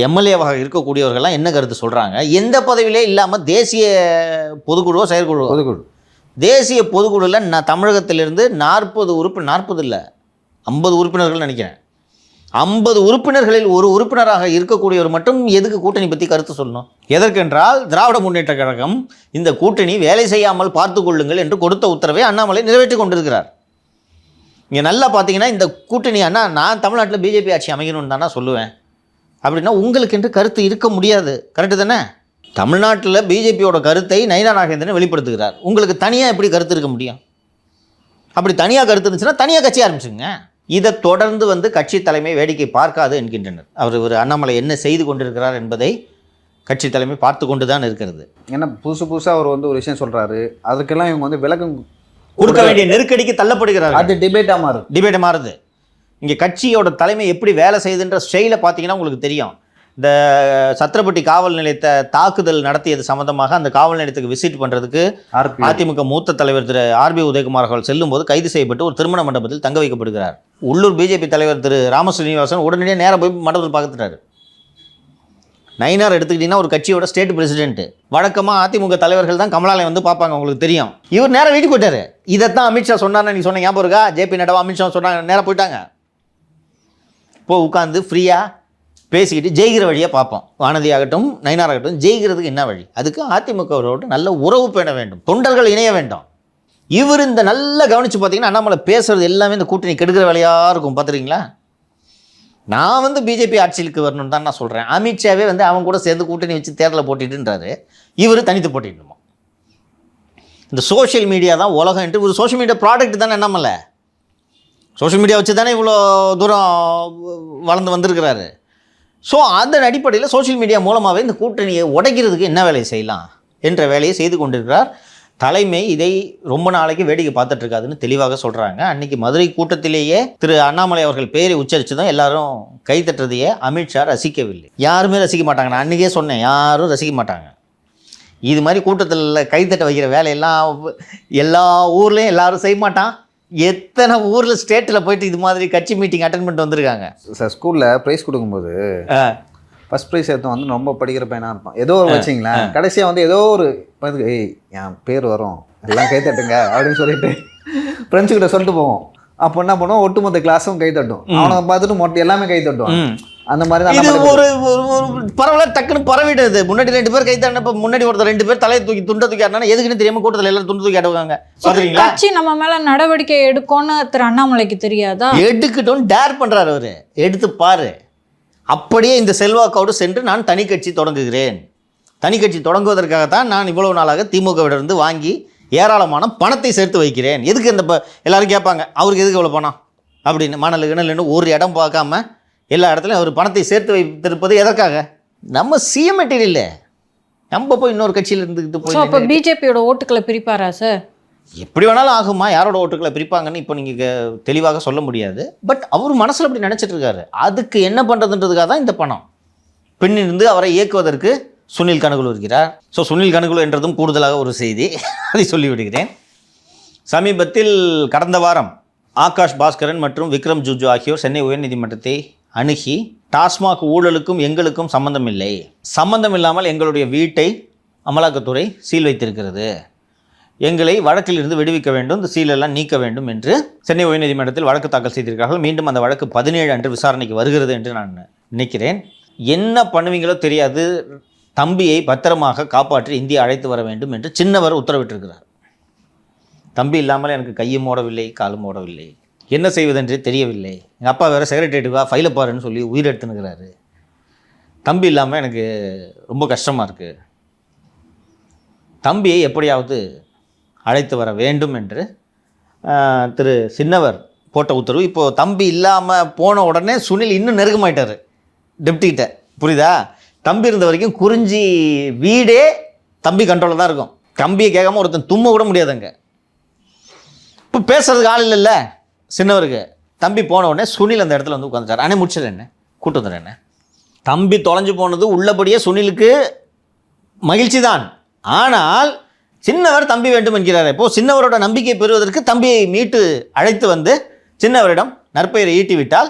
எம்எல்ஏவாக இருக்கக்கூடியவர்கள்லாம் என்ன கருத்து சொல்கிறாங்க? எந்த பதவியிலே இல்லாமல் தேசிய பொதுக்குழுவோ செயற்குழு தேசிய பொதுக்குழுவில் நான் தமிழகத்திலிருந்து 40 இல்லை 50 உறுப்பினர்கள் நினைக்கிறேன். 50 உறுப்பினர்களில் ஒரு உறுப்பினராக இருக்கக்கூடியவர் மட்டும் எதுக்கு கூட்டணி பற்றி கருத்து சொல்லணும்? எதற்கென்றால் திராவிட முன்னேற்ற கழகம் இந்த கூட்டணி வேலை செய்யாமல் பார்த்து கொள்ளுங்கள் என்று கொடுத்த உத்தரவை அண்ணாமலை நிறைவேற்றி கொண்டிருக்கிறார். இங்கே நல்லா பார்த்தீங்கன்னா இந்த கூட்டணி நான் தமிழ்நாட்டில் பிஜேபி ஆட்சி அமைக்கணும்னு தானே சொல்லுவேன். அப்படின்னா உங்களுக்கு என்று கருத்து இருக்க முடியாது. கரெக்டு தானே? தமிழ்நாட்டில் பிஜேபியோட கருத்தை நயினார் நாகேந்திரன் வெளிப்படுத்துகிறார். உங்களுக்கு தனியாக எப்படி கருத்து இருக்க முடியும்? அப்படி தனியாக கருத்து இருந்துச்சுன்னா தனியாக கட்சி ஆரம்பிச்சுங்க. இதை தொடர்ந்து வந்து கட்சி தலைமை வேடிக்கை பார்க்காது என்கின்றனர். அவர் அண்ணாமலை என்ன செய்து கொண்டிருக்கிறார் என்பதை கட்சி தலைமை பார்த்து கொண்டு தான் இருக்கிறது. ஏன்னா புதுசாக அவர் வந்து ஒரு விஷயம் சொல்கிறாரு, அதுக்கெல்லாம் இவங்க வந்து விளக்கம் கொடுக்க வேண்டிய நெருக்கடிக்கு தள்ளப்படுகிறார். அது டிபேட்டாக மாறுது. இங்கே கட்சியோட தலைமை எப்படி வேலை செய்யுதுன்ற ஸ்டைலை பார்த்தீங்கன்னா உங்களுக்கு தெரியும். இந்த சத்திரப்பட்டி காவல் நிலையத்தை தாக்குதல் நடத்தியது சம்பந்தமாக அந்த காவல் நிலையத்துக்கு விசிட் பண்ணுறதுக்கு அதிமுக மூத்த தலைவர் திரு ஆர்பி உதயகுமார் அவர்கள் செல்லும்போது கைது செய்யப்பட்டு ஒரு திருமண மண்டபத்தில் தங்க வைக்கப்படுகிறார். உள்ளூர் பிஜேபி தலைவர் திரு ராமஸ்ரீனிவாசன் உடனடியாக நேராக போய் மண்டபத்தில் பார்த்துட்டாரு. நயினார் எடுத்துக்கிட்டிங்கன்னா ஒரு கட்சியோட ஸ்டேட் பிரசிடென்ட். வழக்கமாக அதிமுக தலைவர்கள் தான் கமலாலயம் வந்து பார்ப்பாங்க, உங்களுக்கு தெரியும். இவர் நேராக வீட்டுக்கு போயிட்டாரு. இதைத்தான் அமித்ஷா சொன்னார்னு நீ சொன்ன ஞாபகம் இருக்கா? ஜேபி நட்டா அமித்ஷா சொன்னாங்க, நேராக போயிட்டாங்க. இப்போ உட்காந்து ஃப்ரீயாக பேசிக்கிட்டு ஜெயிக்கிற வழியாக பார்ப்போம். வானதி ஆகட்டும் நயினார் ஆகட்டும், ஜெயிக்கிறதுக்கு என்ன வழி? அதுக்கு அதிமுகவோட நல்ல உறவு பேண வேண்டும், தொண்டர்கள் இணைய வேண்டும். இவர் இந்த நல்லா கவனித்து பார்த்தீங்கன்னா அண்ணாமலை பேசுகிறது எல்லாமே இந்த கூட்டணி கெடுக்கிற வேலையாக இருக்கும். பார்த்துருக்கீங்களா? நான் வந்து பிஜேபி ஆட்சிக்கு வரணும்னு தான் நான் சொல்கிறேன். அமித்ஷாவே வந்து அவங்க கூட சேர்ந்து கூட்டணி வச்சு தேர்தலை போட்டிட்டுன்றாரு, இவர் தனித்து போட்டிட்டுமா. இந்த சோஷியல் மீடியா தான் உலகம் என்று ஒரு சோஷியல் மீடியா ப்ராடக்ட் தானே அண்ணாமலை. சோஷியல் மீடியா வச்சு தானே இவ்வளோ தூரம் வளர்ந்து வந்திருக்கிறாரு. ஸோ அதன் அடிப்படையில் சோஷியல் மீடியா மூலமாகவே இந்த கூட்டணியை உடைக்கிறதுக்கு என்ன வேலையை செய்யலாம் என்ற வேலையை செய்து கொண்டிருக்கிறார். தலைமை இதை ரொம்ப நாளைக்கு வேடிக்கை பார்த்துட்டு இருக்காதுன்னு தெளிவாக சொல்கிறாங்க. அன்றைக்கி மதுரை கூட்டத்திலேயே திரு அண்ணாமலை அவர்கள் பெயரை உச்சரித்து தான் எல்லாரும் கைத்தட்டுறதையே அமித்ஷா ரசிக்கவில்லை. யாருமே ரசிக்க மாட்டாங்க. நான் அன்றைக்கே சொன்னேன், யாரும் ரசிக்க மாட்டாங்க. இது மாதிரி கூட்டத்தில் கைத்தட்ட வைக்கிற வேலையெல்லாம் எல்லா ஊர்லேயும் எல்லாரும் செய்ய மாட்டான். எத்தனை ஊரில் ஸ்டேட்டில் போயிட்டு இது மாதிரி கட்சி மீட்டிங் அட்டன் பண்ணிட்டு வந்திருக்காங்க. சார் ஸ்கூலில் ப்ரைஸ் கொடுக்கும்போது ஃபஸ்ட் ப்ரைஸ் எடுத்து வந்து ரொம்ப படிக்கிற பையனாக இருப்பான். ஏதோ ஒரு வச்சிங்களேன், கடைசியாக வந்து ஏதோ ஒரு ஏய் என் பேர் வரும் எல்லாம் கை தட்டுங்க அப்படின்னு சொல்லிட்டு ஃப்ரெண்ட்ஸுக்கிட்ட சொல்லிட்டு போவோம். அப்போ என்ன பண்ணுவோம், ஒட்டுமொத்த கிளாஸும் கை தட்டும். அவனை பார்த்துட்டு மொட்டை எல்லாமே கை தட்டுவான். அந்த மாதிரி தான் இது ஒரு பரவல டக்குன்னு பரவிடுது. முன்னாடி 2 பேர் கை தட்டினப்ப முன்னாடி ஒருத்தர் 2 பேர் தலையை தூக்கி துண்டை தூக்கி ஆடினா எதுக்குன்னு தெரியாம கூட்டத்தில் எல்லாரும் துண்டு தூக்கி ஆடுவாங்க. கட்சி நம்ம மேல நடவடிக்கை எடுக்கும்னு திரு அண்ணாமலைக்கு தெரியாதா? எடுக்கட்டும் டேர் பண்றாரு அவரு. எடுத்து பாரு. அப்படியே இந்த செல்வாக்கோடு சென்று நான் தனி கட்சி தொடங்குகிறேன். தனி கட்சி தொடங்குவதற்காகத்தான் நான் இவ்வளவு நாளாக திமுகவிடருந்து வாங்கி ஏராளமான பணத்தை சேர்த்து வைக்கிறேன். எதுக்கு இந்த எல்லாரும் கேட்பாங்க, அவருக்கு எதுக்கு இவ்வளோ பணம் அப்படின்னு. மணல் கிணல்னு ஒரு இடம் பார்க்காம எல்லா இடத்துலையும் அவர் பணத்தை சேர்த்து வைத்திருப்பது எதற்காக? நம்ம சிஎம் மெட்டீரியல் நம்ம போய் இன்னொரு கட்சியில் இருந்துக்கிட்டு போய் பிஜேபியோட ஓட்டுக்களை பிரிப்பாரா சார்? எப்படி வேணாலும் ஆகுமா, யாரோட ஓட்டுக்களை பிரிப்பாங்கன்னு இப்போ நீங்கள் தெளிவாக சொல்ல முடியாது. பட் அவர் மனசில் அப்படி நினச்சிட்டு இருக்காரு. அதுக்கு என்ன பண்ணுறதுன்றதுக்காக தான் இந்த பணம். பின்னிருந்து அவரை இயக்குவதற்கு சுனில் கனகுலு இருக்கிறார். ஸோ சுனில் கனகுலு என்றதும் கூடுதலாக ஒரு செய்தி, அதை சொல்லிவிடுகிறேன். சமீபத்தில் கடந்த வாரம் ஆகாஷ் பாஸ்கரன் மற்றும் விக்ரம் ஜுஜு ஆகியோர் சென்னை உயர்நீதிமன்றத்தை அணுகி டாஸ்மாக் ஊழலுக்கும் எங்களுக்கும் சம்பந்தம் இல்லை, சம்பந்தம் இல்லாமல் எங்களுடைய வீட்டை அமலாக்கத்துறை சீல் வைத்திருக்கிறது, எங்களை வழக்கிலிருந்து விடுவிக்க வேண்டும், இந்த சீலெல்லாம் நீக்க வேண்டும் என்று சென்னை உயர்நீதிமன்றத்தில் வழக்கு தாக்கல் செய்திருக்கிறார்கள். மீண்டும் அந்த வழக்கு 17 அன்று விசாரணைக்கு வருகிறது என்று நான் நினைக்கிறேன். என்ன பண்ணுவீங்களோ தெரியாது, தம்பியை பத்திரமாக காப்பாற்றி இந்தியா அழைத்து வர வேண்டும் என்று சின்னவர் உத்தரவிட்டிருக்கிறார். தம்பி இல்லாமல் எனக்கு கையும் ஓடவில்லை காலும் ஓடவில்லை, என்ன செய்வதென்றே தெரியவில்லை. எங்கள் அப்பா வேறு செக்ரட்டரியேட்டுவா ஃபைலை பாருன்னு சொல்லி உயிர் எடுத்துனுக்கிறாரு. தம்பி இல்லாமல் எனக்கு ரொம்ப கஷ்டமாக இருக்குது, தம்பியை எப்படியாவது அழைத்து வர வேண்டும் என்று திரு சின்னவர் போட்ட உத்தரவு. இப்போது தம்பி இல்லாமல் போன உடனே சுனில் இன்னும் நெருக்கமாயிட்டார் டெப்டிகிட்ட. புரியுதா? தம்பி இருந்த வரைக்கும் குறிஞ்சி வீடே தம்பி கண்ட்ரோலில் தான் இருக்கும். தம்பியை கேட்காம ஒருத்தன் தும்ம கூட முடியாதுங்க. இப்போ பேசுறதுக்கு ஆள் இல்லைல்ல சின்னவருக்கு. தம்பி போன உடனே சுனில் அந்த இடத்துல வந்து உட்காந்துட்டார். அண்ணே முடிச்சது என்ன, கூட்டு வந்துடுறேன் என்ன. தம்பி தொலைஞ்சு போனது உள்ளபடியே சுனிலுக்கு மகிழ்ச்சி தான். ஆனால் சின்னவர் தம்பி வேண்டும் என்கிறார். இப்போது சின்னவரோட நம்பிக்கை பெறுவதற்கு தம்பியை மீட்டு அழைத்து வந்து சின்னவரிடம் நற்பெயரை ஈட்டிவிட்டால்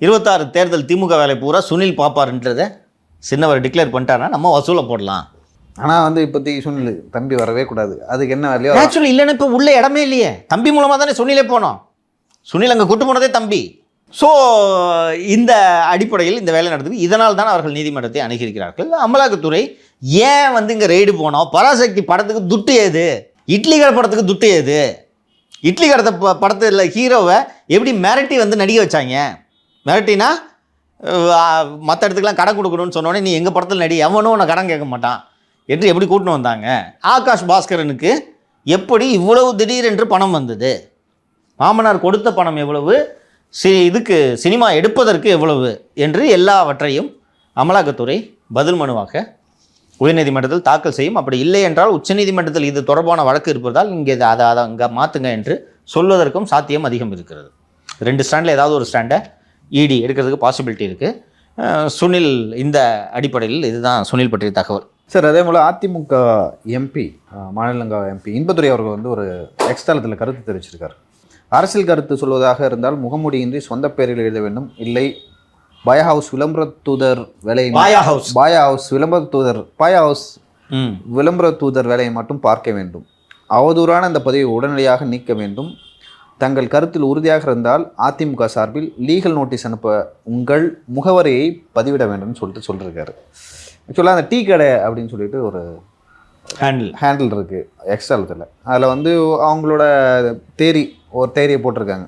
26 தேர்தல் திமுக வேலை பூரா சுனில் பாப்பார்ன்றதை சின்னவர் டிக்ளேர் பண்ணிட்டாருன்னா நம்ம வசூலை போடலாம். ஆனால் வந்து இப்போதைக்கு சுனில் தம்பி வரவே கூடாது, அதுக்கு என்ன வேலையோ. ஆக்சுவலி இல்லைன்னா இப்போ உள்ள இடமே இல்லையே. தம்பி மூலமாக தானே சுனிலே போனோம். சுனில் அங்கே கூட்டு போனதே தம்பி. ஸோ இந்த அடிப்படையில் இந்த வேலை நடக்குது. இதனால் தான் அவர்கள் நீதிமன்றத்தை அணுகியிருக்கிறார்கள். அமலாக்கத்துறை ஏன் வந்து இங்கே ரெய்டு போனோம், பராசக்தி படத்துக்கு துட்டு ஏது, இட்லி கடை படத்துக்கு துட்டு ஏது, இட்லி கடை படத்தில் ஹீரோவை எப்படி மிரட்டி வந்து நடிக்க வச்சாங்க. மிரட்டினா மற்ற இடத்துக்குலாம் கடன் கொடுக்கணும்னு சொன்னோடனே நீ எங்கள் படத்தில் நடி, எவனும் உன்னை கடன் கேட்க மாட்டான் என்று எப்படி கூட்டின்னு வந்தாங்க. ஆகாஷ் பாஸ்கரனுக்கு எப்படி இவ்வளவு திடீரென்று பணம் வந்தது, மாமனார் கொடுத்த பணம் எவ்வளவு, இதுக்கு சினிமா எடுப்பதற்கு எவ்வளவு என்று எல்லாவற்றையும் அமலாக்கத்துறை பதில் மனுவாக உயர்நீதிமன்றத்தில் தாக்கல் செய்யும். அப்படி இல்லை என்றால் உச்சநீதிமன்றத்தில் இது தொடர்பான வழக்கு இருப்பதால் இங்கே அதை அங்கே மாற்றுங்க என்று சொல்வதற்கும் சாத்தியம் அதிகம் இருக்கிறது. 2 ஸ்டாண்டில் ஏதாவது ஒரு ஸ்டாண்டை இடி எடுக்கிறதுக்கு பாசிபிலிட்டி இருக்குது. சுனில் இந்த அடிப்படையில் இதுதான் சுனில் பற்றிய தகவல். சார், அதே போல் அதிமுக எம்பி, மாநிலங்களவை எம்பி இன்பதுரை அவர்கள் வந்து ஒரு எக்ஸ்தலத்தில் கருத்து தெரிவிச்சிருக்கார். அரசியல் கருத்து சொல்வதாக இருந்தால் முகமூடியின்றி சொந்த பெயரில் எழுத வேண்டும், இல்லை பாயா ஹவுஸ் விளம்பர தூதர் வேலையை விளம்பர தூதர் வேலையை மட்டும் பார்க்க வேண்டும். அவதூறான இந்த பதிவை உடனடியாக நீக்க வேண்டும். தங்கள் கருத்தில் உறுதியாக இருந்தால் அதிமுக சார்பில் லீகல் நோட்டீஸ் அனுப்ப உங்கள் முகவரியை பதிவிட வேண்டும்னு சொல்லியிருக்காரு. ஆக்சுவலாக அந்த டீ கடை அப்படின்னு சொல்லிட்டு ஒரு ஹேண்டில் இருக்குது எக்ஸ்ட்ராலத்தில். அதில் வந்து அவங்களோட ஒரு தேரியை போட்டிருக்காங்க.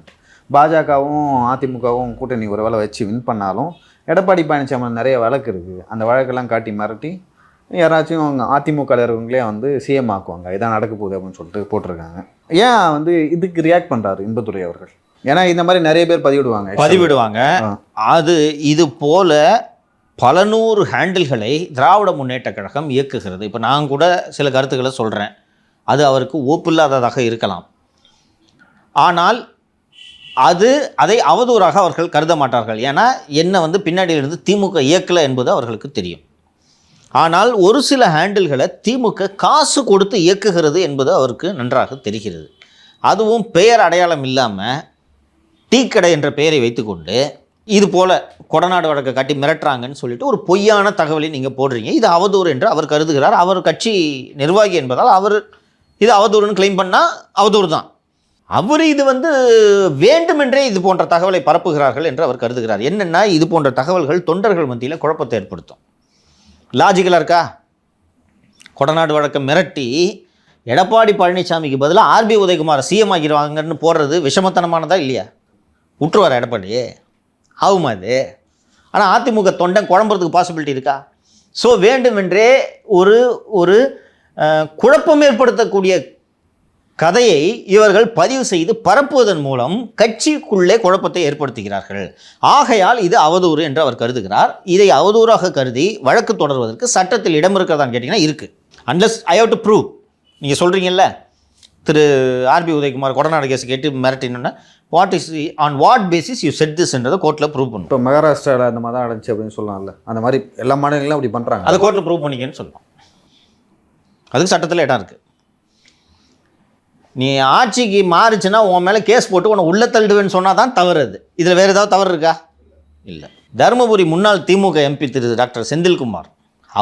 பாஜகவும் அதிமுகவும் கூட்டணி ஒரு வேலை வச்சு வின் பண்ணாலும் எடப்பாடி பழனிசாமி நிறைய வழக்கு இருக்குது. அந்த வழக்கெல்லாம் காட்டி மிரட்டி யாராச்சும் அவங்க அதிமுக இருக்கிறவங்களே வந்து சிஎம் ஆக்குவாங்க, இதான் நடக்க போகுது அப்படின்னு சொல்லிட்டு போட்டிருக்காங்க. ஏன் வந்து இதுக்கு ரியாக்ட் பண்ணுறாரு இன்பதுரை அவர்கள்? ஏன்னா இந்த மாதிரி நிறைய பேர் பதிவிடுவாங்க. அது இது போல பல நூறு ஹேண்டில்களை திராவிட முன்னேற்ற கழகம் இயக்குகிறது. இப்போ நான் கூட சில கருத்துக்களை சொல்கிறேன், அது அவருக்கு ஒப்பில்லாததாக இருக்கலாம். ஆனால் அதை அவதூறாக அவர்கள் கருத மாட்டார்கள். ஏன்னா என்ன வந்து பின்னாடியிலிருந்து திமுக இயக்கலை என்பது அவர்களுக்கு தெரியும். ஆனால் ஒரு சில ஹேண்டில்களை திமுக காசு கொடுத்து இயக்குகிறது என்பது அவருக்கு நன்றாக தெரிகிறது. அதுவும் பெயர் அடையாளம் இல்லாமல் டீ கடை என்ற பெயரை வைத்துக்கொண்டு இது போல் கொடநாடு வழக்கை காட்டி மிரட்டுறாங்கன்னு சொல்லிட்டு ஒரு பொய்யான தகவலை நீங்கள் போடுறீங்க. இது அவதூறு என்று அவர் கருதுகிறார். அவர் கட்சி நிர்வாகி என்பதால் அவர் இது அவதூறுன்னு கிளைம் பண்ணால் அவதூறு தான். அவர் இது வந்து வேண்டுமென்றே இது போன்ற தகவலை பரப்புகிறார்கள் என்று அவர் கருதுகிறார். என்னென்னா இது போன்ற தகவல்கள் தொண்டர்கள் மத்தியில் குழப்பத்தை ஏற்படுத்தும். லாஜிக்கலாக இருக்கா? கொடநாடு வழக்கை மிரட்டி எடப்பாடி பழனிசாமிக்கு பதிலாக ஆர்பி உதயகுமார் சிஎம் ஆகிடுவாங்கன்னு போடுறது விஷமத்தனமானதா இல்லையா? விட்டுருவார் எடப்பாடி? ஆகுமா இது? ஆனால் அதிமுக தொண்டன் குழம்புறதுக்கு பாசிபிலிட்டி இருக்கா? ஸோ வேண்டுமென்றே ஒரு குழப்பம் ஏற்படுத்தக்கூடிய கதையை இவர்கள் பதிவு செய்து பரப்புவதன் மூலம் கட்சிக்குள்ளே குழப்பத்தை ஏற்படுத்துகிறார்கள். ஆகையால் இது அவதூறு என்று அவர் கருதுகிறார். இதை அவதூறாக கருதி வழக்கு தொடர்வதற்கு சட்டத்தில் இடம் இருக்கிறதான்னு கேட்டிங்கன்னா இருக்குது. Unless I have to prove. நீங்கள் சொல்கிறீங்கல்ல, திரு ஆர்பி உதயகுமார் கொடநாடு கேஸ் கேட்டு மிரட்டினோன்னா வாட் பேசிஸ் யூ செட் திஸ்ன்றதை கோர்ட்டில் ப்ரூவ் பண்ணும். இப்போ மகாராஷ்டிராவில் அந்த மாதிரி தான் நடந்துச்சு அப்படின்னு சொல்லலாம்ல, அந்த மாதிரி எல்லா மாநிலங்களும் அப்படி பண்ணுறாங்க. அதை கோர்ட்டில் ப்ரூவ் பண்ணிக்கன்னு சொல்லலாம். அதுக்கு சட்டத்தில் இடம் இருக்குது. நீ ஆட்சிக்கு மாறுச்சுன்னா உன் மேலே கேஸ் போட்டு உன்னை உள்ள தள்ளுவேன்னு சொன்னால் தான் தவறு. அது இதில் வேறு ஏதாவது தவறு இருக்கா? இல்லை. தருமபுரி முன்னாள் திமுக எம்பி திரு டாக்டர் செந்தில்குமார்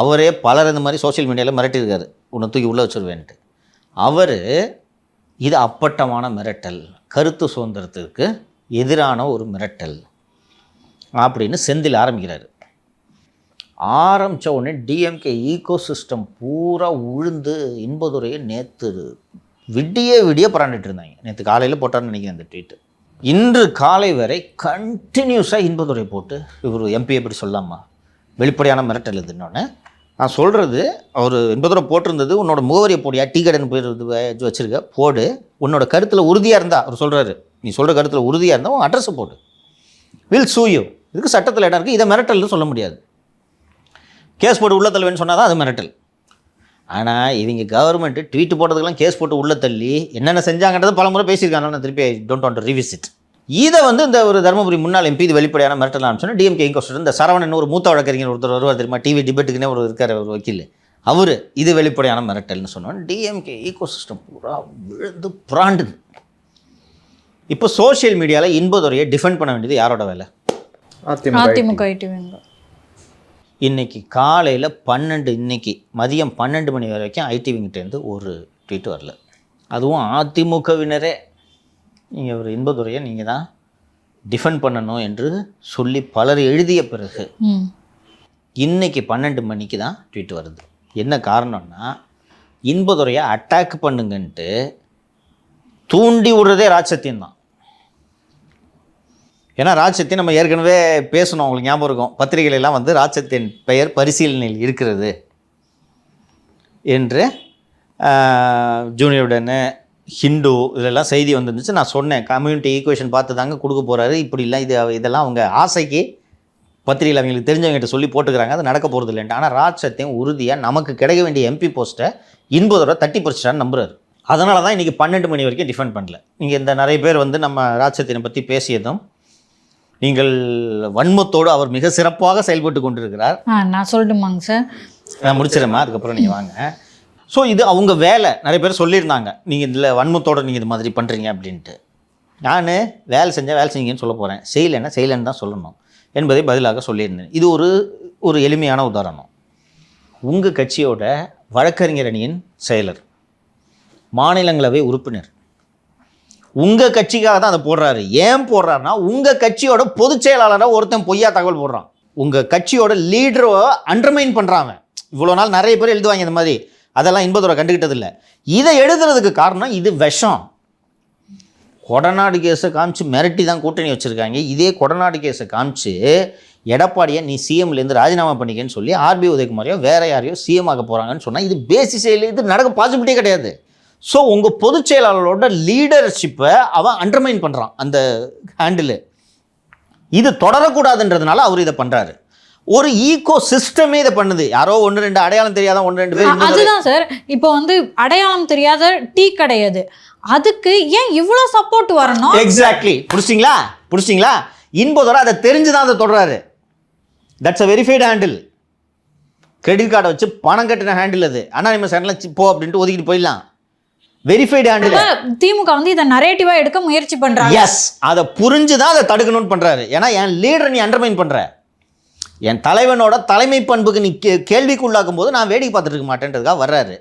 அவரே பலர் இந்த மாதிரி சோஷியல் மீடியாவில் மிரட்டியிருக்காரு, உன்னை தூக்கி உள்ளே வச்சுருவேன்ட்டு. அவர் இது அப்பட்டமான மிரட்டல், கருத்து சுதந்திரத்திற்கு எதிரான ஒரு மிரட்டல் அப்படின்னு செந்தில் ஆரம்பிக்கிறார். ஆரம்பித்த உடனே டிஎம்கே ஈகோ சிஸ்டம் பூரா உழுந்து இன்பதுரையை நேற்று விடிய பராண்டிட்டு இருந்தாங்க. நேற்று காலையில் போட்டார்னு நினைக்கிறேன் அந்த ட்வீட்டு. இன்று காலை வரை கண்டினியூஸாக இன்பதுரை போட்டு இவர் எம்பி எப்படி சொல்லலாமா, வெளிப்படையான மிரட்டல் இதுன்னொன்னே நான் சொல்கிறது. அவர் இன்பதுரை போட்டிருந்தது, உன்னோட முகவரியை போடியா, டீ கடைன்னு போய் வச்சுருக்க போடு, உன்னோட கருத்தில் உறுதியாக இருந்தால், அவர் சொல்கிறாரு, நீ சொல்கிற கருத்தில் உறுதியாக இருந்தால் உன் அட்ரஸை போடு, வில் சூ யூ. இதுக்கு சட்டத்தில் இடம் இருக்குது. இதை மிரட்டல்னு சொல்ல முடியாது. கேஸ் போட்டு உள்ள தள்ளுவேன்னு சொன்னால் தான் அது மிரட்டல். ஆனால் இவங்க கவர்மெண்ட்டு ட்வீட் போட்டதுக்கெல்லாம் கேஸ் போட்டு உள்ளே தள்ளி என்னென்ன செஞ்சாங்கன்றது பல முறை பேசியிருக்காங்க. நான் திருப்பி ஐ டோன்ட் வாண்ட் டு ரிவிசிட். இதை வந்து இந்த ஒரு தருமபுரி முன்னாள் எம்பி இது வெளிப்படையான மிரட்டல் ஆரம்பிச்சோன்னா டிஎம்கே இன்கோஸ்டர் இந்த சரவணன் ஒரு மூத்த வழக்கறிஞர் ஒருத்தர் வருவார் தெரியுமா, டிவி டிபேட்டுக்குன்னே ஒரு இருக்கார் ஒரு வக்கீல், அவர் இது வெளிப்படையான மிரட்டல்னு சொன்னோன்னு டிஎம்கே ஈகோ சிஸ்டம் பூரா விழுந்து புராண்டுது. இப்போ சோஷியல் மீடியாவில் இன்பதுரையை டிஃபெண்ட் பண்ண வேண்டியது யாரோட வேலை? அதிமுக. இன்றைக்கி காலையில் இன்னைக்கு மதியம் 12 மணி வரைக்கும் ஐடி விங்கிட்டேருந்து ஒரு ட்வீட் வரல. அதுவும் அதிமுகவினரே நீங்கள் ஒரு இன்பதுரையை நீங்கள் தான் டிஃபெண்ட் பண்ணணும் என்று சொல்லி பலர் எழுதிய பிறகு இன்றைக்கி 12 மணிக்கு தான் ட்வீட் வருது. என்ன காரணம்னா, இன்பதுரையை அட்டாக் பண்ணுங்கன்ட்டு தூண்டி விடுறதே ராஜ்சத்தியம் தான். ஏன்னா ராஜ்சத்தியன் நம்ம ஏற்கனவே பேசணும், உங்களுக்கு ஞாபகம் இருக்கும், பத்திரிகைகளெல்லாம் வந்து ராஜ்சத்தியன் பெயர் பரிசீலனையில் இருக்கிறது என்று ஜூனியருடனே ஹிந்து இதெல்லாம் செய்தி வந்துருந்துச்சு. நான் சொன்னேன் கம்யூனிட்டி ஈக்குவேஷன் பார்த்து தாங்க கொடுக்க போகிறாரு, இப்படி இல்லை இதெல்லாம் அவங்க ஆசைக்கு பத்திரிகையில் அவங்களுக்கு தெரிஞ்சவங்ககிட்ட சொல்லி போட்டுக்கிறாங்க, அது நடக்க போகிறது இல்லைன்ட்டு. ஆனால் ராஜ் சத்தியம் உறுதியாக நமக்கு கிடைக்க வேண்டிய எம்பி போஸ்ட்டை இன்பதோட தட்டி பறிச்சிட்டான்னு நம்புறாரு. அதனால தான் இன்றைக்கி 12 மணி வரைக்கும் டிஃபெண்ட் பண்ணல. நீங்கள் இந்த நிறைய பேர் வந்து நம்ம ராஜ் சத்தியனை பற்றி பேசியதும், நீங்கள் வன்மத்தோடு அவர் மிக சிறப்பாக செயல்பட்டு கொண்டிருக்கிறார். நான் சொல்லட்டுமாங்க சார்? நான் முடிச்சிடமா, அதுக்கப்புறம் நீங்கள் வாங்க. ஸோ இது அவங்க வேலை. நிறைய பேர் சொல்லியிருந்தாங்க நீங்கள் இதில் வன்மத்தோடு நீங்கள் இது மாதிரி பண்ணுறீங்க அப்படின்ட்டு. நான் வேலை செஞ்சீங்கன்னு சொல்ல போகிறேன், செய்யலைன்னு தான் சொல்லணும் என்பதை பதிலாக சொல்லியிருந்தேன். இது ஒரு எளிமையான உதாரணம். உங்கள் கட்சியோட வழக்கறிஞர் அணியின் செயலர், மாநிலங்களவை உறுப்பினர், உங்கள் கட்சிக்காக தான் அதை போடுறாரு. ஏன் போடுறாருன்னா உங்கள் கட்சியோட பொதுச் செயலாளராக ஒருத்தன் பொய்யா தகவல் போடுறான். உங்கள் கட்சியோட லீடரை அண்டர்மைன் பண்ணுறாங்க. இவ்வளோ நாள் நிறைய பேர் எழுதுவாங்க இந்த மாதிரி, அதெல்லாம் இன்பதோட கண்டுக்கிட்டது இல்லை. இதை எழுதுறதுக்கு காரணம் இது விஷம். கொடநாடு கேஸை காமிச்சு மிரட்டி தான் கூட்டணி வச்சுருக்காங்க. இதே கொடநாடு கேஸை காமிச்சு எடப்பாடியை நீ சிஎம்லேருந்து ராஜினாமா பண்ணிக்கன்னு சொல்லி ஆர்பி உதயகுமாரையோ வேற யாரையோ சிஎம் ஆக போகிறாங்கன்னு சொன்னால் இது பேசிஸில் இது நடக்க பாசிபிலிட்டியே கிடையாது. ஸோ உங்கள் பொதுச் செயலாளரோட லீடர்ஷிப்பை அவன் அண்டர்மைன் பண்ணுறான் அந்த ஹேண்டில். இது தொடரக்கூடாதுன்றதுனால அவர் இதை பண்ணுறாரு. ஒரு ஈகோ சிஸ்டமே இதை பண்ணுது. யாரோ 1-2 அடையாளம் தெரியாத 1-2 பேர். அதுதான் சார். இப்போ வந்து அடையாளம் தெரியாத டீ கிடையாது, அதுக்கு ஏன் இவ்வளோ சப்போர்ட் வரணும்? எக்ஸாக்ட்லி. புடிச்சிங்களா? இன்பதோட அதை தெரிஞ்சுதான் அதை தொடராரு. That's a verified handle. Credit கார்டை வச்சு பணம் கட்டின ஹேண்டில் அது. அனானிமஸ் ஹேண்டில் போ அப்படின்ட்டு ஒதுக்கிட்டு போயிடலாம். Verified handle. திமுக வந்து இதை நரேட்டிவா எடுக்க முயற்சி பண்றாங்க. எஸ், அதை புரிஞ்சுதான் அதை தடுக்கணும்னு பண்றாரு. ஏன்னா என் லீடரை நீ அண்டர்மைன் பண்ற, என் தலைவனோட தலைமை பண்புக்கு நீ கேள்விக்குள்ளாக்கும் போது நான் வேடிக்கை பார்த்துட்டு இருக்க மாட்டேன்றதுக்காக வர்றாரு.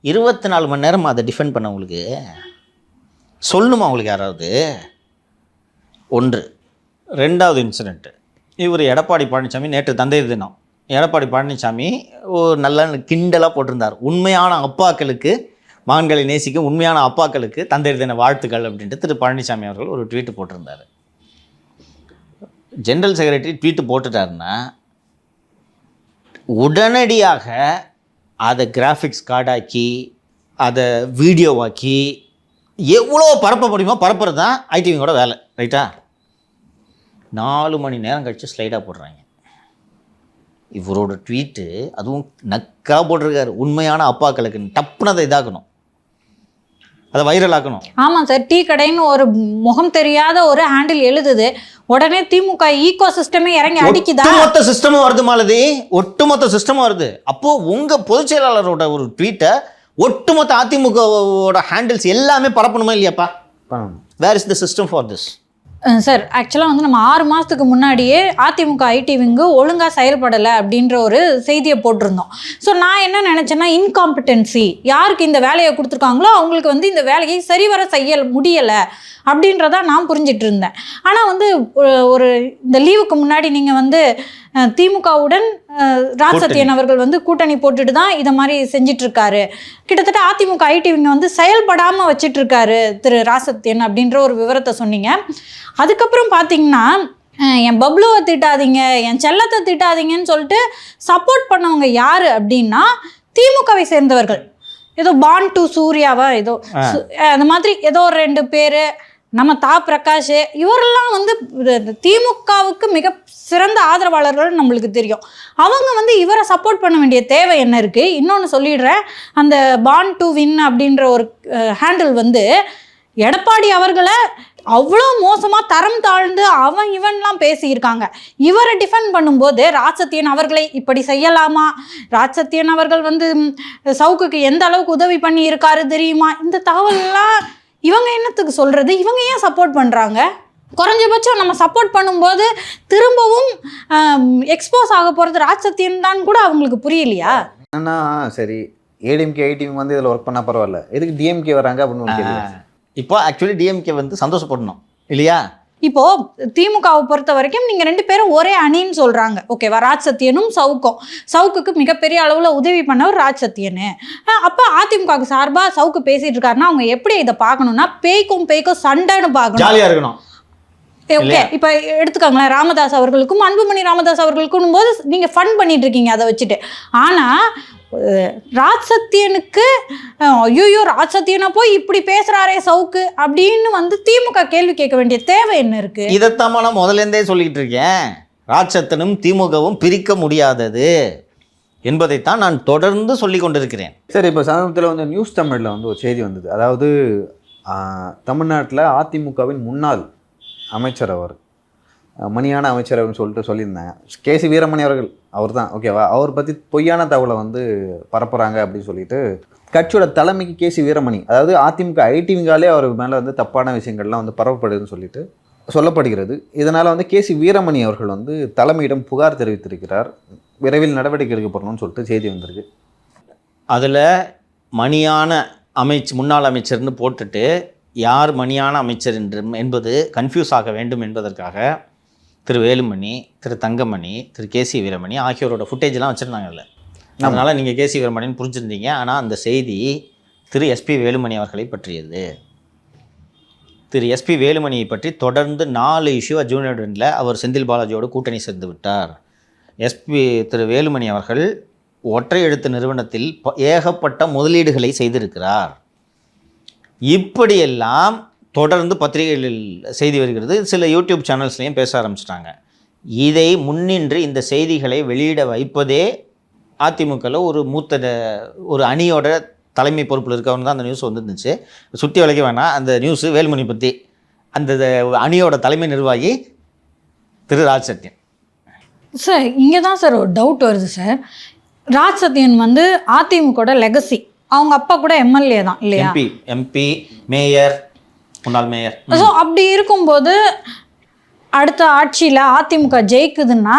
24 மணி நேரம் அதை டிஃபெண்ட் பண்ண உங்களுக்கு சொல்லணுமா? உங்களுக்கு யாராவது? ஒன்று. 2வது இன்சிடெண்ட்டு, இவர் எடப்பாடி பழனிசாமி நேற்று தந்தையர் தினம். எடப்பாடி பழனிசாமி ஒரு நல்ல கிண்டலாக போட்டிருந்தார். உண்மையான அப்பாக்களுக்கு, மகன்களை நேசிக்கும் உண்மையான அப்பாக்களுக்கு தந்தையர் தின வாழ்த்துக்கள் அப்படின்ட்டு திரு பழனிசாமி அவர்கள் ஒரு ட்வீட் போட்டிருந்தார். ஜெனரல் செக்ரட்டரி ட்வீட்டு போட்டுட்டாருன்னா உடனடியாக அதை கிராஃபிக்ஸ் கார்டாக்கி அதை வீடியோவாக்கி எவ்வளோ பரப்ப முடியுமோ பரப்புறது தான் ஐடிவிங்கோட வேலை. ரைட்டா? 4 மணி நேரம் கழித்து ஸ்லைடாக போடுறாங்க. இவரோட ட்வீட்டு அதுவும் நக்கா போட்டிருக்காரு. உண்மையான அப்பாக்களுக்கு டப்புனதை இதாக்கணும், அதை வைரல் ஆக்கணும். ஆமாம் சார். டீ கடைன்னு ஒரு முகம் தெரியாத ஒரு ஹேண்டில் எழுதுது, உடனே திமுக ஈகோ சிஸ்டமே இறங்கி அடிக்குதா? ஒட்டுமொத்த சிஸ்டமும் வருது மாலதி, ஒட்டுமொத்த சிஸ்டமும் வருது. அப்போ உங்க பொதுச் செயலாளரோட ஒரு ட்வீட்டை ஒட்டுமொத்த அதிமுகவோட ஹேண்டில்ஸ் எல்லாமே பரப்பணுமா இல்லையாப்பா? Where is the system for this? Sir, ஆக்சுவலாக வந்து நம்ம 6 மாதத்துக்கு முன்னாடியே அதிமுக ஐடி விங்கு ஒழுங்காக செயல்படலை அப்படின்ற ஒரு செய்தியை போட்டிருந்தோம். ஸோ நான் என்ன நினச்சேன்னா, இன்காம்பிடன்சி, யாருக்கு இந்த வேலையை கொடுத்துருக்காங்களோ அவங்களுக்கு வந்து இந்த வேலையை சரிவர செய்ய முடியலை அப்படின்றத நான் புரிஞ்சிட்டு இருந்தேன். ஆனால் வந்து ஒரு இந்த லீவுக்கு முன்னாடி நீங்கள் வந்து திமுகவுடன் ராஜ் சத்தியன் அவர்கள் வந்து கூட்டணி போட்டுட்டு தான் இதை மாதிரி செஞ்சிட்ருக்காரு. கிட்டத்தட்ட அதிமுக ஐடி விங்க வந்து செயல்படாமல் வச்சிட்ருக்காரு திரு ராஜ் சத்தியன் அப்படின்ற ஒரு விவரத்தை சொன்னீங்க. அதுக்கப்புறம் பார்த்தீங்கன்னா, என் பப்ளுவை திட்டாதீங்க, என் செல்லத்தை திட்டாதீங்கன்னு சொல்லிட்டு சப்போர்ட் பண்ணவங்க யார் அப்படின்னா திமுகவை சேர்ந்தவர்கள். ஏதோ பான் டு சூர்யாவா ஏதோ அந்த மாதிரி ஏதோ ஒரு 2 பேர், நம்ம பிரகாஷ், இவரெல்லாம் வந்து திமுகவுக்கு மிக சிறந்த ஆதரவாளர்கள் நம்மளுக்கு தெரியும். அவங்க வந்து இவரை சப்போர்ட் பண்ண வேண்டிய தேவை என்ன இருக்குது? இன்னொன்று சொல்லிடுறேன், அந்த பான் டு வின் அப்படின்ற ஒரு ஹேண்டில் வந்து எடப்பாடி அவர்களை அவ்வளோ மோசமாக தரம் தாழ்ந்து இவன்லாம் பேசியிருக்காங்க. இவரை டிஃபெண்ட் பண்ணும்போது ராஜ் சத்தியன் அவர்களை இப்படி செய்யலாமா, ராஜ் சத்தியன் அவர்கள் வந்து சவுக்குக்கு எந்த அளவுக்கு உதவி பண்ணி இருக்காரு தெரியுமா, இந்த தகவல்லாம் இவங்க என்னத்துக்கு சொல்கிறது? இவங்க ஏன் சப்போர்ட் பண்ணுறாங்க? குறைஞ்சபட்சம் நம்ம சப்போர்ட் பண்ணும்போது திரும்பவும் எக்ஸ்போஸ் ஆக போகிறது ராஜ் சத்தியன் தான் கூட அவங்களுக்கு புரியலையா? ஏன்னா சரி, ஏடிஎம்கே ஐடிஎம் வந்து இதில் ஒர்க் பண்ணால் பரவாயில்ல, எதுக்கு டிஎம்கே வராங்க அப்படின்னு. இப்போ ஆக்சுவலி டிஎம்கே வந்து சந்தோஷப்படணும் இல்லையா? இப்போ திமுகவை பொறுத்த வரைக்கும் நீங்கள் 2 பேரும் ஒரே அணின்னு சொல்கிறாங்க, ஓகேவா? ராஜ் சத்தியனும் சவுக்குக்கு மிகப்பெரிய அளவில் உதவி பண்ணவர் ராஜ் சத்தியனு. அப்போ அதிமுகவுக்கு சார்பாக சவுக்கு பேசிட்டு இருக்காருன்னா அவங்க எப்படி இதை பார்க்கணும்னா, பேய்க்கும் சண்டைன்னு பார்க்கணும், ஜாலியாக இருக்கணும். ஓகே, இப்போ எடுத்துக்கோங்களேன், ராமதாஸ் அவர்களுக்கும் அன்புமணி ராமதாஸ் அவர்களுக்கும் போது நீங்கள் ஃபன் பண்ணிட்டு இருக்கீங்க அதை வச்சுட்டு. ஆனால் ராஜ் சத்தியனுக்கு ஐயோ ராஜ் சத்தியனை போய் இப்படி பேசுகிறாரே சவுக்கு அப்படின்னு வந்து திமுக கேள்வி கேட்க வேண்டிய தேவை என்ன இருக்குது? இதைத்தாம்மா நான் முதலேருந்தே சொல்லிக்கிட்டு இருக்கேன். ராஜ்சத்தனும் திமுகவும் பிரிக்க முடியாதது என்பதைத்தான் நான் தொடர்ந்து சொல்லி கொண்டிருக்கிறேன். சரி, இப்போ சமீபத்தில் வந்து நியூஸ் தமிழில் வந்து ஒரு செய்தி வந்தது. அதாவது தமிழ்நாட்டில் அதிமுகவின் முன்னாள் அமைச்சர் அவர், மணியான அமைச்சர் அப்படின்னு சொல்லிட்டு சொல்லியிருந்தாங்க. கேசி வீரமணி அவர்கள், அவர் தான், ஓகேவா? அவர் பற்றி பொய்யான தகவலை வந்து பரப்புகிறாங்க அப்படின்னு சொல்லிட்டு கட்சியோட தலைமைக்கு கேசி வீரமணி, அதாவது அதிமுக ஐடி விங்காலே அவர் மேலே வந்து தப்பான விஷயங்கள்லாம் வந்து பரப்பப்படுதுன்னு சொல்லிட்டு சொல்லப்படுகிறது. இதனால் வந்து கேசி வீரமணி அவர்கள் வந்து தலைமையிடம் புகார் தெரிவித்திருக்கிறார். விரைவில் நடவடிக்கை எடுக்கப்படணும்னு சொல்லிட்டு செய்தி வந்திருக்கு. அதில் மணியான முன்னாள் அமைச்சர்னு போட்டுட்டு யார் மணியான அமைச்சர் என்பது கன்ஃபியூஸ் ஆக வேண்டும் என்பதற்காக திரு வேலுமணி, திரு தங்கமணி, திரு கேசி வீரமணி ஆகியோரோட ஃபுட்டேஜ்லாம் வச்சுருந்தாங்கல்ல. அதனால் நீங்கள் கேசி வீரமணின்னு புரிஞ்சுருந்தீங்க. ஆனால் அந்த செய்தி திரு எஸ்பி வேலுமணி அவர்களை பற்றியது. திரு எஸ்பி வேலுமணியை பற்றி தொடர்ந்து 4 இஷ்யூ ஜூனியர் டென்னில் அவர் செந்தில் பாலாஜியோடு கூட்டணி சேர்ந்து விட்டார். திரு வேலுமணி அவர்கள் ஒற்றை எழுத்து நிறுவனத்தில் ஏகப்பட்ட முதலீடுகளை செய்திருக்கிறார். இப்படியெல்லாம் தொடர்ந்து பத்திரிகைகளில் செய்தி வருகிறது. சில யூடியூப் சேனல்ஸ்லையும் பேச ஆரம்பிச்சிட்டாங்க. இதை முன்னின்று இந்த செய்திகளை வெளியிட வைப்பதே அதிமுகவில் ஒரு அணியோட தலைமை பொறுப்பில் இருக்கவங்க தான் அந்த நியூஸ் வந்துருந்துச்சு. சுற்றி வளைக்க வேணாம், அந்த நியூஸு வேலுமணி பற்றி. அந்த அணியோட தலைமை நிர்வாகி திரு ராஜ் சத்யன். சார் இங்கே தான் சார் ஒரு டவுட் வருது சார். ராஜ் சத்யன் வந்து அதிமுகவோட லெகசி, அவங்க அப்பா கூட எம்எல்ஏ தான் இல்லையா? எம்பி, மேயர், முன்னாள் மேயர். ஸோ அப்படி இருக்கும்போது அடுத்த ஆட்சியில் அதிமுக ஜெயிக்குதுன்னா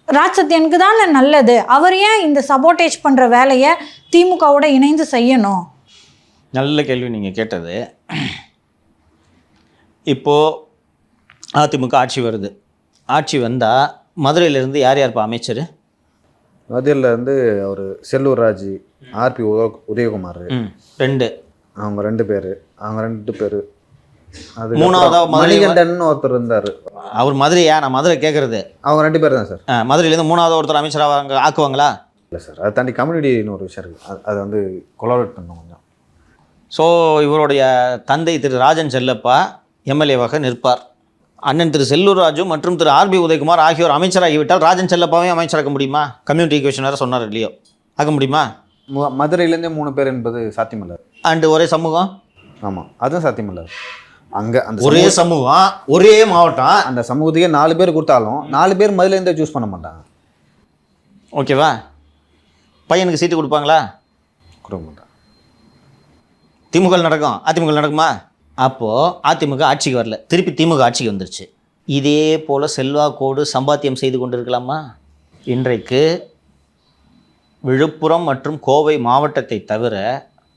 ராஜ் சத்யனுக்கு தானே நல்லது. அவர் ஏன் இந்த சபோட்டேஜ் பண்ணுற வேலையை திமுகவோட இணைந்து செய்யணும்? நல்ல கேள்வி நீங்கள் கேட்டது. இப்போது அதிமுக ஆட்சி வருது. ஆட்சி வந்தால் மதுரையிலேருந்து யார் யார்ப்பா அமைச்சர்? மதுரையில் இருந்து அவர் செல்லூர் ராஜு, ஆர்பி உதயகுமார், 2 அவங்க 2 பேர். அவங்க 2 பேர். அது மூணாவதாக மணிகண்டன் ஒருத்தர் இருந்தார். அவர் மதுரையா? நான் மதுரை கேட்குறது. அவங்க 2 பேர் தான் சார். மதுரையிலேருந்து 3வது ஒருத்தர் அமைச்சராக அவங்க ஆக்குவாங்களா? இல்லை சார், அதை தாண்டி கம்யூனிட்டின்னு ஒரு விஷயம் இருக்குது. அதை வந்து கொலாபரேட் பண்ணணும் கொஞ்சம். ஸோ இவருடைய தந்தை திரு ராஜன் செல்லப்பா எம்எல்ஏவாக நிற்பார். அண்ணன் திரு செல்லூர் ராஜு மற்றும் திரு ஆர்பி உதயகுமார் ஆகியோர் அமைச்சராகிவிட்டால் ராஜன் செல்லப்பாவையும் அமைச்சராக்க முடியுமா? கம்யூனிட்டி ஈக்குவேஷன் வேறு சொன்னார் இல்லையோ, ஆக்க முடியுமா? மதுரையிலேருந்தே 3 பேர் என்பது சாத்தியமில்லை. அண்டு ஒரே சமூகம். ஆமாம், அதுவும் சாத்தியமில்லை. அங்கே அந்த ஒரே சமூகம், ஒரே மாவட்டம், அந்த சமூகத்துக்கே 4 பேர் கொடுத்தாலும் 4 பேர் மதுரையிலேருந்தே சூஸ் பண்ண மாட்டாங்க. ஓகேவா? பையனுக்கு சீட்டு கொடுப்பாங்களா? கொடுக்க மாட்டாங்க. திமுக நடக்கும், அதிமுக நடக்குமா? அப்போது அதிமுக ஆட்சிக்கு வரல, திருப்பி திமுக ஆட்சிக்கு வந்துருச்சு. இதே போல் செல்வாக்கோடு சம்பாத்தியம் செய்து கொண்டிருக்கலாமா? இன்றைக்கு விழுப்புரம் மற்றும் கோவை மாவட்டத்தை தவிர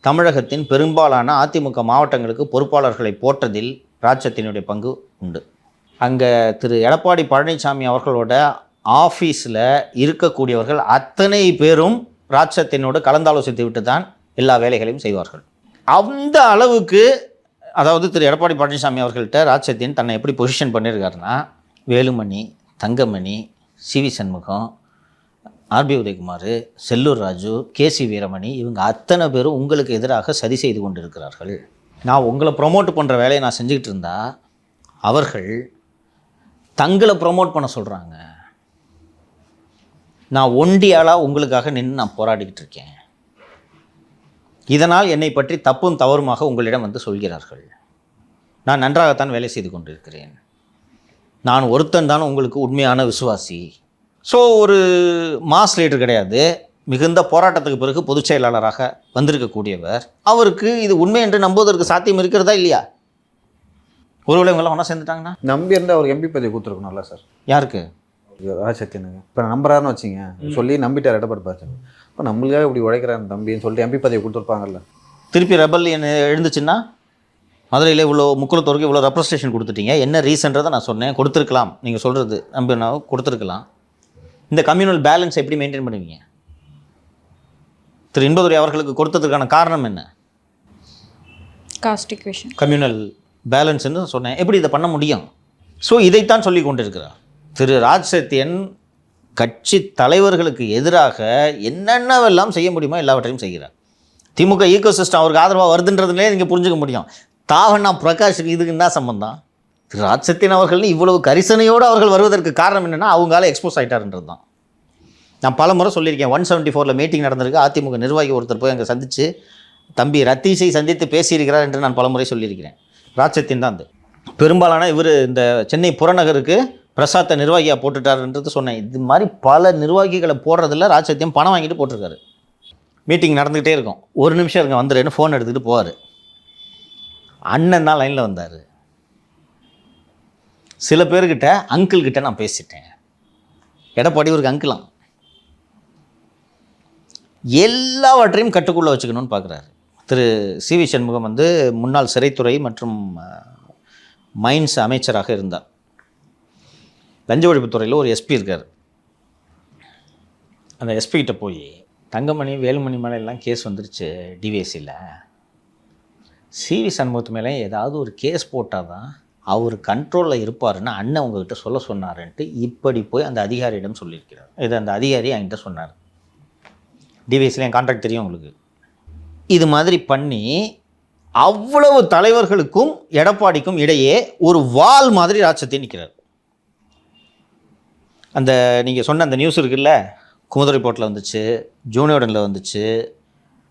தமிழகத்தின் பெரும்பாலான அதிமுக மாவட்டங்களுக்கு பொறுப்பாளர்களை போற்றதில் ராஜ்சத்தினுடைய பங்கு உண்டு. அங்கே திரு எடப்பாடி பழனிசாமி அவர்களோட ஆஃபீஸில் இருக்கக்கூடியவர்கள் அத்தனை பேரும் ராஜ்சத்தினோடு கலந்தாலோசித்து விட்டு தான் எல்லா வேலைகளையும் செய்வார்கள். அந்த அளவுக்கு, அதாவது திரு எடப்பாடி பழனிசாமி அவர்கள்ட்ட ராஜ்சத்தியன் தன்னை எப்படி பொசிஷன் பண்ணியிருக்காருன்னா, Velumani, Thangamani, C V Shanmugam, R B Udhayakumar, Sellur Raju, K C Veeramani, இவங்க அத்தனை பேரும் உங்களுக்கு எதிராக சதி செய்து கொண்டிருக்கிறார்கள். நான் உங்களை ப்ரொமோட் பண்ணுற வேலையை நான் செஞ்சுக்கிட்டு இருந்தால் அவர்கள் தங்களை ப்ரொமோட் பண்ண சொல்கிறாங்க. நான் ஒண்டியாளாக உங்களுக்காக நின்று நான் போராடிக்கிட்டு இருக்கேன். இதனால் என்னை பற்றி தப்பும் தவறுமாக உங்களிடம் வந்து சொல்கிறார்கள். நான் நன்றாகத்தான் வேலை செய்து கொண்டிருக்கிறேன். நான் ஒருத்தன் தான் உங்களுக்கு உண்மையான விசுவாசி. ஸோ ஒரு மாஸ் லீடர் கிடையாது, மிகுந்த போராட்டத்துக்கு பிறகு பொதுச் செயலாளராக வந்திருக்கக்கூடியவர். அவருக்கு இது உண்மை என்று நம்புவதற்கு சாத்தியம் இருக்கிறதா இல்லையா? ஒருவேளை இவங்கெல்லாம் ஒன்றா சேர்ந்துட்டாங்கன்னா நம்பி இருந்து அவருக்கு எம்பி பதவி கொடுத்துருக்கணும்ல சார். யாருக்கு? ராஜ்சத்தியனுக்கு. இப்போ நம்புறாருன்னு வச்சிங்க, சொல்லி நம்பிட்டார் எடப்பாடி பழனிசாமி. இப்போ நம்மளுக்காக இப்படி உழைக்கிறாரு தம்பின்னு சொல்லிட்டு எம்பி பதவி கொடுத்துருப்பாங்கல்ல. திருப்பி ரெபல் என்ன எழுந்துச்சுன்னா, மதுரையில் இவ்வளோ முக்குளத்தோருக்கு இவ்வளோ ரெப்ரஸன்டேஷன் கொடுத்துட்டீங்க, என்ன ரீசன்றதை நான் சொன்னேன், கொடுத்துருக்கலாம். நீங்கள் சொல்கிறது நம்பினா கொடுத்துருக்கலாம். இந்த கம்யூனல் பேலன்ஸ் எப்படி மெயின்டைன் பண்ணுவீங்க? திரு இன்பதுரை அவர்களுக்கு கொடுத்ததுக்கான காரணம் என்ன? காஸ்ட் ஈக்குவேஷன், கம்யூனல் பேலன்ஸ்ன்னு சொன்னேன். எப்படி இதை பண்ண முடியும்? ஸோ இதைத்தான் சொல்லி கொண்டிருக்கிறார் திரு ராஜ்சத்தியன். கட்சி தலைவர்களுக்கு எதிராக என்னென்னவெல்லாம் செய்ய முடியுமோ எல்லாவற்றையும் செய்கிறார். திமுக ஈகோ சிஸ்டம் அவருக்கு ஆதரவாக வருதுன்றதுலேயே நீங்கள் புரிஞ்சுக்க முடியும். தாவண்ணா பிரகாஷுக்கு இதுக்கு என்ன சம்பந்தம்? திரு ராஜ்சத்தியன் அவர்கள்னு இவ்வளவு கரிசனையோடு அவர்கள் வருவதற்கு காரணம் என்னென்னா அவங்களால எக்ஸ்போஸ் ஆகிட்டாருன்றது தான். நான் பல முறை சொல்லியிருக்கேன். 174 மீட்டிங் நடந்திருக்கு. அதிமுக நிர்வாகி ஒருத்தர் போய் அங்கே சந்தித்து தம்பி ரத்தீஷை சந்தித்து பேசியிருக்கிறார் என்று நான் பல முறை சொல்லியிருக்கிறேன். ராஜ்சத்தியன் தான் அது. பெரும்பாலான இவர் இந்த சென்னை புறநகருக்கு பிரசாத்தை நிர்வாகியாக போட்டுட்டாருன்றது சொன்னேன். இது மாதிரி பல நிர்வாகிகளை போடுறதில்ல ராஜ்சத்தியம் பணம் வாங்கிட்டு போட்டிருக்காரு. மீட்டிங் நடந்துக்கிட்டே இருக்கும். ஒரு நிமிஷம் இருங்க வந்துடுன்னு ஃபோன் எடுத்துகிட்டு போவார். அண்ணன் தான் லைனில் வந்தார். சில பேர்கிட்ட அங்கிள்கிட்ட நான் பேசிட்டேன். எடப்பாடி ஒரு அங்கிளாம். எல்லாவற்றையும் கட்டுக்குள்ளே வச்சுக்கணும்னு பார்க்குறாரு. திரு சி.வி. சண்முகம் வந்து முன்னாள் சிறைத்துறை மற்றும் மைன்ஸ் அமைச்சராக இருந்தார். லஞ்ச ஒழிப்புத்துறையில் ஒரு எஸ்பி இருக்கார். அந்த எஸ்பிகிட்ட போய் தங்கமணி வேலுமணி மேலே எல்லாம் கேஸ் வந்துருச்சு டிவிஎஸ்சியில், சி.வி. சண்முகத்து மேலே ஏதாவது ஒரு கேஸ் போட்டால் தான் அவர் கண்ட்ரோலில் இருப்பாருன்னு அண்ணன் உங்ககிட்ட சொல்ல சொன்னாருன்ட்டு இப்படி போய் அந்த அதிகாரியிடம் சொல்லியிருக்கிறார். இது அந்த அதிகாரி என்கிட்ட சொன்னார். டிவிஎஸ்சியில் என் கான்ட்ராக்ட் தெரியும் உங்களுக்கு. இது மாதிரி பண்ணி அவ்வளவு தலைவர்களுக்கும் எடப்பாடிக்கும் இடையே ஒரு வால் மாதிரி ராஜ்சத்தியன் நிற்கிறார். அந்த நீங்கள் சொன்ன அந்த நியூஸ் இருக்குல்ல, குமுத ரிப்போர்ட்டில் வந்துச்சு, ஜூனியோடனில் வந்துச்சு,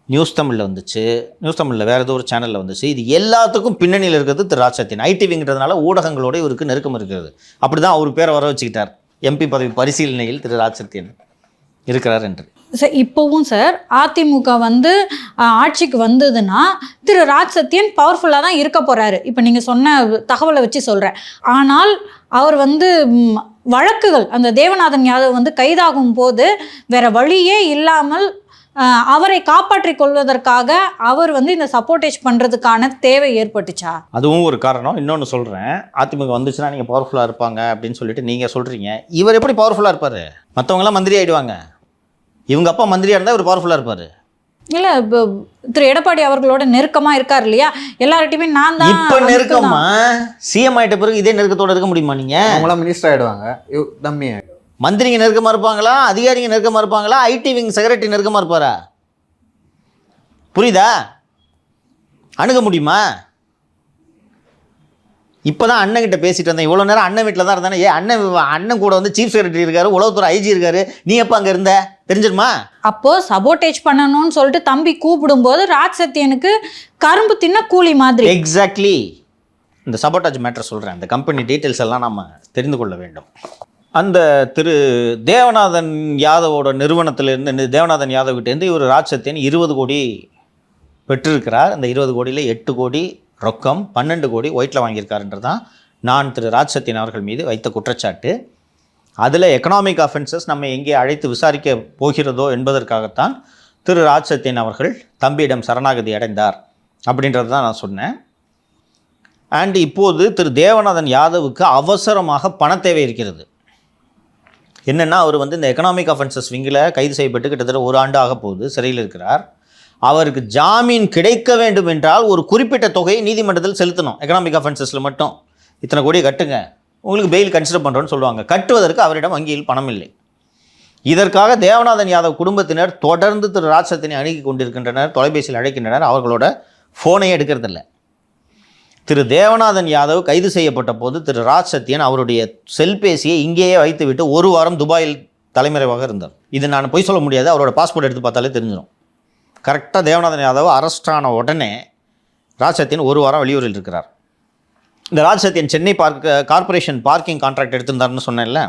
நியூஸ் தமிழில் வந்துச்சு, நியூஸ் தமிழில் வேறு ஏதோ ஒரு சேனலில் வந்துச்சு. இது எல்லாத்துக்கும் பின்னணியில் இருக்கிறது திரு ராஜ்சத்தியன். ஐடிவிங்கிறதுனால ஊடகங்களோட இவருக்கு நெருக்கம் இருக்கிறது. அப்படி தான் அவர் பேரை வர வச்சுக்கிட்டார். எம்பி பதவி பரிசீலனையில் திரு ராஜ்சத்தியன் இருக்கிறார் என்று. சார் இப்போவும் சார் அதிமுக வந்து ஆட்சிக்கு வந்ததுன்னா திரு ராஜ்சத்தியன் பவர்ஃபுல்லாக தான் இருக்க போகிறாரு. இப்போ நீங்கள் சொன்ன தகவலை வச்சு சொல்கிறேன். ஆனால் அவர் வந்து வழக்குகள் அந்த தேவநாதன் யாதவ் வந்து கைதாகும் போது வேற வழியே இல்லாமல் அவரை காப்பாற்றிக் கொள்வதற்காக அவர் வந்து இந்த சப்போர்டேஜ் பண்ணுறதுக்கான தேவை ஏற்பட்டுச்சா? அதுவும் ஒரு காரணம். இன்னொன்று சொல்கிறேன், அதிமுக வந்துச்சுன்னா நீங்கள் பவர்ஃபுல்லாக இருப்பாங்க அப்படின்னு சொல்லிட்டு நீங்கள் சொல்கிறீங்க. இவர் எப்படி பவர்ஃபுல்லாக இருப்பார்? மற்றவங்களாம் மந்திரி ஆகிடுவாங்க. இவங்க அப்பா மந்திரியாக இருந்தால் இவர் பவர்ஃபுல்லாக இருப்பார். இல்லை, இப்போ திரு எடப்பாடி அவர்களோட நெருக்கமாக இருக்கார் இல்லையா? எல்லார்ட்டையுமே நான் தான். இப்போ நெருக்கமா சிஎம் ஆகிட்ட பிறகு இதே நெருக்கத்தோடு இருக்க முடியுமா? நீங்கள் அவங்களாம் மினிஸ்டர் ஆகிடுவாங்க, டம்மி ஆகிடும். மந்திரிங்க நெருக்கமாக இருப்பாங்களா? அதிகாரிங்க நெருக்கமாக இருப்பாங்களா? ஐடி விங் செக்ரட்டரி நெருக்கமாக இருப்பாரா? புரியுதா? அணுக முடியுமா? இப்போ தான் அண்ணன்கிட்ட பேசிட்டு வந்தேன். இவ்வளோ நேரம் அண்ணன் வீட்டில் தான் இருந்தானே. அண்ணன் கூட வந்து சீஃப் செக்ரட்டரி இருக்காரு, உளவுத்துறை ஐஜி இருக்காரு. நீ எப்போ அங்கே இருந்த தெரிஞ்சிருமா? அப்போது சபோட்டேஜ் பண்ணணும்னு சொல்லிட்டு தம்பி கூப்பிடும்போது ராஜ்சத்தியனுக்கு கரும்பு தின்ன கூலி மாதிரி. எக்ஸாக்ட்லி. இந்த சபோட்டாஜ் மேட்டர் சொல்கிறேன். அந்த கம்பெனி டீட்டெயில்ஸ் எல்லாம் நம்ம தெரிந்து கொள்ள வேண்டும். அந்த திரு தேவநாதன் யாதவோட நிறுவனத்திலேருந்து தேவநாதன் யாதவ்கிட்டேருந்து இவர் ராஜ்சத்தியன் 20 கோடி பெற்றிருக்கிறார். அந்த 20 கோடியில் 8 கோடி ரொக்கம், 12 கோடி ஒயிட்டில் வாங்கியிருக்காருன்றதான் நான் திரு ராஜ்சத்தியன் அவர்கள் மீது வைத்த குற்றச்சாட்டு. அதில் எக்கனாமிக் அஃபென்சஸ் நம்ம எங்கே அழைத்து விசாரிக்க போகிறதோ என்பதற்காகத்தான் திரு ராஜ்சத்தியன் அவர்கள் தம்பியிடம் சரணாகதி அடைந்தார் அப்படின்றது தான் நான் சொன்னேன். அண்ட் இப்போது திரு தேவநாதன் யாதவுக்கு அவசரமாக பண தேவை இருக்கிறது. என்னென்னா, அவர் வந்து இந்த எக்கனாமிக் அஃபென்சஸ் விங்கில் கைது செய்யப்பட்டு கிட்டத்தட்ட 1 ஆண்டு ஆக போகுது, சிறையில் இருக்கிறார். அவருக்கு ஜாமீன் கிடைக்க வேண்டும் என்றால் ஒரு குறிப்பிட்ட தொகையை நீதிமன்றத்தில் செலுத்தணும். எக்கனாமிக் அஃபென்சஸில் மட்டும் இத்தனை கோடியை கட்டுங்க, உங்களுக்கு பெயில் கன்சிடர் பண்ணுறோன்னு சொல்லுவாங்க. கட்டுவதற்கு அவரிடம் வங்கியில் பணம் இல்லை. இதற்காக தேவநாதன் யாதவ் குடும்பத்தினர் தொடர்ந்து திரு ராஜ்சத்தியனை அணுகி கொண்டிருக்கின்றனர், தொலைபேசியில் அழைக்கின்றனர். அவர்களோட ஃபோனையே எடுக்கிறதில்ல. திரு தேவநாதன் யாதவ் கைது செய்யப்பட்ட போது திரு ராஜ்சத்தியன் அவருடைய செல்பேசியை இங்கேயே வைத்துவிட்டு 1 வாரம் துபாயில் தலைமறைவாக இருந்தார். இது நான் பொய் சொல்ல முடியாது, அவரோட பாஸ்போர்ட் எடுத்து பார்த்தாலே தெரிஞ்சிடும். கரெக்டாக தேவநாதன் யாதவ் அரெஸ்ட் ஆன உடனே ராஜ்சத்தியன் 1 வாரம் வெளியூரில் இருக்கிறார். இந்த ராஜ்சத்தியன் சென்னை கார்ப்பரேஷன் பார்க்கிங் கான்ட்ராக்ட் எடுத்திருந்தார்னு சொன்னேன்ல,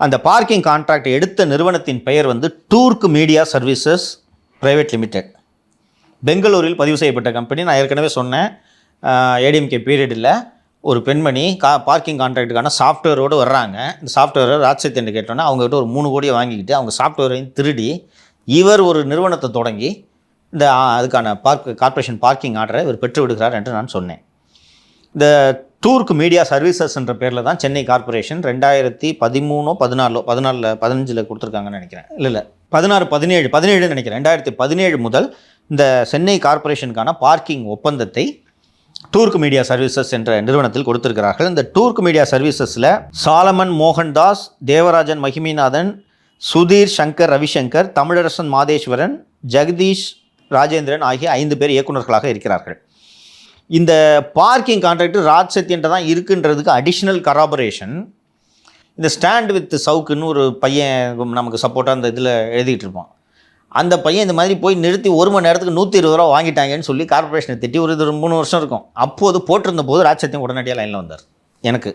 அந்த பார்க்கிங் கான்ட்ராக்ட் எடுத்த நிறுவனத்தின் பெயர் வந்து டூர்க் மீடியா சர்வீசஸ் பிரைவேட் லிமிடெட். பெங்களூரில் பதிவு செய்யப்பட்ட கம்பெனி. நான் ஏற்கனவே சொன்னேன், ஏடிஎம்கே பீரியடில் ஒரு பெண்மணி பார்க்கிங் கான்ட்ராக்டுக்கான சாஃப்ட்வேரோடு வர்றாங்க. இந்த சாஃப்ட்வேரை ராஜ்சத்தியன் கேட்டோன்னா அவங்ககிட்ட ஒரு 3 கோடியை வாங்கிக்கிட்டு அவங்க சாஃப்ட்வேரையும் திருடி இவர் ஒரு நிறுவனத்தை தொடங்கி இந்த அதுக்கான கார்ப்பரேஷன் பார்க்கிங் ஆர்டரை இவர் பெற்று விடுகிறார் என்று நான் சொன்னேன். இந்த டூர்க் மீடியா சர்வீசஸ் என்ற பேரில் தான் சென்னை கார்ப்பரேஷன் 2013 15 கொடுத்துருக்காங்கன்னு நினைக்கிறேன். இல்லை 17 நினைக்கிறேன். 2017 முதல் இந்த சென்னை கார்ப்பரேஷனுக்கான பார்க்கிங் ஒப்பந்தத்தை டூர்க் மீடியா சர்வீசஸ் என்ற நிறுவனத்தில் கொடுத்திருக்கிறார்கள். இந்த டூர்க் மீடியா சர்வீசஸில் சாலமன் மோகன்தாஸ், தேவராஜன் மகிமிநாதன், சுதீர் சங்கர் ரவிசங்கர், தமிழரசன் மாதேஸ்வரன், ஜெகதீஷ் ராஜேந்திரன் ஆகிய 5 பேர் இயக்குநர்களாக இருக்கிறார்கள். இந்த பார்க்கிங் கான்ட்ராக்ட் ராஜ் சத்யன்ட்ட தான் இருக்குன்றதுக்கு அடிஷ்னல் கராபரேஷன் இந்த ஸ்டாண்ட் வித் சவுக்குன்னு ஒரு பையன் நமக்கு சப்போர்ட்டாக அந்த இதில் எழுதிட்டு இருப்பான். அந்த பையன் இந்த மாதிரி போய் நிறுத்தி 1 மணி நேரத்துக்கு 120 ரூபா வாங்கிட்டாங்கன்னு சொல்லி கார்பரேஷனை திட்டி ஒரு 3 வருஷம் இருக்கும். அப்போது போட்டிருந்த போது ராஜ் சத்யன் உடனடியாக லைனில் வந்தார். எனக்கு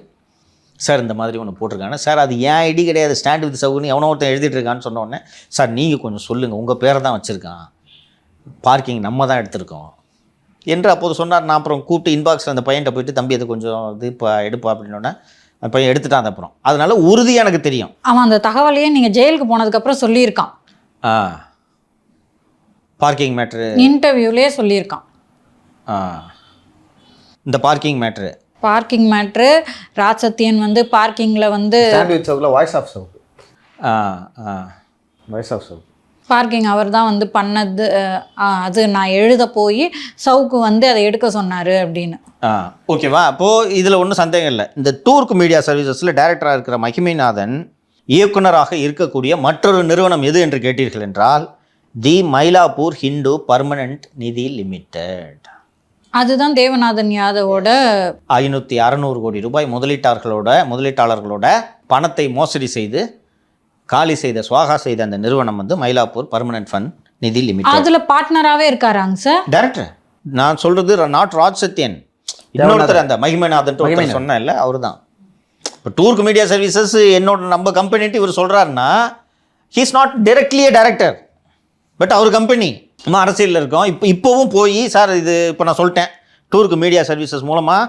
சார் இந்த மாதிரி ஒன்று போட்டிருக்காங்க சார், அது ஏன் ஐடி கிடையாது, ஸ்டாண்ட் வித் சவுக்குன்னு எவனோ ஒருத்தன் எழுதிட்டு இருக்கான்னு சொன்ன உடனே சார் நீங்கள் கொஞ்சம் சொல்லுங்கள், உங்கள் பேரை தான் வச்சுருக்கான், பார்க்கிங் நம்ம தான் எடுத்திருக்கோம் என்று அப்போது சொன்னார். நான் அப்புறம் கூப்பிட்டு இன்பாக்ஸில் அந்த பையன்கிட்ட போயிட்டு தம்பி அது கொஞ்சம் இது இப்போ எடுப்பா அப்படின்னோடனே அந்த பையன் எடுத்துட்டான். அப்புறம் அதனால உறுதியாக எனக்கு தெரியும். அவன் அந்த தகவலையே நீங்கள் ஜெயிலுக்கு போனதுக்கப்புறம் சொல்லியிருக்கான். பார்க்கிங் மேட்ரு இன்டர்வியூலேயே சொல்லியிருக்கான். இந்த பார்க்கிங் மேட்ரு ராஜ் சத்யன் வந்து பார்க்கிங்கில் வந்து சாண்ட்விச் சவுக்கில் voice of Savukku, voice of Savukku parking அவர் தான் வந்து பண்ணது, அது நான் எழுத போய் சவுக்கு வந்து அதை எடுக்க சொன்னார் அப்படின்னு. ஓகேவா? அப்போது இதில் ஒன்றும் சந்தேகம் இல்லை. இந்த டூர்க் மீடியா சர்வீசஸில் டைரக்டராக இருக்கிற மகிமைநாதன் இயக்குனராக இருக்கக்கூடிய மற்றொரு நிறுவனம் எது என்று கேட்டீர்கள் என்றால் தி மயிலாப்பூர் ஹிந்து பர்மனன்ட் நிதி லிமிடெட். அதுதான் தேவநாதன் யாதவோட 500-600 கோடி ரூபாய் முதலீட்டாளர்களோட பணத்தை மோசடி செய்து காலி செய்த சுவாகா செய்த அந்த நிறுவனம் வந்து Mylapore permanent fund Nidhi limited. அதுல பார்ட்னராகவே இருக்காராங்க சார் டைரக்டர். நான் சொல்றது நாட் ராஜ் சத்யன், இன்னொருத்தர் அந்த மகிமைநாதன் சொன்ன இல்லை அவர் தான். இப்போ டூர்க் மீடியா சர்வீசஸ் என்னோட நம்ம கம்பெனிட்டு இவர் சொல்கிறாருன்னா he's not directly a director, but அவர் கம்பெனி நம்ம அரசியலில் இருக்கோம். இப்போவும் போய் சார் இது இப்போ நான் சொல்லிட்டேன் டூர்க் மீடியா சர்வீசஸ் மூலமாக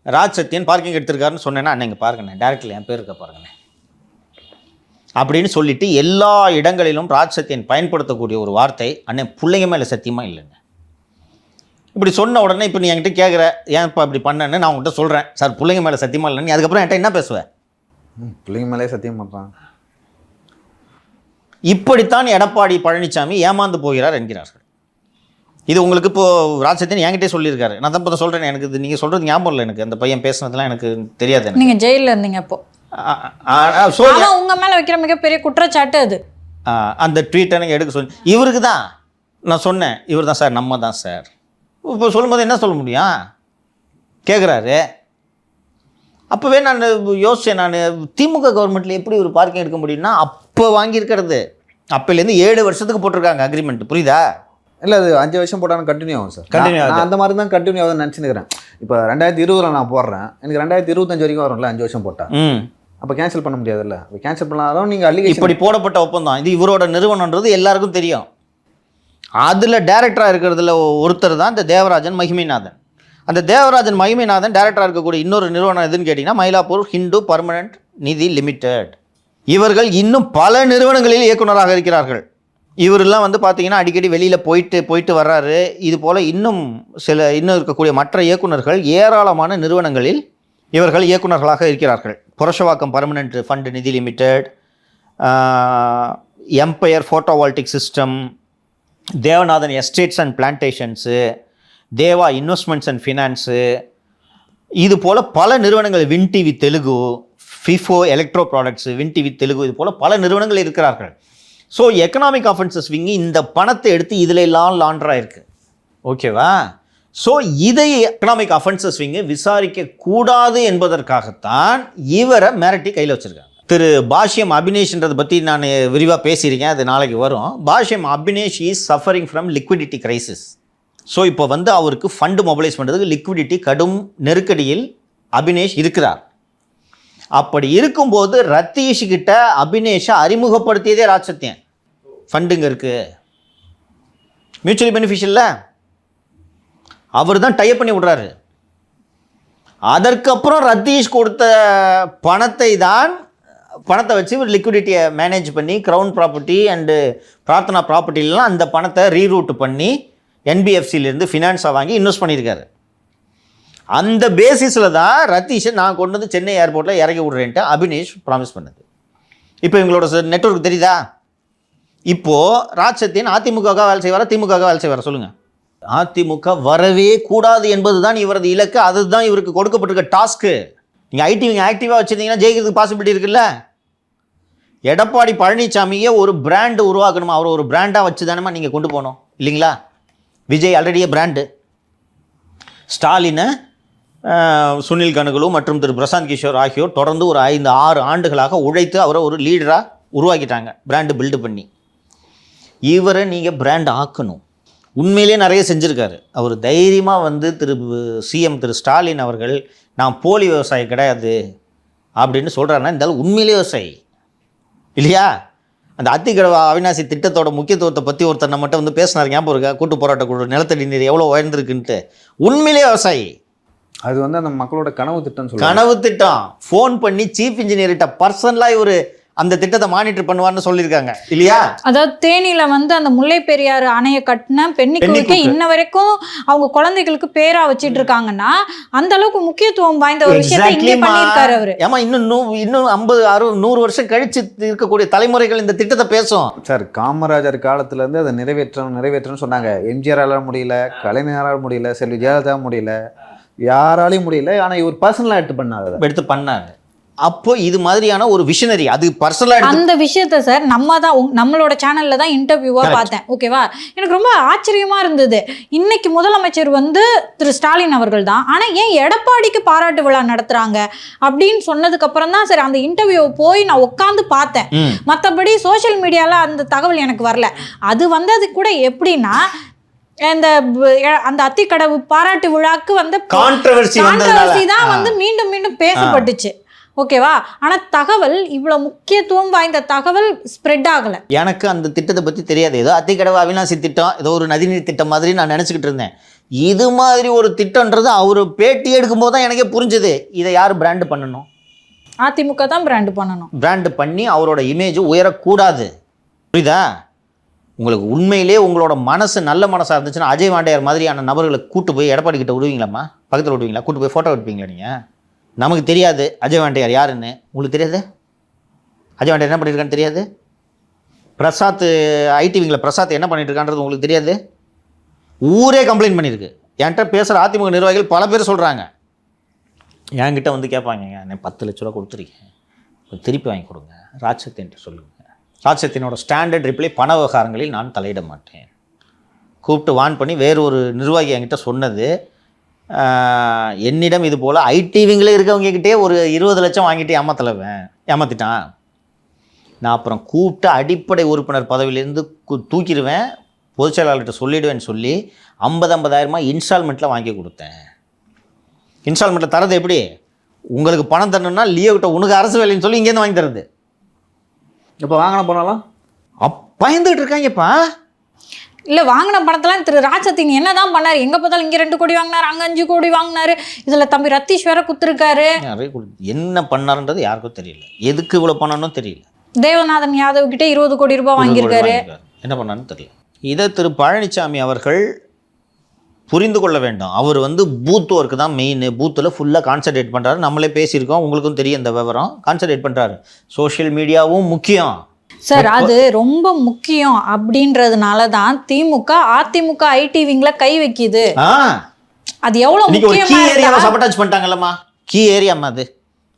ராஜ் சத்யன் பார்க்கிங் எடுத்திருக்காருன்னு சொன்னேன்னா அன்னைக்கு பாருங்கண்ணே டைரக்டில் என் பேர் இருக்க பாருங்கண்ணே அப்படின்னு சொல்லிட்டு எல்லா இடங்களிலும் ராஜ் சத்யன் பயன்படுத்தக்கூடிய ஒரு வார்த்தை அண்ணன் பிள்ளைங்க மேலே சத்தியமாக இல்லைங்க. இப்படி சொன்ன உடனே இப்போ நீ என்கிட்ட கேட்குற ஏன் இப்போ இப்படி பண்ணேன்னு நான் உங்கள்கிட்ட சொல்கிறேன் சார் பிள்ளைங்க மேலே சத்தியமாக இல்லைன்னு, நீ அதுக்கப்புறம் என்கிட்ட என்ன பேசுவேன்? பிள்ளைங்க மேலே சத்தியம் பண்ணுறான். இப்படித்தான் எடப்பாடி பழனிசாமி ஏமாந்து போகிறார் என்கிறார்கள். இது உங்களுக்கு இப்போது ராஜ் சத்யன் என்கிட்டே சொல்லியிருக்காரு. நான் தான் இப்போ சொல்கிறேன், எனக்கு இது நீங்கள் சொல்கிறது ஞாபகம் இல்லை, எனக்கு அந்த பையன் பேசுனதுலாம் எனக்கு தெரியாது. நீங்கள் ஜெயிலில் இருந்தீங்க அப்போ உங்க மேல வைக்கிற மிகப்பெரிய குற்றச்சாட்டு அது. அந்த ட்வீட்டை நீங்கள் எடுக்க சொல்லி இவருக்கு தான் நான் சொன்னேன், இவர் தான் சார் நம்ம தான் சார். இப்போ சொல்லும்போது என்ன சொல்ல முடியும் கேட்குறாரு. அப்போவே நான் யோசித்தேன், நான் திமுக கவர்மெண்ட்டில் எப்படி ஒரு பார்க்கிங் எடுக்க முடியும்னா அப்போ வாங்கியிருக்கிறது அப்போலேருந்து 7 வருஷத்துக்கு போட்டிருக்காங்க அக்ரிமெண்ட், புரியுதா? இல்லை அது 5 வருஷம் போட்டாலும் கண்டினியூ ஆகும் சார். கண்டினியூ நான் அந்த மாதிரி தான் கண்டினியூ ஆகுதுன்னு நினச்சினுக்கிறேன். இப்போ 2020 நான் போடுறேன், எனக்கு 2025 வரைக்கும் வரும்ல 5 வருஷம் போட்டேன். அப்போ கேன்சல் பண்ண முடியாதுல்ல. அப்போ கேன்சல் பண்ணாலும் நீங்கள் அலிகேஷன் இப்படி போடப்பட்ட ஒப்பந்தம் இது இவரோட நிறுவனன்றது எல்லாருக்கும் தெரியும். அதில் டைரக்டராக இருக்கிறதுல ஒருத்தர் தான் இந்த தேவராஜன் மகிமைநாதன். அந்த தேவராஜன் மகிமைநாதன் டைரக்டராக இருக்கக்கூடிய இன்னொரு நிறுவனம் எதுன்னு கேட்டிங்கன்னா மயிலாப்பூர் ஹிந்து பர்மனன்ட் நிதி லிமிடெட். இவர்கள் இன்னும் பல நிறுவனங்களில் இயக்குனராக இருக்கிறார்கள். இவரெல்லாம் வந்து பார்த்தீங்கன்னா அடிக்கடி வெளியில் போயிட்டு வர்றாரு. இது போல் இன்னும் இருக்கக்கூடிய மற்ற இயக்குனர்கள் ஏராளமான நிறுவனங்களில் இவர்கள் இயக்குனர்களாக இருக்கிறார்கள். Purasawalkam permanent fund Nidhi limited, Empire photovoltaic system, Devanathan estates and plantations, Deva investments and finance, இது போல் பல நிறுவனங்கள், வின் டிவி தெலுங்கு, ஃபிஃபோ electro products, Win TV Telugu, இது போல் பல நிறுவனங்கள் இருக்கிறார்கள். ஸோ எக்கனாமிக் ஆஃபென்சஸ் விங்கி இந்த பணத்தை எடுத்து இதில் எல்லாம் லாண்டராக இருக்குது. ஓகேவா? ஸோ இதை எக்கனாமிக் அஃபென்சஸ் விங்கு விசாரிக்கக்கூடாது என்பதற்காகத்தான் இவரை மிரட்டி கையில் வச்சுருக்காங்க. திரு பாஷ்யம் அபினேஷ்ன்றதை பற்றி நான் விரிவாக பேசியிருக்கேன், அது நாளைக்கு வரும். Bhashyam Abhinesh is suffering from liquidity crisis. So இப்போ வந்து அவருக்கு ஃபண்டு மொபிலைஸ் பண்ணுறதுக்கு லிக்விடிட்டி கடும் நெருக்கடியில் அபினேஷ் இருக்கிறார். அப்படி இருக்கும்போது ரத்தீஷ்கிட்ட அபினேஷை அறிமுகப்படுத்தியதே ராஜ் சத்யன். ஃபண்டுங்க இருக்குது, மியூச்சுவலி பெனிஃபிஷியல்ல அவர் தான் டைப் பண்ணி விடுறாரு. அதற்கப்புறம் ரத்தீஷ் கொடுத்த பணத்தை வச்சு ஒரு லிக்விடிட்டியை மேனேஜ் பண்ணி க்ரௌன் ப்ராப்பர்ட்டி அண்டு பிரார்த்தனா ப்ராப்பர்ட்டிலாம் அந்த பணத்தை ரீரூட் பண்ணி என்பிஎஃப்சிலேருந்து ஃபினான்ஸாக வாங்கி இன்வெஸ்ட் பண்ணியிருக்காரு. அந்த பேசிஸில் தான் ரத்தீஷை நான் கொண்டு வந்து சென்னை ஏர்போர்ட்டில் இறக்கி விட்றேன்ட்டு அபினேஷ் ப்ராமிஸ் பண்ணது. இப்போ எங்களோட நெட்வொர்க் தெரியுதா? இப்போது ராஜ் சத்யன் அதிமுகவாக வேலை செய்வாரா திமுகவாக வேலை செய்வாரா சொல்லுங்கள்? அதிமுக வரவே கூடாது என்பது தான் இவரது இலக்கு. அதுதான் இவருக்கு கொடுக்கப்பட்டிருக்க டாஸ்க்கு. நீங்கள் ஐடி ஆக்டிவாக வச்சுருந்தீங்கன்னா ஜெயிக்கிறதுக்கு பாசிபிலிட்டி இருக்குல்ல. எடப்பாடி பழனிசாமியே ஒரு பிராண்டு உருவாக்கணுமா, அவர் ஒரு பிராண்டாக வச்சு தானேமா நீங்கள் கொண்டு போகணும் இல்லைங்களா? விஜய் ஆல்ரெடியே பிராண்டு. ஸ்டாலினை சுனில் கனுகலு மற்றும் திரு பிரசாந்த் கிஷோர் ஆகியோர் தொடர்ந்து ஒரு 5-6 ஆண்டுகளாக உழைத்து அவரை ஒரு லீடராக உருவாக்கிட்டாங்க, பிராண்டு பில்டு பண்ணி. இவரை நீங்கள் பிராண்ட் ஆக்கணும். உண்மையிலே நிறைய செஞ்சுருக்காரு அவர். தைரியமாக வந்து சிஎம் திரு ஸ்டாலின் அவர்கள் நான் போலி விவசாயி கிடையாது அப்படின்னு சொல்கிறாருன்னா இந்த உண்மையிலே விவசாயி இல்லையா? அந்த அத்திக்கடவு அவிநாசி திட்டத்தோட முக்கியத்துவத்தை பற்றி ஒருத்தர் நம்மகிட்ட வந்து பேசினார், ஞாபகம் இருக்கா? கூட்டு போராட்ட குழு நிலத்தடி நீர் எவ்வளோ உயர்ந்திருக்குன்ட்டு. உண்மையிலே விவசாயி. அது வந்து அந்த மக்களோட கனவு திட்டம் சொல்லுவாங்க. கனவு திட்டம். ஃபோன் பண்ணி சீஃப் இன்ஜினியர்கிட்ட பர்சனலாக இவர் அந்த திட்டத்தை மானிட்டர் பண்ணுவார்னு சொல்லியிருக்காங்க இல்லையா? அதாவது தேனியில வந்து அந்த முல்லை பெரியாறு அணையை கட்டின பெண்ணிக்கு இன்ன வரைக்கும் அவங்க குழந்தைகளுக்கு பேரா வச்சிட்டு இருக்காங்கன்னா அந்த அளவுக்கு முக்கியத்துவம் வாய்ந்த ஒரு விஷயத்தை இங்கே பண்ணியிருக்காரு அவரு. ஏமா இன்னும் 50, 60, 100 வருஷம் கழிச்சு இருக்கக்கூடிய தலைமுறைகள் இந்த திட்டத்தை பேசும். சார், காமராஜர் காலத்துல இருந்து அதை நிறைவேற்றணும்னு சொன்னாங்க. எம்ஜிஆரால முடியல, கலைஞரால் முடியல, செல்வி ஜெயலலிதா முடியல, யாராலையும் முடியல. ஆனா இவர் பர்சனலா எடுத்து பண்ணாங்க. அப்போ இது மாதிரியான ஒரு விஷனரி, அது பர்சனலா அந்த விஷயத்த சார் நம்மளோட சேனல்ல தான் இன்டர்வியூவா பார்த்தேன். ஓகேவா, எனக்கு ரொம்ப ஆச்சரியமா இருந்தது. இன்னைக்கு முதலமைச்சர் வந்து திரு ஸ்டாலின் அவர்கள் தான், ஆனா ஏன் எடப்பாடிக்கு பாராட்டு விழா நடத்துறாங்க அப்படின்னு சொன்னதுக்கு அப்புறம் தான் சரி அந்த இன்டர்வியூ போய் நான் உட்காந்து பார்த்தேன். மற்றபடி சோசியல் மீடியால அந்த தகவல் எனக்கு வரல. அது வந்தது கூட எப்படின்னா அந்த அத்திக்கடவு பாராட்டு விழாக்கு வந்து கான்ட்ரோவர்சி தான் வந்து மீண்டும் மீண்டும் பேசப்பட்டுச்சு. ஓகேவா, ஆனா தகவல் இவ்வளவு முக்கியத்துவம் வாய்ந்த தகவல் ஸ்ப்ரெட் ஆகல. எனக்கு அந்த திட்டத்தை பத்தி தெரியாது. ஏதோ அத்திக்கடவு அவிநாசி திட்டம், ஏதோ ஒரு நதிநீர் திட்டம் மாதிரி நான் நினைச்சுக்கிட்டு இருந்தேன். இது மாதிரி ஒரு திட்டம்ன்றது அவர் பேட்டி எடுக்கும் போது தான் எனக்கே புரிஞ்சது. இதை யார் பிராண்டு பண்ணணும்? அதிமுக தான் பிராண்டு பண்ணணும். பிராண்டு பண்ணி அவரோட இமேஜ் உயரக்கூடாது. புரியுதா? உங்களுக்கு உண்மையிலே உங்களோட மனசு நல்ல மனசாக இருந்துச்சுன்னா அஜய் வாண்டையார் மாதிரியான நபர்களை கூட்டு போய் எடப்பாடி கிட்ட விடுவீங்களாம்மா? பக்கத்தில் விடுவீங்களா? கூட்டு போய் ஃபோட்டோ எடுப்பீங்களா? நீங்கள் நமக்கு தெரியாது அஜய் வாண்டையார் யாருன்னு. உங்களுக்கு தெரியாது அஜய் வாண்டையார் என்ன பண்ணியிருக்கான்னு தெரியாது. பிரசாத் ஐடிவிங்கில் பிரசாத் என்ன பண்ணிட்டு இருக்கான்றது உங்களுக்கு தெரியாது. ஊரே கம்ப்ளைண்ட் பண்ணியிருக்கு. என்கிட்ட பேசுகிற அதிமுக நிர்வாகிகள் பல பேர் சொல்கிறாங்க, என்கிட்ட வந்து கேட்பாங்க, நான் 10 லட்ச ரூபா கொடுத்துருக்கேன், திருப்பி வாங்கி கொடுங்க, ராஜ்சக்தின்ட்டு சொல்லுங்கள். ராஜ்சக்தினோட ஸ்டாண்டர்ட் ரிப்ளை, பண விவகாரங்களில் நான் தலையிட மாட்டேன். கூப்பிட்டு வான் பண்ணி வேறு ஒரு நிர்வாகி என்கிட்ட சொன்னது, என்னிடம் இது போல் ஐடிவிங்கில் இருக்கவங்ககிட்டே ஒரு 20 லட்சம் வாங்கிட்டு ஏமாற்றிட்டான். நான் அப்புறம் கூப்பிட்டு அடிப்படை உறுப்பினர் பதவியிலேருந்து தூக்கிடுவேன், பொதுச் செயலாளர்கிட்ட சொல்லிவிடுவேன்னு சொல்லி 50,000 இன்ஸ்டால்மெண்ட்டில் வாங்கி கொடுத்தேன். இன்ஸ்டால்மெண்ட்டில் தரது எப்படி? உங்களுக்கு பணம் தரணுன்னா லியோகிட்ட உனக்கு அரசு வேலைன்னு சொல்லி இங்கேருந்து வாங்கி தரது. இப்போ வாங்கின போனாலும் பயந்துகிட்டு இருக்காங்கப்பா. இல்லை, வாங்கின பணத்தெல்லாம் திரு ராஜ்சக்தி என்ன தான் பண்ணார்? எங்கே பார்த்தாலும் இங்கே 2 கோடி வாங்கினார், அங்கே 5 கோடி வாங்கினார், இதில் தம்பி ரத்தீஷ் வேற குத்துருக்காரு. என்ன பண்ணாருன்றது யாருக்கும் தெரியல, எதுக்கு இவ்வளோ பண்ணணும் தெரியல. தேவநாதன் யாதவ் கிட்டே 20 கோடி ரூபாய் வாங்கியிருக்காரு, என்ன பண்ணாருன்னு தெரியல. இதை திரு பழனிசாமி அவர்கள் புரிந்து கொள்ள வேண்டும். அவர் வந்து பூத் ஒர்க்கு தான் மெயின். பூத்தில் ஃபுல்லாக கான்சன்ட்ரேட் பண்ணுறாரு. நம்மளே பேசியிருக்கோம், உங்களுக்கும் தெரியும் இந்த விவரம். கான்சன்ட்ரேட் பண்ணுறாரு. சோஷியல் மீடியாவும் முக்கியம் சார், அது ரொம்ப முக்கியம். அப்படின்றதுனால தான் திமுக அதிமுக ஐடிவிங்ல கை வைக்குது. அது எவ்வளவு முக்கியமா சபட்டாச் பண்ணிட்டாங்கல்லம்மா. கீ ஏரியாம்மா அது.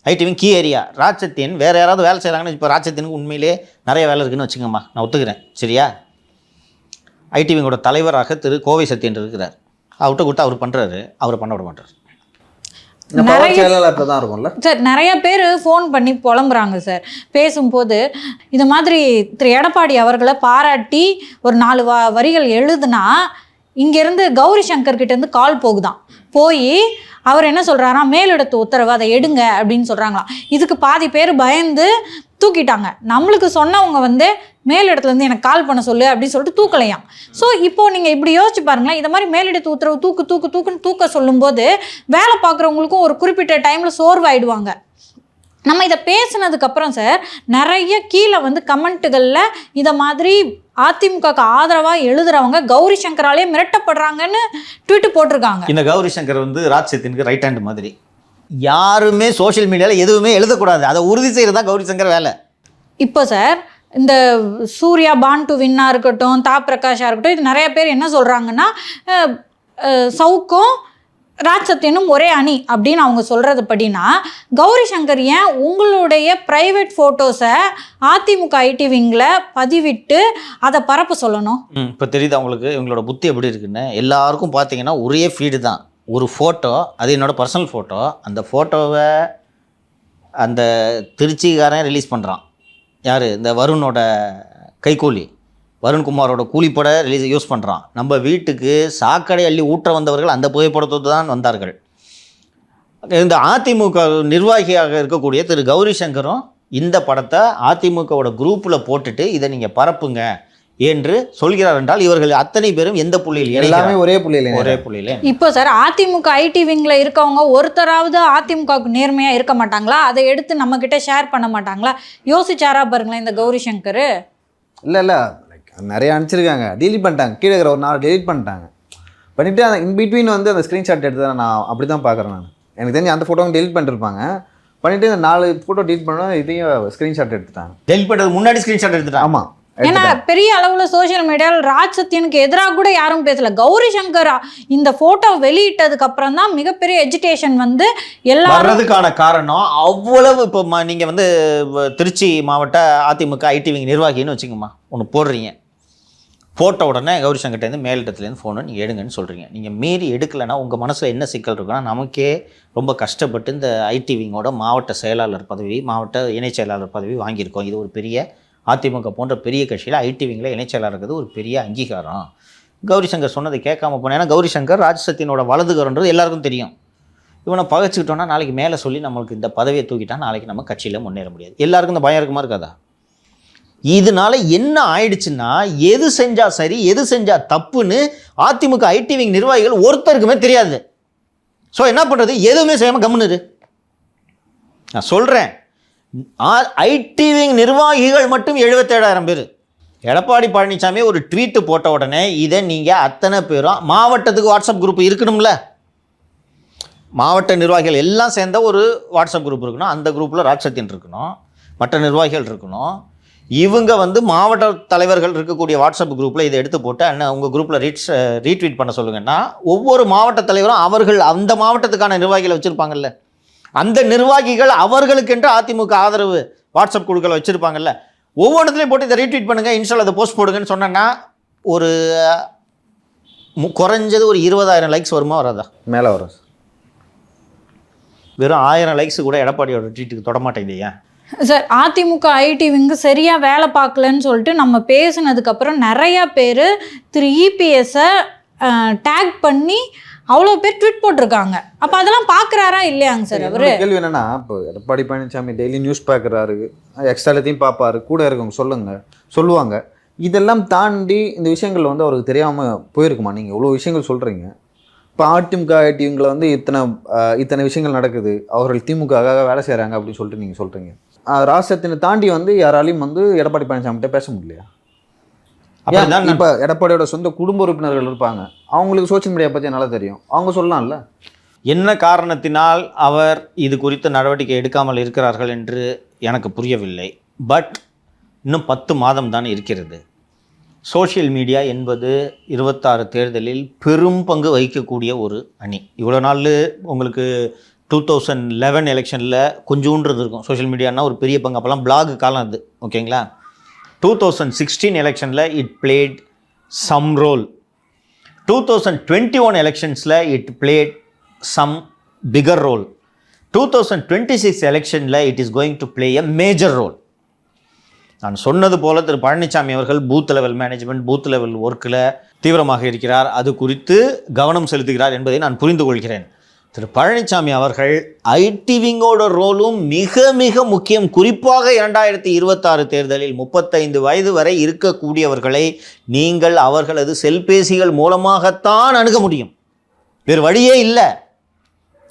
ஐடிவிங் கீ ஏரியா. ராஜ்சக்தின் வேற யாராவது வேலை செய்கிறாங்கன்னு இப்போ ராஜ்சக்தினுக்கு உண்மையிலே நிறைய வேலை இருக்குன்னு வச்சுக்கோங்கம்மா, நான் ஒத்துக்கிறேன், சரியா? ஐடிவிங்கோட தலைவராக திரு கோவை சத்யன் இருக்கிறார். அவர்கிட்ட கொடுத்து அவர் பண்ணுறாரு, அவர் பண்ண விட மாட்டார். சார், நிறைய பேர் ஃபோன் பண்ணி புலம்புறாங்க சார். பேசும்போது இது மாதிரி திரு எடப்பாடி அவர்களை பாராட்டி ஒரு 4 வரிகள் எழுதுனா இங்கேருந்து கௌரி சங்கர் கிட்டேருந்து கால் போகுதான். போய் அவர் என்ன சொல்கிறாரா, மேலிடத்து உத்தரவு அதை எடுங்க அப்படின்னு சொல்கிறாங்களாம். இதுக்கு பாதி பேர் பயந்து தூக்கிட்டாங்க. நம்மளுக்கு சொன்னவங்க வந்து மேலிடத்துலேருந்து எனக்கு கால் பண்ண சொல்லு அப்படின்னு சொல்லிட்டு தூக்கலையாம். ஸோ இப்போது நீங்கள் இப்படி யோசிச்சு பாருங்களேன். இந்த மாதிரி மேலிடத்து உத்தரவு தூக்குன்னு தூக்க சொல்லும்போது வேலை பார்க்குறவங்களுக்கும் ஒரு குறிப்பிட்ட டைமில் சோர்வாயிடுவாங்க. நம்ம இதை பேசுனதுக்கப்புறம் சார் நிறைய கீழே வந்து கமெண்ட்டுகளில் இதை மாதிரி அதிமுகக்கு ஆதரவாக எழுதுறவங்க கௌரி சங்கராலே மிரட்டப்படுறாங்கன்னு ட்வீட்டு போட்டிருக்காங்க. இந்த கௌரி சங்கர் வந்து ராஜ்சக்தினுக்கு ரைட் ஹேண்ட் மாதிரி. யாருமே சோஷியல் மீடியாவில் எதுவுமே எழுதக்கூடாது, அதை உறுதி செய்கிறது தான் கௌரி சங்கர் வேலை. இப்போ சார் இந்த சூர்யா பான் டு வின்னா இருக்கட்டும், தா பிரகாஷாக இருக்கட்டும், இது நிறைய பேர் என்ன சொல்கிறாங்கன்னா சவுக்கும் ராஜ் சத்யனும் ஒரே அணி அப்படின்னு அவங்க சொல்கிறது படினா கௌரி சங்கர் ஏன் உங்களுடைய ப்ரைவேட் ஃபோட்டோஸை அதிமுக ஐடி விங்கில் பதிவிட்டு அதை பரப்ப சொல்லணும்? இப்போ தெரியுது அவங்களுக்கு இவங்களோட புத்தி எப்படி இருக்குன்னு. எல்லாருக்கும் பார்த்தீங்கன்னா ஒரே ஃபீடு தான், ஒரு ஃபோட்டோ, அது என்னோடய பர்சனல் ஃபோட்டோ. அந்த ஃபோட்டோவை அந்த திருச்சிக்காரன் ரிலீஸ் பண்ணுறான். யார்? இந்த வருணோட கைக்கூலி, வருண்குமாரோட கூலிப்பட யூஸ் பண்ணுறான். நம்ம வீட்டுக்கு சாக்கடை அள்ளி ஊற்ற வந்தவர்கள் அந்த புகைப்படத்தோடு தான் வந்தார்கள். இந்த அதிமுக நிர்வாகியாக இருக்கக்கூடிய திரு கௌரி சங்கரும் இந்த படத்தை அதிமுகவோட குரூப்பில் போட்டுட்டு இதை நீங்கள் பரப்புங்க என்று சொல்கிறார் என்றால் இவர்கள் அத்தனை பேரும் எந்த புள்ளியில்? எல்லாமே ஒரே புள்ளியில். இப்போ சார் அதிமுக ஐடி விங்கில் இருக்கவங்க ஒருத்தராவது அதிமுகவுக்கு நேர்மையாக இருக்க மாட்டாங்களா? அதை எடுத்து நம்மக்கிட்ட ஷேர் பண்ண மாட்டாங்களா? யோசிச்சாரா பாருங்களேன் இந்த கௌரி சங்கர். இல்லை நிறைய அனுப்பிச்சிருக்காங்க, டெலிட் பண்ணிட்டாங்க. கீழே இருக்கிற ஒரு 4 டெலிட் பண்ணிவிட்டு அந்த இன்பிட்வீன் வந்து அந்த ஸ்க்ரீன்ஷாட் எடுத்து தான் நான் அப்படி தான் பார்க்குறேன். நான் எனக்கு தெரிஞ்சு அந்த ஃபோட்டோவும் டெலிட் பண்ணிருப்பாங்க. பண்ணிவிட்டு இந்த 4 ஃபோட்டோ டெலிட் பண்ணோம், இதையும் ஸ்க்ரீன்ஷாட் எடுத்துட்டாங்க. டெலிட் பண்ணுறது முன்னாடி ஸ்க்ரீன்ஷாட் எடுத்துட்டாங்க. ஆமாம். ஏன்னா பெரிய அளவில் சோஷியல் மீடியாவில் ராஜ் சத்யனுக்கு எதிராக கூட யாரும் பேசல. கௌரி சங்கர் இந்த ஃபோட்டோ வெளியிட்டதுக்கு அப்புறம் தான் மிகப்பெரிய எஜிடேஷன் வந்து எல்லாரும் வர்றதுக்கான காரணம். அவ்வளவு இப்போ நீங்கள் வந்து திருச்சி மாவட்ட அதிமுக ஐடி விங் நிர்வாகின்னு வச்சுக்கோமா, ஒன்று போடுறீங்க, போட்ட உடனே கௌரி சங்கர்ட்டேருந்து மேலிடத்துலேருந்து ஃபோனை நீங்கள் எடுங்கன்னு சொல்கிறீங்க. நீங்கள் மீறி எடுக்கலைன்னா உங்கள் மனசில் என்ன சிக்கல் இருக்குன்னா, நமக்கே ரொம்ப கஷ்டப்பட்டு இந்த ஐடி விங்கோட மாவட்ட செயலாளர் பதவி, மாவட்ட இணைச் செயலாளர் பதவி வாங்கியிருக்கோம். இது ஒரு பெரிய அதிமுக போன்ற பெரிய கட்சியில் ஐடி விங்கில் இணைச் செயலாளர் இருக்கிறது ஒரு பெரிய அங்கீகாரம். கௌரி சங்கர் சொன்னதை கேட்காம போனேன். ஏன்னா கௌரி சங்கர் ராஜ் சத்யனோட வலதுகரன்றது எல்லாருக்கும் தெரியும். இவனை பகைச்சிக்கிட்டோன்னா நாளைக்கு மேலே சொல்லி நம்மளுக்கு இந்த பதவியை தூக்கிட்டா நாளைக்கு நம்ம கட்சியில் முன்னேற முடியாது. எல்லாருக்கும் இந்த பயம் இருக்குமா இருக்காதா? இதனால என்ன ஆயிடுச்சுன்னா, எது செஞ்சா சரி எது செஞ்சா தப்புன்னு அதிமுக ஐடி விங் நிர்வாகிகள் ஒருத்தருக்குமே தெரியாது. ஸோ என்ன பண்ணுறது? எதுவுமே செய்யாமல் கம்முன்னு. நான் சொல்கிறேன், ஐடி விங் நிர்வாகிகள் மட்டும் 77,000 பேர். எடப்பாடி பழனிசாமி ஒரு ட்வீட்டு போட்ட உடனே இதை நீங்கள் அத்தனை பேரும் மாவட்டத்துக்கு வாட்ஸ்அப் குரூப் இருக்கணும்ல, மாவட்ட நிர்வாகிகள் எல்லாம் சேர்ந்த ஒரு வாட்ஸ்அப் குரூப் இருக்கணும். அந்த குரூப்பில் ராஜ் சத்யன் இருக்கணும், மற்ற நிர்வாகிகள் இருக்கணும். இவங்க வந்து மாவட்ட தலைவர்கள் இருக்கக்கூடிய வாட்ஸ்அப் குரூப்பில் இதை எடுத்து போட்டு அண்ணா உங்கள் குரூப்பில் ரீட்வீட் பண்ண சொல்லுங்கன்னா, ஒவ்வொரு மாவட்ட தலைவரும் அவர்கள் அந்த மாவட்டத்துக்கான நிர்வாகிகளை வச்சுருப்பாங்கல்ல, அந்த நிர்வாகிகள் அவர்களுக்கென்று அதிமுக ஆதரவு வாட்ஸ்அப் குழுக்களை வச்சுருப்பாங்கல்ல, ஒவ்வொன்றத்துலையும் போட்டு இதை ரீட்வீட் பண்ணுங்கள், இன்ஸ்டால் அதை போஸ்ட் போடுங்கன்னு சொன்னேன்னா ஒரு குறைஞ்சது ஒரு 20,000 லைக்ஸ் வருமா வராதா? மேலே வரும். வெறும் 1000 லைக்ஸ் கூட எடப்பாடியோட ட்வீட்டுக்கு தொடமாட்டேங்குது. ஏன் சார்? அதிமுக ஐடி விங்கு சரியாக வேலை பார்க்கலன்னு சொல்லிட்டு நம்ம பேசினதுக்கப்புறம் நிறையா பேர் திரு இபிஎஸ்ஸை டேக் பண்ணி அவ்வளோ பேர் ட்வீட் போட்டிருக்காங்க. அப்போ அதெல்லாம் பார்க்குறாரா இல்லையாங்க சார்? அவர் கேள்வி என்னன்னா, இப்போ எடப்பாடி பழனிசாமி டெய்லி நியூஸ் பார்க்குறாரு, எக்ஸ்ட்ராலத்தையும் பார்ப்பாரு, கூட இருக்கவங்க சொல்லுவாங்க. இதெல்லாம் தாண்டி இந்த விஷயங்கள் வந்து அவருக்கு தெரியாமல் போயிருக்குமா? நீங்கள் இவ்வளோ விஷயங்கள் சொல்கிறீங்க. இப்போ அதிமுக ஐடிவிங்கில் வந்து இத்தனை விஷயங்கள் நடக்குது, அவர்கள் திமுகவாக வேலை செய்கிறாங்க அப்படின்னு சொல்லிட்டு நீங்கள் சொல்கிறீங்க. ராஜ் சத்யனை தாண்டி வந்து யாராலையும் வந்து எடப்பாடி பழனிசாமிகிட்ட பேச முடியலையா? இப்போ எடப்பாடியோட சொந்த குடும்ப உறுப்பினர்கள் இருப்பாங்க, அவங்களுக்கு சோஷியல் மீடியா பற்றி நல்லா தெரியும், அவங்க சொல்லலாம்ல. என்ன காரணத்தினால் அவர் இது குறித்து நடவடிக்கை எடுக்காமல் இருக்கிறார்கள் என்று எனக்கு புரியவில்லை. பட் இன்னும் 10 மாதம் தான் இருக்கிறது. சோஷியல் மீடியா என்பது 26 தேர்தலில் பெரும் பங்கு வகிக்கக்கூடிய ஒரு அணி. இவ்வளோ நாள் உங்களுக்கு 2011 எலெக்ஷனில் கொஞ்சோன்றது இருக்கும் சோஷியல் மீடியானா ஒரு பெரிய பங்கு. அப்போல்லாம் பிளாக் காலம் அது, ஓகேங்களா? 2016 எலெக்ஷனில் இட் பிளேட் சம் ரோல். 2021 எலெக்ஷன்ஸில் it played some bigger role. 2026 எலெக்ஷனில் it is going to play a major role. நான் சொன்னது போல திரு பழனிசாமி அவர்கள் booth level management, booth level ஒர்க்கில் தீவிரமாக இருக்கிறார், அது குறித்து கவனம் செலுத்துகிறார் என்பதை நான் புரிந்து கொள்கிறேன். திரு பழனிசாமி அவர்கள் ஐடி விங்கோட ரோலும் மிக மிக முக்கியம். குறிப்பாக 2026 தேர்தலில் 35 வயது வரை இருக்கக்கூடியவர்களை நீங்கள் அவர்களது செல்பேசிகள் மூலமாகத்தான் அணுக முடியும், வேறு வழியே இல்லை.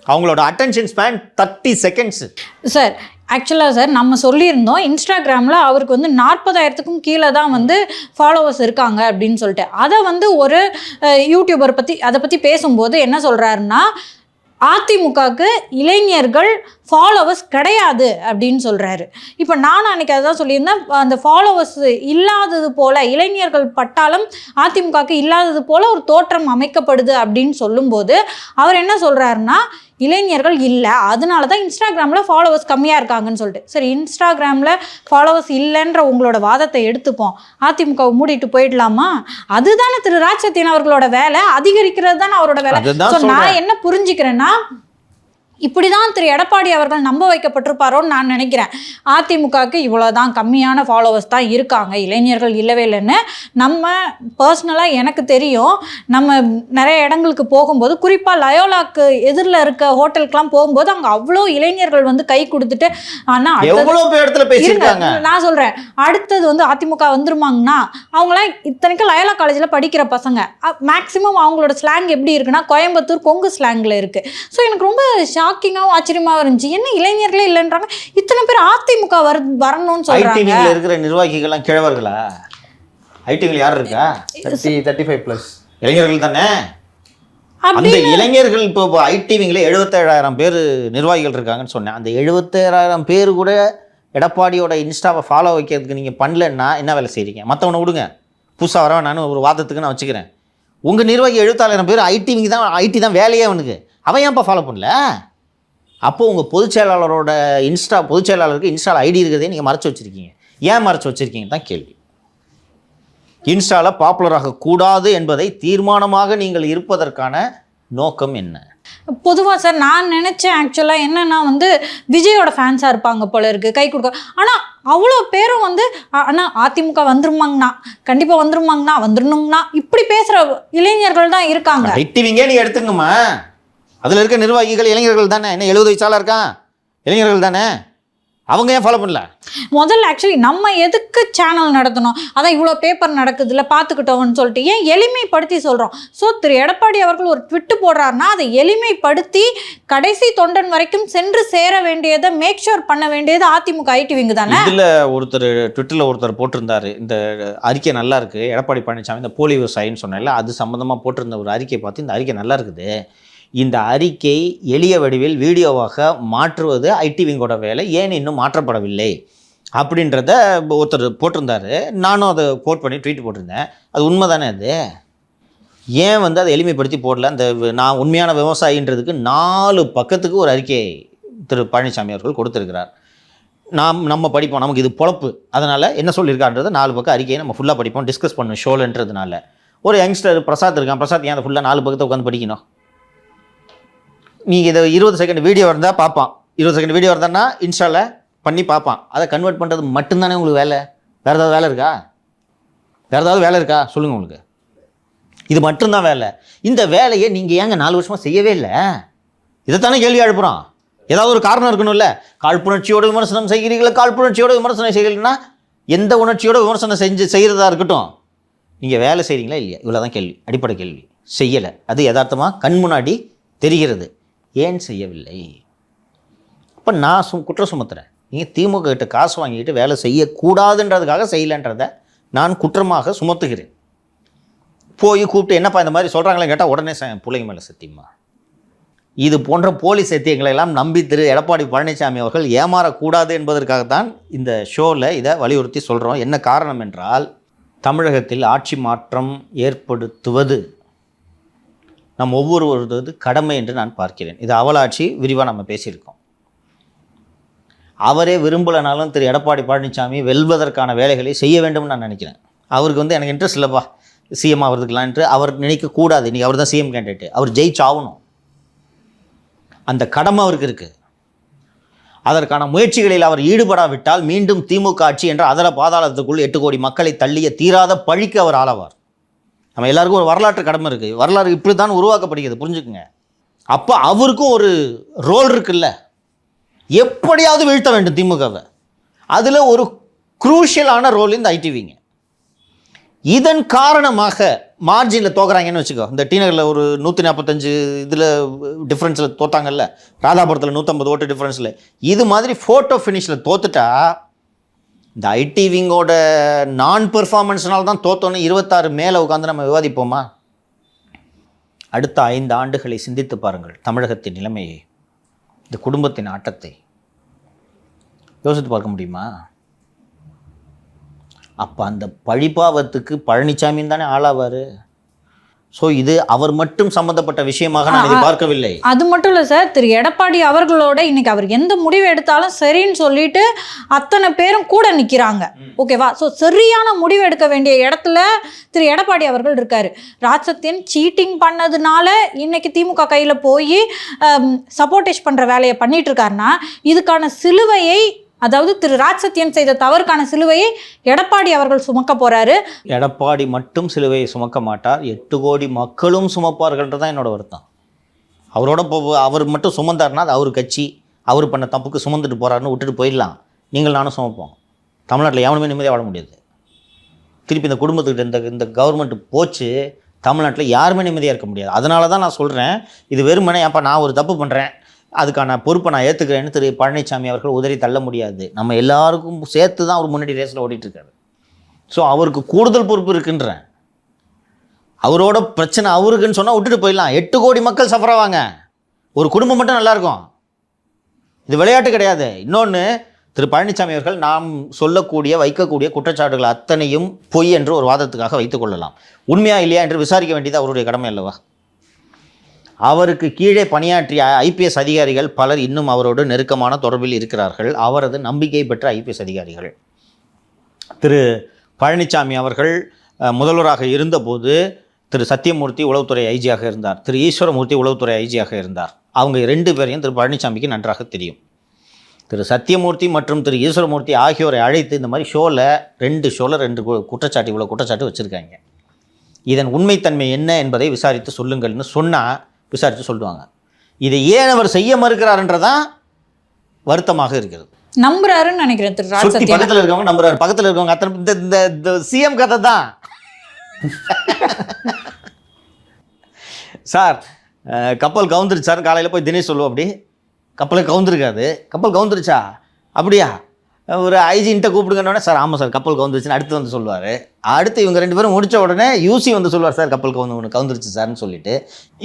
அவங்களோட அட்டென்ஷன் ஸ்பேன் 30 செகண்ட்ஸ். சார் ஆக்சுவலாக சார் நம்ம சொல்லியிருந்தோம் இன்ஸ்டாகிராமில் அவருக்கு வந்து 40,000க்கும் கீழே தான் வந்து ஃபாலோவர்ஸ் இருக்காங்க அப்படின்னு சொல்லிட்டு. அதை வந்து ஒரு யூடியூபர் அதை பற்றி பேசும்போது என்ன சொல்கிறாருன்னா, அதிமுகவுக்கு இளைஞர்கள் ஃபாலோவர்ஸ் கிடையாது அப்படின்னு சொல்கிறாரு. இப்போ நானும் அன்றைக்கி அதுதான் சொல்லியிருந்தேன், அந்த ஃபாலோவர்ஸ் இல்லாதது போல், இளைஞர்கள் பட்டாளம் அதிமுகவுக்கு இல்லாதது போல் ஒரு தோற்றம் அமைக்கப்படுது அப்படின்னு சொல்லும்போது அவர் என்ன சொல்கிறாருன்னா, இளைஞர்கள் இல்லை, அதனால தான் இன்ஸ்டாகிராமில் ஃபாலோவர்ஸ் கம்மியாக இருக்காங்கன்னு சொல்லிட்டு. சரி, இன்ஸ்டாகிராமில் ஃபாலோவர்ஸ் இல்லைன்ற உங்களோட வாதத்தை எடுத்துப்போம், அதிமுகவை மூடிட்டு போயிடலாமா? அதுதானே திரு ராஜ்சத்தியன் அவர்களோட வேலை, அதிகரிக்கிறது தானே அவரோட வேலை. ஸோ நான் என்ன புரிஞ்சுக்கிறேன்னா, இப்படிதான் திரு எடப்பாடி அவர்கள் நம்ப வைக்கப்பட்டிருப்பாரோன்னு நான் நினைக்கிறேன். அதிமுகவுக்கு இவ்வளோதான் கம்மியான ஃபாலோவர்ஸ் தான் இருக்காங்க, இளைஞர்கள் இல்லவே இல்லைன்னு. நம்ம பர்சனலாக எனக்கு தெரியும், நம்ம நிறைய இடங்களுக்கு போகும்போது, குறிப்பாக லயோலாக்கு எதிரில் இருக்க ஹோட்டலுக்கெலாம் போகும்போது அங்கே அவ்வளோ இளைஞர்கள் வந்து கை கொடுத்துட்டு, ஆனால் நான் சொல்கிறேன், அடுத்தது வந்து அதிமுக வந்துருமாங்கன்னா, அவங்களாம் இத்தனைக்கும் லயோலா காலேஜில் படிக்கிற பசங்க, மேக்ஸிமம் அவங்களோட ஸ்லாங் எப்படி இருக்குன்னா கோயம்புத்தூர் கொங்கு ஸ்லாங்கில் இருக்குது. ஸோ எனக்கு ரொம்ப ஷாக்கிங்காகவும் ஆச்சரியமாக இருந்துச்சு, என்ன இளைஞர்களே இல்லைன்றாங்க, இத்தனை பேர் அதிமுக வரணும்னு சொல்றாங்க. இருக்கிற நிர்வாகிகள்லாம் கிழவர்களா? ஐடிவில யார் இருக்கா? 35+ இளைஞர்கள் தானே. அந்த இளைஞர்கள் இப்போ ஐடிவிங்களே 77,000 பேர் நிர்வாகிகள் இருக்காங்கன்னு சொன்னேன். அந்த 77,000 பேர் கூட எடப்பாடியோட இன்ஸ்டாவை ஃபாலோ வைக்கிறதுக்கு நீங்கள் பண்ணலன்னா என்ன வேலை செய்கிறீங்க? மற்றவனை விடுங்க, புதுசாக வரவன் நான் ஒரு வாதத்துக்கு நான் வச்சுக்கிறேன். உங்கள் நிர்வாகி 74,000 பேர் ஐடி தான் வேலையே அவனுக்கு, அவன் ஏன்ப்பா ஃபாலோ பண்ணல? அப்போது உங்கள் பொதுச்செயலாளரோட பொதுச்செயலாளருக்கு இன்ஸ்டாவில் ஐடி இருக்கிறதே நீங்கள் மறைச்சி வச்சுருக்கீங்க. ஏன் மறைச்சி வச்சுருக்கீங்க தான் கேள்வி. இன்ஸ்டாவில் பாப்புலராக கூடாது என்பதை தீர்மானமாக நீங்கள் இருப்பதற்கான நோக்கம் என்ன? பொதுவாக சார் நான் நினச்சேன் ஆக்சுவலாக என்னென்னா வந்து விஜயோட ஃபேன்ஸாக இருப்பாங்க போல இருக்குது, கை கொடுக்க. ஆனால் அவ்வளோ பேரும் வந்து ஆனால் அதிமுக வந்துருமாங்கண்ணா, கண்டிப்பாக வந்துடணுங்கண்ணா இப்படி பேசுகிற இளைஞர்கள் தான் இருக்காங்க. ஐடிவிங்கே நீ எடுத்துங்கம்மா, அதில் இருக்க நிர்வாகிகள் இளைஞர்கள் தானே. என்ன 70 வயசால இருக்கான், இளைஞர்கள் தானே. அவங்க ஏன் ஃபாலோ பண்ணல? முதல்ல ஆக்சுவலி நம்ம எதுக்கு சேனல் நடத்தணும், அதான் இவ்வளோ பேப்பர் நடக்குதுல்ல பார்த்துக்கிட்டோம்னு சொல்லிட்டு ஏன் எளிமைப்படுத்தி சொல்கிறோம். ஸோ திரு எடப்பாடி அவர்கள் ஒரு ட்விட்டு போடுறாருன்னா அதை எளிமைப்படுத்தி கடைசி தொண்டன் வரைக்கும் சென்று சேர வேண்டியதை மேக் ஷூர் பண்ண வேண்டியது அதிமுக ஐடிவிங்க தானே. இதில் ட்விட்டரில் ஒருத்தர் போட்டிருந்தாரு, இந்த அறிக்கை நல்லா இருக்குது, எடப்பாடி பழனிசாமி இந்த போலி விவசாயின்னு சொன்னால அது சம்மந்தமாக போட்டிருந்த ஒரு அறிக்கையை பார்த்து இந்த அறிக்கை நல்லா இருக்குது, இந்த அறிக்கை எளிய வடிவில் வீடியோவாக மாற்றுவது ஐடிவிங்கோட வேலை, ஏன் இன்னும் மாற்றப்படவில்லை அப்படின்றத ஒருத்தர் போட்டிருந்தார். நானும் அதை கோட் பண்ணி ட்வீட் போட்டிருந்தேன். அது உண்மை தானே. அது ஏன் வந்து அதை எளிமைப்படுத்தி போடல? அந்த நான் உண்மையான விவசாயின்றதுக்கு 4 பக்கத்துக்கு ஒரு அறிக்கை திரு பழனிசாமி அவர்கள் கொடுத்துருக்கிறார். நம்ம படிப்போம், நமக்கு இது பொழப்பு, அதனால் என்ன சொல்லியிருக்கான்றது 4 பக்கம் அறிக்கையை நம்ம ஃபுல்லாக படிப்போம், டிஸ்கஸ் பண்ணணும் ஷோலன்றதுனால. ஒரு யங்ஸ்டர் பிரசாத் இருக்கான், பிரசாத் ஏன் அதை ஃபுல்லாக 4 பக்கத்தை உட்காந்து படிக்கணும்? நீங்கள் இதை 20 செகண்ட் வீடியோ இருந்தால் பார்ப்பான், 20 செகண்ட் வீடியோ இருந்தான்னா இன்ஸ்டாவில் பண்ணி பார்ப்பான், அதை கன்வெர்ட் பண்ணுறது மட்டும்தானே உங்களுக்கு வேலை. வேறு ஏதாவது வேலை இருக்கா? சொல்லுங்கள், உங்களுக்கு இது மட்டும்தான் வேலை. இந்த வேலையை நீங்கள் ஏங்க 4 வருஷமாக செய்யவே இல்லை? இதைத்தானே கேள்வி எழுப்புகிறோம். ஏதாவது ஒரு காரணம் இருக்கணும்ல. காழ்ப்புணர்ச்சியோட விமர்சனம் செய்கிறீங்களா? எந்த உணர்ச்சியோட விமர்சனம் செய்கிறதா இருக்கட்டும், நீங்கள் வேலை செய்கிறீங்களா இல்லையா? இவ்வளோ தான் கேள்வி, அடிப்படை கேள்வி. செய்யலை, அது யதார்த்தமாக கண் முன்னாடி தெரிகிறது. ஏன் செய்யவில்லை? அப்போ நான் குற்றம் சுமத்துறேன். நீங்கள் திமுக கிட்ட காசு வாங்கிட்டு வேலை செய்யக்கூடாதுன்றதுக்காக செய்யலைன்றதை நான் குற்றமாக சுமத்துகிறேன். போய் கூப்பிட்டு என்னப்பா இந்த மாதிரி சொல்கிறாங்களே கேட்டால் உடனே பிள்ளைங்க மேலே சத்தியமா. இது போன்ற போலி சத்தியங்களை எல்லாம் நம்பி திரு எடப்பாடி பழனிசாமி அவர்கள் ஏமாறக்கூடாது என்பதற்காகத்தான் இந்த ஷோவில் இதை வலியுறுத்தி சொல்கிறோம். என்ன காரணம் என்றால், தமிழகத்தில் ஆட்சி மாற்றம் ஏற்படுத்துவது நம் ஒவ்வொருவரது கடமை என்று நான் பார்க்கிறேன். இது அவலாட்சி விரிவாக நம்ம பேசியிருக்கோம். அவரே விரும்பலைனாலும் திரு எடப்பாடி பழனிசாமி வெல்வதற்கான வேலைகளை செய்ய வேண்டும்னு நான் நினைக்கிறேன். அவருக்கு வந்து எனக்கு இன்ட்ரெஸ்ட் இல்லைப்பா சிஎம் ஆகிறதுக்கெலாம் என்று அவர் நினைக்கக்கூடாது. இன்றைக்கி அவர் தான் சிஎம் கேண்டிடேட், அவர் ஜெயிச்சாகணும். அந்த கடமை அவருக்கு இருக்குது. அதற்கான முயற்சிகளில் அவர் ஈடுபடாவிட்டால் மீண்டும் திமுக ஆட்சி என்ற அதர பாதாளத்துக்குள் 8 கோடி மக்களை தள்ளிய தீராத பழிக்கு அவர் ஆளாவார். நம்ம எல்லாருக்கும் ஒரு வரலாற்று கடமை இருக்குது. வரலாறு இப்படி தான் உருவாக்கப்படுகிறது, புரிஞ்சுக்குங்க. அப்போ அவருக்கும் ஒரு ரோல் இருக்குல்ல, எப்படியாவது வீழ்த்த வேண்டும் திமுகவை. அதில் ஒரு குரூஷியலான ரோல் இந்த ஐடிவிங்க. இதன் காரணமாக மார்ஜினில் தோக்குறாங்கன்னு வச்சுக்கோ. இந்த டிநகரில் ஒரு 145 இதில் டிஃப்ரென்ஸில் தோத்தாங்கல்ல, ராதாபுரத்தில் 150 ஓட்டு டிஃப்ரென்ஸில், இது மாதிரி ஃபோட்டோ ஃபினிஷில் தோத்துட்டா இந்த ஐடிவிங்கோட நான் பெர்ஃபார்மன்ஸ்னால தான் தோத்தோன்னு 26 மேலே உட்காந்து நம்ம விவாதிப்போமா? அடுத்த 5 ஆண்டுகளை சிந்தித்து பாருங்கள். தமிழகத்தின் நிலைமையை, இந்த குடும்பத்தின் ஆட்டத்தை யோசித்து பார்க்க முடியுமா? அப்போ அந்த பழிபாவத்துக்கு பழனிசாமின்னு தானே ஆளாவார். ஸோ இது அவர் மட்டும் சம்மந்தப்பட்ட விஷயமாக நான் இதை பார்க்கவில்லை. அது மட்டும் இல்லை சார், திரு எடப்பாடி அவர்களோட இன்னைக்கு அவர் எந்த முடிவு எடுத்தாலும் சரின்னு சொல்லிட்டு அத்தனை பேரும் கூட நிற்கிறாங்க. ஓகேவா? ஸோ சரியான முடிவு எடுக்க வேண்டிய இடத்துல திரு எடப்பாடி அவர்கள் இருக்காரு. ராஜ்சத்தியன் சீட்டிங் பண்ணதுனால இன்னைக்கு திமுக கையில் போய் சப்போர்டேஜ் பண்ணுற வேலையை பண்ணிட்டு இருக்காருன்னா, இதுக்கான சிலுவையை, அதாவது திரு ராஜ்சத்தியன் செய்த தவறுக்கான சிலுவையை எடப்பாடி அவர்கள் சுமக்க போறாரு. எடப்பாடி மட்டும் சிலுவையை சுமக்க மாட்டார், 8 கோடி மக்களும் சுமப்பார்கள்ன்றது தான் என்னோட வருத்தம். அவரோட அவர் மட்டும் சுமந்தார்னா அது அவர் கட்சி, அவர் பண்ண தப்புக்கு சுமந்துட்டு போறாருன்னு விட்டுட்டு போயிடலாம். நீங்கள் நானும் சுமப்போம். தமிழ்நாட்டில் எவனுமே நிம்மதியாக வாழ முடியாது. திருப்பி இந்த குடும்பத்துக்கிட்ட இந்த கவர்மெண்ட் போச்சு, தமிழ்நாட்டில் யாருமே நிம்மதியாக இருக்க முடியாது. அதனால தான் நான் சொல்கிறேன், இது வெறுமனே அப்போ நான் ஒரு தப்பு பண்ணுறேன், அதுக்கான பொறுப்பை நான் ஏற்றுக்கிறேன்னு திரு பழனிசாமி அவர்கள் உதறி தள்ள முடியாது. நம்ம எல்லாருக்கும் சேர்த்து தான் அவர் முன்னாடி ரேஸில் ஓடிட்டுருக்காரு. ஸோ அவருக்கு கூடுதல் பொறுப்பு இருக்குன்றேன். அவரோட பிரச்சனை அவருக்குன்னு சொன்னால் விட்டுட்டு போயிடலாம். 8 கோடி மக்கள் சஃபர் ஆவாங்க, ஒரு குடும்பம் மட்டும் நல்லாயிருக்கும். இது விளையாட்டு கிடையாது. இன்னொன்று, திரு பழனிசாமி அவர்கள் நாம் சொல்லக்கூடிய வைக்கக்கூடிய குற்றச்சாட்டுகள் அத்தனையும் பொய் என்று ஒரு வாதத்துக்காக வைத்துக் கொள்ளலாம். உண்மையா இல்லையா என்று விசாரிக்க வேண்டியது அவருடைய கடமை அல்லவா? அவருக்கு கீழே பணியாற்றிய ஐபிஎஸ் அதிகாரிகள் பலர் இன்னும் அவரோடு நெருக்கமான தொடர்பில் இருக்கிறார்கள். அவரது நம்பிக்கை பெற்ற ஐபிஎஸ் அதிகாரிகள். திரு பழனிசாமி அவர்கள் முதல்வராக இருந்தபோது திரு சத்தியமூர்த்தி உளவுத்துறை ஐஜியாக இருந்தார், திரு ஈஸ்வரமூர்த்தி உளவுத்துறை ஐஜியாக இருந்தார். அவங்க 2 பேரையும் திரு பழனிசாமிக்கு நன்றாக தெரியும். திரு சத்தியமூர்த்தி மற்றும் திரு ஈஸ்வரமூர்த்தி ஆகியோரை அழைத்து இந்த மாதிரி ஷோவில் 2 குற்றச்சாட்டு, இவ்வளோ குற்றச்சாட்டு வச்சுருக்காங்க, இதன் உண்மைத்தன்மை என்ன என்பதை விசாரித்து சொல்லுங்கள்னு சொன்னால் விசாரித்து சொல்லுவாங்க. இதை ஏன் அவர் செய்ய மறுக்கிறாருன்றதான் வருத்தமாக இருக்கிறது. நம்புறாருன்னு நினைக்கிறேன் திரு ராஜ்சத்தியன். பக்கத்தில் இருக்கவங்க நம்புறாரு, பக்கத்தில் இருக்கவங்க அத்தனை இந்த சிஎம் கதை தான். சார் கப்பல் கவுந்துருச்சு சார், காலையில் போய் தினேஷ் சொல்லுவோம், அப்படி கப்பலை கவுந்துருக்காது, கப்பல் கவுந்துருச்சா அப்படியா, ஒரு ஐஜின்ட்ட கூப்பிடுங்கன்னொடனே சார் ஆமாம் சார் கப்பல் கவுந்துருச்சுன்னு அடுத்து வந்து சொல்லுவார். அடுத்து இவங்க 2 பேரும் முடித்த உடனே யூசி வந்து சொல்லுவார் சார் கப்பல் கவுந்துருச்சு சார்னு சொல்லிட்டு.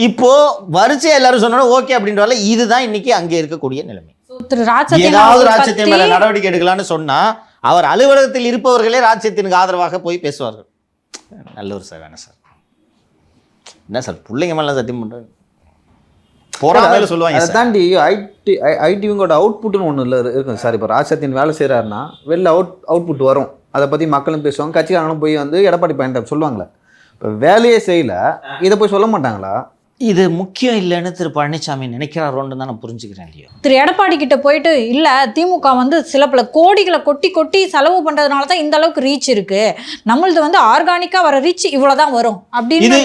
இப்போது வரிசையாக எல்லாரும் சொன்னோன்னா ஓகே அப்படின்றவால இதுதான் இன்றைக்கி அங்கே இருக்கக்கூடிய நிலைமை. ஏதாவது ராஜ்சத்தியன் மேலே நடவடிக்கை எடுக்கலான்னு சொன்னால் அவர் அலுவலகத்தில் இருப்பவர்களே ராஜ்சத்தியனுக்கு ஆதரவாக போய் பேசுவார்கள். நல்லவர் சார், வேணாம் சார், என்ன சார் பிள்ளைங்க மேலே சத்தியம் பண்ணுறாரு போராமையில சொல்லுவாங்க. அதை தாண்டி ஐடிவிங்கோட அவுட்புட்னு ஒன்று இல்லை இருக்கும் சார். இப்போ ராஜ்சத்தியன் வேலை செய்கிறாருன்னா வெளில அவுட்புட் வரும், அதை பற்றி மக்களும் பேசுவாங்க, கட்சிக்காரங்களும் போய் வந்து எடப்பாடி பையன் சொல்லுவாங்களே. இப்போ வேலையே செய்யல, இதை போய் சொல்ல மாட்டாங்களா? இது முக்கியம் இல்லைன்னு திரு பழனிசாமி நினைக்கிறாரோன்னு தான் நான் புரிஞ்சுக்கிறேன். இல்லையோ திரு எடப்பாடி கிட்ட போயிட்டு இல்லை திமுக வந்து சில பல கோடிகளை கொட்டி கொட்டி செலவு பண்ணுறதுனால தான் இந்த அளவுக்கு ரீச் இருக்கு, நம்மளது வந்து ஆர்கானிக்காக வர ரீச் இவ்வளோதான் வரும் அப்படின்னு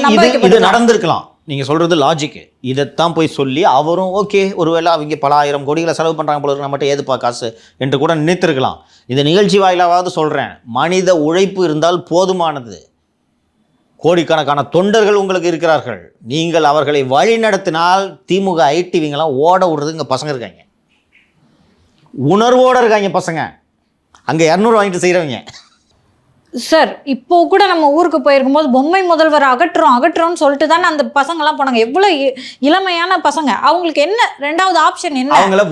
இது நடந்திருக்கலாம். நீங்கள் சொல்கிறது லாஜிக்கு. இதைத்தான் போய் சொல்லி அவரும் ஓகே ஒருவேளை அவங்க பல 1000 கோடிகளை செலவு பண்ணுறாங்க போல இருக்கு, நம்மகிட்ட ஏதுப்பா காசு என்று கூட நினைத்திருக்கலாம். இந்த நிகழ்ச்சி வாயிலாவது சொல்கிறேன், மனித உழைப்பு இருந்தால் போதுமானது. கோடிக்கணக்கான தொண்டர்கள் உங்களுக்கு இருக்கிறார்கள், நீங்கள் அவர்களை வழி நடத்தினால் திமுக ஐடிவிங்கெல்லாம் ஓட விடுறது இங்கே பசங்க இருக்காங்க, உணர்வோடு இருக்காங்க பசங்க, அங்கே 200 வாங்கிட்டு செய்கிறவங்க. சார் இப்போ கூட நம்ம ஊருக்கு போயிருக்கும்போது பொம்மை முதல்வர் அகற்றோம்னு சொல்லிட்டு தானே அந்த பசங்கள்லாம் போனாங்க. எவ்வளோ இளமையான பசங்க, அவங்களுக்கு என்ன 2வது ஆப்ஷன் என்ன? அவங்கள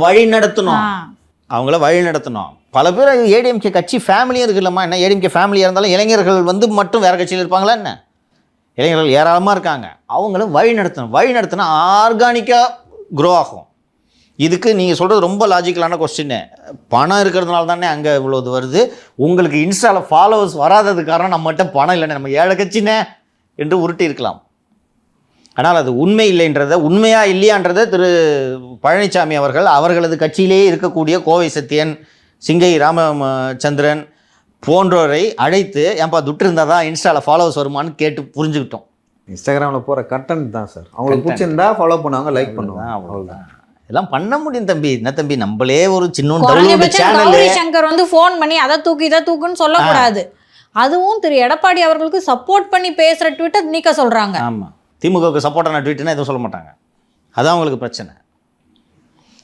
வழி நடத்தணும். பல பேர் ஏடிஎம்கே கட்சி ஃபேமிலியும் இருக்குல்லம்மா. என்ன ஏடிஎம்கே ஃபேமிலியாக இருந்தாலும் இளைஞர்கள் வந்து மட்டும் வேறு கட்சியில் இருப்பாங்களா என்ன? இளைஞர்கள் ஏராளமாக இருக்காங்க, அவங்கள வழி நடத்தினா ஆர்கானிக்காக க்ரோ ஆகும். இதுக்கு நீங்கள் சொல்கிறது ரொம்ப லாஜிக்கலான கொஸ்டின்னு. பணம் இருக்கிறதுனால தானே அங்கே இவ்வளோது வருது. உங்களுக்கு இன்ஸ்டாவில் ஃபாலோவர்ஸ் வராதது காரணம் நம்மகிட்ட பணம் இல்லைன்னு, நம்ம ஏழை கட்சினே என்று உருட்டி இருக்கலாம். ஆனால் அது உண்மை இல்லைன்றதை, உண்மையாக இல்லையான்றதை திரு பழனிசாமி அவர்களது கட்சியிலேயே இருக்கக்கூடிய கோவை சத்தியன், சிங்கை ராமச்சந்திரன் போன்றோரை அழைத்து ஏன்பா துட்டு இருந்தால் தான் இன்ஸ்டாவில் ஃபாலோவர்ஸ் வருமானு கேட்டு புரிஞ்சுக்கிட்டோம். இன்ஸ்டாகிராமில் போகிற கண்டென்ட் தான் சார், அவங்களுக்கு பிடிச்சிருந்தா ஃபாலோ பண்ணுவாங்க, லைக் பண்ணுவாங்க, அவ்வளோதான். எல்லாம் பண்ண முடியும் தம்பி. என்ன தம்பி, நம்மளே ஒரு சின்ன சங்கர் வந்து ஃபோன் பண்ணி அதை தூக்கு இதை தூக்குன்னு சொல்லக்கூடாது. அதுவும் திரு எடப்பாடி அவர்களுக்கு சப்போர்ட் பண்ணி பேசுகிற ட்வீட்டை நீக்க சொல்கிறாங்க. ஆமாம், திமுகவுக்கு சப்போர்ட்டான ட்வீட்டுன்னா எதுவும் சொல்ல மாட்டாங்க, அதான் அவங்களுக்கு பிரச்சனை.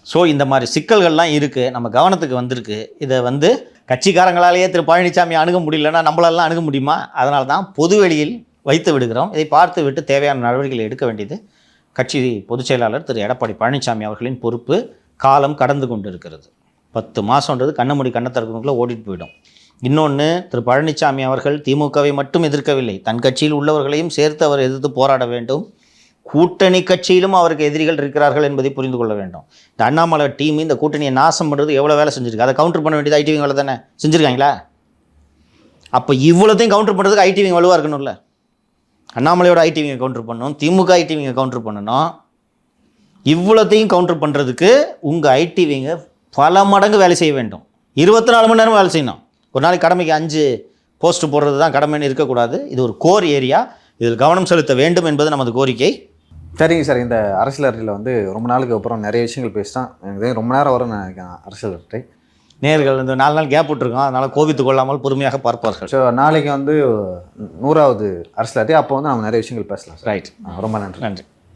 ஸோ இந்த மாதிரி சிக்கல்கள்லாம் இருக்குது, நம்ம கவனத்துக்கு வந்திருக்கு. இதை வந்து கட்சிக்காரங்களாலேயே திரு பழனிசாமி அணுக முடியலன்னா நம்மளாலாம் அணுக முடியுமா? அதனால தான் பொதுவெளியில் வைத்து விடுகிறோம். இதை பார்த்து விட்டு தேவையான நடவடிக்கைகளை எடுக்க வேண்டியது கட்சி பொதுச் செயலாளர் திரு எடப்பாடி பழனிசாமி அவர்களின் பொறுப்பு காலம் கடந்து கொண்டு இருக்கிறது. 10 மாதம்ன்றது கண்ண மூடி கண்ணை திறக்கணுக்குள்ளே ஓடிட்டு போயிடும். இன்னொன்று, திரு பழனிசாமி அவர்கள் திமுகவை மட்டும் எதிர்க்கவில்லை, தன் கட்சியில் உள்ளவர்களையும் சேர்த்து அவர் எதிர்த்து போராட வேண்டும். கூட்டணி கட்சியிலும் அவருக்கு எதிரிகள் இருக்கிறார்கள் என்பதை புரிந்து கொள்ள வேண்டும். இந்த அண்ணாமலை டீம் இந்த கூட்டணியை நாசம் பண்ணுறது எவ்வளோ வேலை செஞ்சுருக்கு, அதை கவுண்டர் பண்ண வேண்டியது ஐடிவிங் வேலை தானே செஞ்சுருக்காங்களா? அப்போ இவ்வளோத்தையும் கவுண்டர் பண்ணுறதுக்கு ஐடிவிங் வலுவாக இருக்கணும்ல. அண்ணாமலையோட ஐடிவிங்கை கவுண்டர் பண்ணணும், திமுக ஐடிவிங்கை கவுண்டர் பண்ணணும். இவ்வளோத்தையும் கவுண்டர் பண்ணுறதுக்கு உங்கள் ஐடிவிங்கை பல மடங்கு வேலை செய்ய வேண்டும். 24 மணி நேரம் வேலை செய்யணும். ஒரு நாளைக்கு கடமைக்கு 5 போஸ்ட் போடுறது தான் கடமைன்னு இருக்கக்கூடாது. இது ஒரு கோர் ஏரியா, இதில் கவனம் செலுத்த வேண்டும் என்பது நமது கோரிக்கை. சரிங்க சார், இந்த அரசியல் அரட்டையில் வந்து ரொம்ப நாளுக்கு அப்புறம் நிறைய விஷயங்கள் பேசிட்டான். எனக்கு தெரிஞ்சு ரொம்ப நேரம் வரும்னு நினைக்கிறேன் அரசியல் அரட்டை. நேர்கள் இந்த 4 நாள் கேப் விட்டுருக்கோம், அதனால் கோபித்து கொள்ளாமல் பொறுமையாக பார்ப்பார்கள். ஸோ நாளைக்கு வந்து 100வது அரசியல் அரட்டை, அப்போ வந்து நம்ம நிறைய விஷயங்கள் பேசலாம். ரைட், ரொம்ப நன்றி. நன்றி.